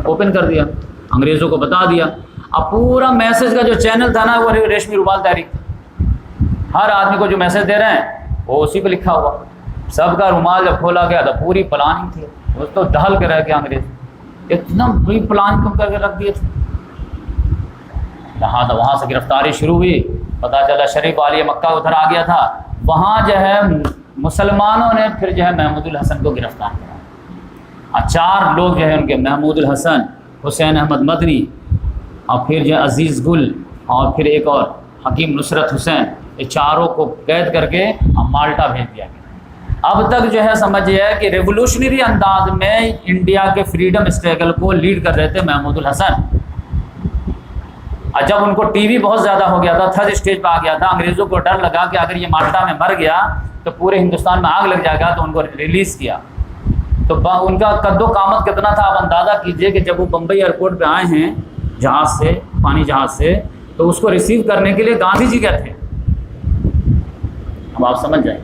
[SPEAKER 1] اوپن کر دیا, انگریزوں کو بتا دیا. اب پورا میسج کا جو چینل تھا نا وہ ریشمی رومال تحریک, ہر آدمی کو جو میسج دے رہے ہیں وہ اسی پہ لکھا ہوا. سب کا رومال جب کھولا گیا تو پوری پلاننگ تھی, وہ تو ڈھل کے رہ گیا انگریز, اتنا بڑی پلان کم کر کے رکھ دیے تھے. لہٰذا وہاں سے گرفتاری شروع ہوئی, پتہ چلا شریف والی مکہ ادھر آ گیا تھا. وہاں جو ہے مسلمانوں نے پھر جو ہے محمود الحسن کو گرفتار کیا, اور 4 لوگ جو ہے ان کے, محمود الحسن, حسین احمد مدنی, اور پھر جو ہے عزیز گل, اور پھر ایک اور حکیم نصرت حسین, یہ چاروں کو قید کر کے مالٹا بھیج دیا گیا. اب تک جو ہے سمجھیے کہ ریولوشنری انداز میں انڈیا کے فریڈم اسٹرگل کو لیڈ کر رہے تھے محمود الحسن. اور جب ان کو ٹی وی بہت زیادہ ہو گیا تھا, تھرڈ اسٹیج پہ آ گیا تھا, انگریزوں کو ڈر لگا کہ اگر یہ مالٹا میں مر گیا تو پورے ہندوستان میں آگ لگ جائے گا, تو ان کو ریلیز کیا. تو ان کا قد و قامت کتنا تھا آپ اندازہ کیجئے کہ جب وہ بمبئی ایئرپورٹ پہ آئے ہیں جہاز سے, پانی جہاز سے, تو اس کو ریسیو کرنے کے لیے گاندھی جی گئے تھے. اب آپ سمجھ جائیں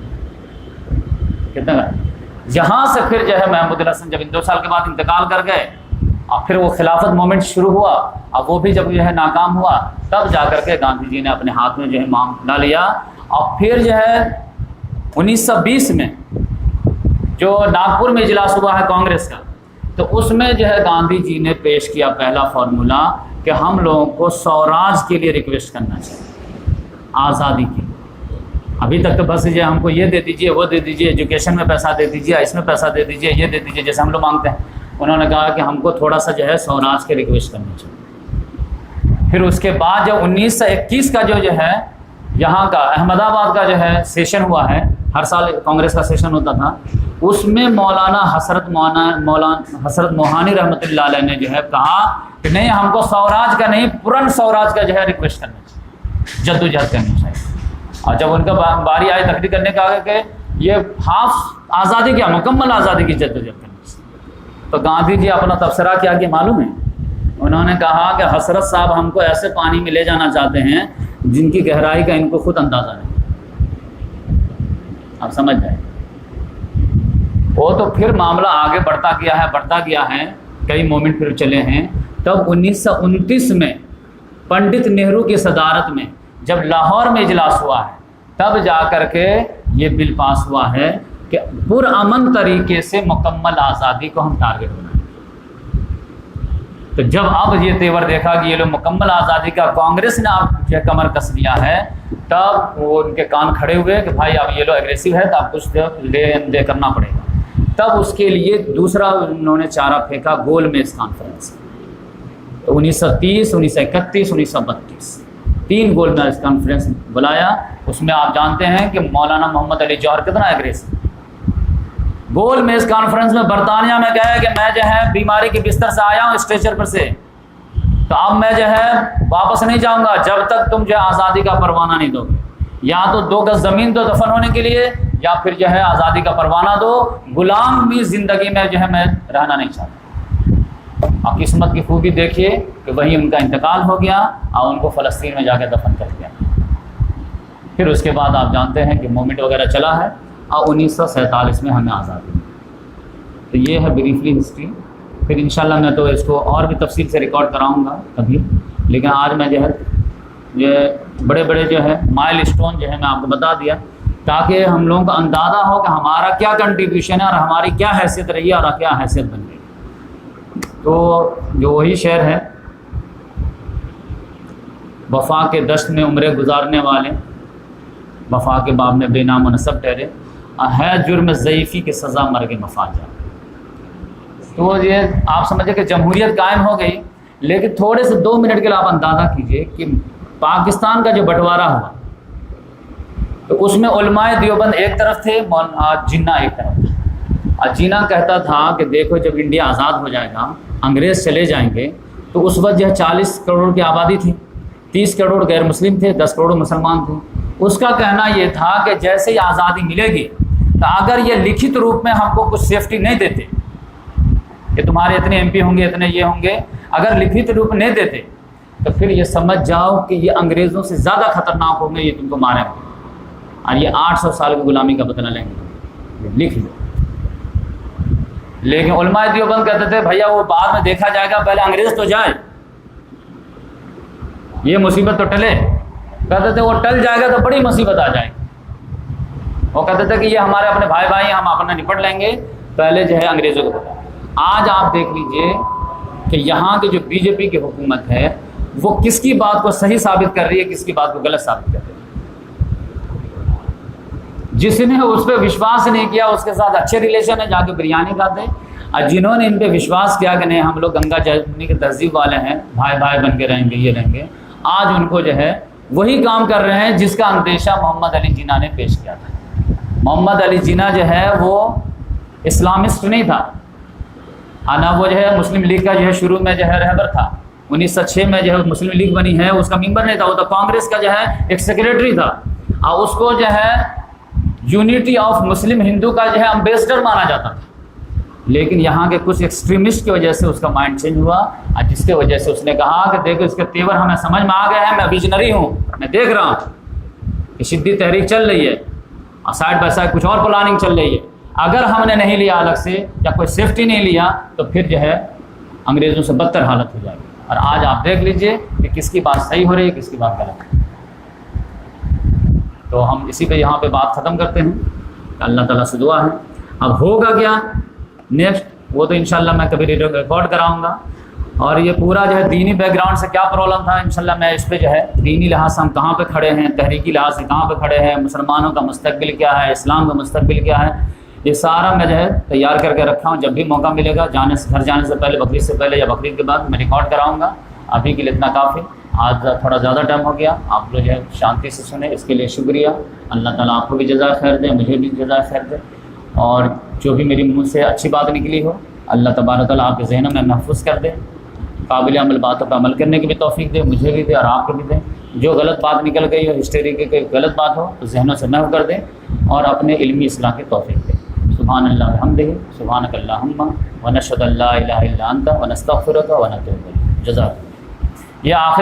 [SPEAKER 1] کتنا گئے. یہاں سے پھر جو ہے محمود الحسن جب 2 سال کے بعد انتقال کر گئے, اور پھر وہ خلافت مومنٹ شروع ہوا, اب وہ بھی جب جو ہے ناکام ہوا, تب جا کر کے گاندھی جی نے اپنے ہاتھ میں جو ہے معاملہ لیا. اور پھر جو ہے 1920 میں جو ناگپور میں اجلاس ہوا ہے کانگریس کا, تو اس میں جو ہے گاندھی جی نے پیش کیا پہلا فارمولہ کہ ہم لوگوں کو سوراج کے لیے ریکویسٹ کرنا چاہیے, آزادی کی. ابھی تک تو بس یہ ہم کو یہ دے دیجیے, وہ دے دیجیے, ایجوکیشن میں پیسہ دے دیجیے, اس میں پیسہ دے دیجیے, یہ دے دیجیے, جیسے ہم لوگ مانگتے ہیں. انہوں نے کہا کہ ہم کو تھوڑا سا جو ہے سوراج کے ریکویسٹ کرنا چاہیے. پھر اس کے بعد جب 1921 کا جو ہے یہاں کا احمد آباد کا جو ہے سیشن ہوا ہے, ہر سال کانگریس کا سیشن ہوتا تھا, اس میں مولانا حسرت موہانی رحمۃ اللہ علیہ نے جو ہے کہا کہ نہیں, ہم کو سوراج کا نہیں, پورن سوراج کا جو ہے ریکویسٹ کرنا چاہیے, جدوجہد کرنی چاہیے. اور جب ان کا باری آئی تقریر کرنے کا کہ یہ ہاف آزادی کیا, مکمل آزادی کی جدوجہد کرنی چاہیے, تو گاندھی جی اپنا تبصرہ کیا کہ معلوم ہے, انہوں نے کہا کہ حسرت صاحب ہم کو ایسے پانی میں لے جانا چاہتے ہیں جن کی گہرائی کا ان کو خود اندازہ نہیں. آپ سمجھ جائیں. وہ تو پھر معاملہ آگے بڑھتا گیا ہے, کئی مومنٹ پھر چلے ہیں. تب 1929 میں پنڈت نہرو کی صدارت میں جب لاہور میں اجلاس ہوا ہے, تب جا کر کے یہ بل پاس ہوا ہے کہ پرامن طریقے سے مکمل آزادی کو ہم ٹارگٹ بنائیں. تو جب اب یہ تیور دیکھا کہ یہ لوگ مکمل آزادی کا کانگریس نے آپ جو کمر کس لیا ہے، تب وہ ان کے کان کھڑے ہوئے کہ بھائی اب یہ لوگ اگریسو ہے تو اب کچھ لین دے کرنا پڑے گا۔ تب اس کے لیے دوسرا انہوں نے چارہ پھینکا گول میز کانفرنس، 1930، 1931، 1932 3 گول میز کانفرنس بلایا۔ اس میں آپ جانتے ہیں کہ مولانا محمد علی جوہر کتنا اگریسو، گول میز کانفرنس میں برطانیہ میں کہا کہ میں جو ہے بیماری کے بستر سے آیا ہوں اسٹریچر پر سے، تو اب میں جو ہے واپس نہیں جاؤں گا جب تک تم جو ہے آزادی کا پروانہ نہیں دو گے، یا تو 2 گز زمین دو دفن ہونے کے لیے، یا پھر جو ہے آزادی کا پروانہ دو، غلام بھی زندگی میں جو ہے میں رہنا نہیں چاہتا۔ اب قسمت کی خوبی دیکھیے کہ وہیں ان کا انتقال ہو گیا اور ان کو فلسطین میں جا کے دفن کر دیا۔ پھر اس کے بعد آپ جانتے ہیں کہ موومنٹ وغیرہ چلا ہے اور 1947 میں ہمیں آزادی ملی۔ تو یہ ہے بریفلی ہسٹری۔ پھر انشاءاللہ میں تو اس کو اور بھی تفصیل سے ریکارڈ کراؤں گا کبھی، لیکن آج میں جو ہے یہ بڑے بڑے جو ہے مائل اسٹون جو ہے میں آپ کو بتا دیا تاکہ ہم لوگوں کا اندازہ ہو کہ ہمارا کیا کنٹریبیوشن ہے اور ہماری کیا حیثیت رہی ہے اور کیا حیثیت بن گئی۔ تو جو وہی شعر ہے، وفا کے دشت میں عمریں گزارنے والے وفا کے باب میں بے نام و نسب ٹھہرے، ہے جرم ضعیفی کی سزا مرگ مفاجہ۔ تو یہ آپ سمجھے کہ جمہوریت قائم ہو گئی، لیکن تھوڑے سے 2 منٹ کے لیے آپ اندازہ کیجئے کہ پاکستان کا جو بٹوارہ ہوا تو اس میں علماء دیوبند ایک طرف تھے، جنہ ایک طرف تھا۔ جنہ کہتا تھا کہ دیکھو جب انڈیا آزاد ہو جائے گا، انگریز چلے جائیں گے، تو اس وقت جو ہے 40 کروڑ کی آبادی تھی، 30 کروڑ غیر مسلم تھے، 10 کروڑ مسلمان تھے۔ اس کا کہنا یہ تھا کہ جیسے ہی آزادی ملے گی تو اگر یہ لکھت روپ میں ہم کو کچھ سیفٹی نہیں دیتے کہ تمہارے اتنے ایم پی ہوں گے، اتنے یہ ہوں گے، اگر لکھت روپ نہیں دیتے تو پھر یہ سمجھ جاؤ کہ یہ انگریزوں سے زیادہ خطرناک ہوں گے، یہ تم کو ماریں گے اور یہ 800 سال کی غلامی کا بدلہ لیں گے، لکھ لو۔ لیکن علماء دیوبند کہتے تھے بھیا وہ بعد میں دیکھا جائے گا، پہلے انگریز تو جائے، یہ مصیبت تو ٹلے۔ کہتے تھے وہ ٹل جائے گا تو بڑی مصیبت آ جائے گی۔ وہ کہتے تھے کہ یہ ہمارے اپنے بھائی بھائی ہیں، ہم اپنا نپٹ لیں گے، پہلے جو ہے انگریزوں کو پتا۔ آج آپ دیکھ لیجئے کہ یہاں کی جو بی جے پی کی حکومت ہے وہ کس کی بات کو صحیح ثابت کر رہی ہے، کس کی بات کو غلط ثابت کر رہی ہے۔ جس نے اس پہ وشواس نہیں کیا اس کے ساتھ اچھے ریلیشن ہے، جا کے بریانی کھاتے ہیں، اور جنہوں نے ان پہ وشواس کیا کہ نہیں ہم لوگ گنگا جمنی کے تہذیب والے ہیں، بھائی بھائی بن کے رہیں گے، یہ رہیں گے، آج ان کو جو ہے وہی کام کر رہے ہیں جس کا اندیشہ محمد علی جناح نے پیش کیا تھا۔ محمد علی جناح جو ہے وہ اسلامسٹ نہیں تھا، نہ وہ جو ہے مسلم لیگ کا جو ہے شروع میں جو ہے رہبر تھا، 1906 میں جو ہے مسلم لیگ بنی ہے اس کا ممبر نہیں تھا، وہ تو کانگریس کا جو ہے ایک سیکریٹری تھا، اور اس کو جو ہے یونٹی آف مسلم ہندو کا جو ہے امبیسڈر مانا جاتا تھا۔ لیکن یہاں کے کچھ ایکسٹریمسٹ کی وجہ سے اس کا مائنڈ چینج ہوا، اور جس کی وجہ سے اس نے کہا کہ دیکھو اس کے تیور ہمیں سمجھ میں آ گئے ہیں، میں ویژنری ہوں، میں دیکھ رہا ہوں کہ شدید تحریک چل رہی ہے اور سائڈ بائی سائڈ کچھ اور پلاننگ چل رہی ہے، اگر ہم نے نہیں لیا الگ سے یا کوئی سیفٹی نہیں لیا تو پھر جو ہے انگریزوں سے بدتر حالت ہو جائے گی۔ اور آج آپ دیکھ لیجئے کہ کس کی بات صحیح ہو رہی ہے، کس کی بات غلط ہے۔ تو ہم اسی پہ یہاں پہ بات ختم کرتے ہیں۔ اللہ تعالیٰ سے دعا ہے، اب ہوگا کیا نیکسٹ وہ تو انشاءاللہ میں کبھی ریکارڈ کراؤں گا، اور یہ پورا جو ہے دینی بیک گراؤنڈ سے کیا پرابلم تھا انشاءاللہ میں اس پہ جو ہے دینی لحاظ سے ہم کہاں پہ کھڑے ہیں، تحریکی لحاظ سے کہاں پہ کھڑے ہیں، مسلمانوں کا مستقبل کیا ہے، اسلام کا مستقبل کیا ہے، یہ سارا میں جو ہے تیار کر کے رکھا ہوں۔ جب بھی موقع ملے گا گھر جانے سے پہلے، بقرعید سے پہلے یا بقرعید کے بعد میں ریکارڈ کراؤں گا۔ ابھی کے لیے اتنا کافی، آج تھوڑا زیادہ ٹائم ہو گیا، آپ لوگ جو ہے شانتی سے سنیں، اس کے لیے شکریہ۔ اللہ تعالیٰ آپ کو بھی جزائے خیر دے، مجھے بھی جزائے خیر دے، اور جو بھی میری منہ سے اچھی بات نکلی ہو اللہ تبارک تعالیٰ آپ کے ذہنوں میں محفوظ کر دے، قابل عمل باتوں پہ عمل کرنے کی بھی توفیق دے، مجھے بھی دے اور آپ کو بھی دے۔ جو غلط بات نکل گئی ہو، ہسٹری کی کوئی غلط بات ہو تو ذہنوں سے محو کر دے اور اپنے علمی اصلاح کی توفیق دے۔ سبحان اللہ وبحمدہ، سبحانک اللہم ونشہد ان لا الہ الا انت ونستغفرک ونتوب الیک۔ جزاک اللہ۔ یہ آخر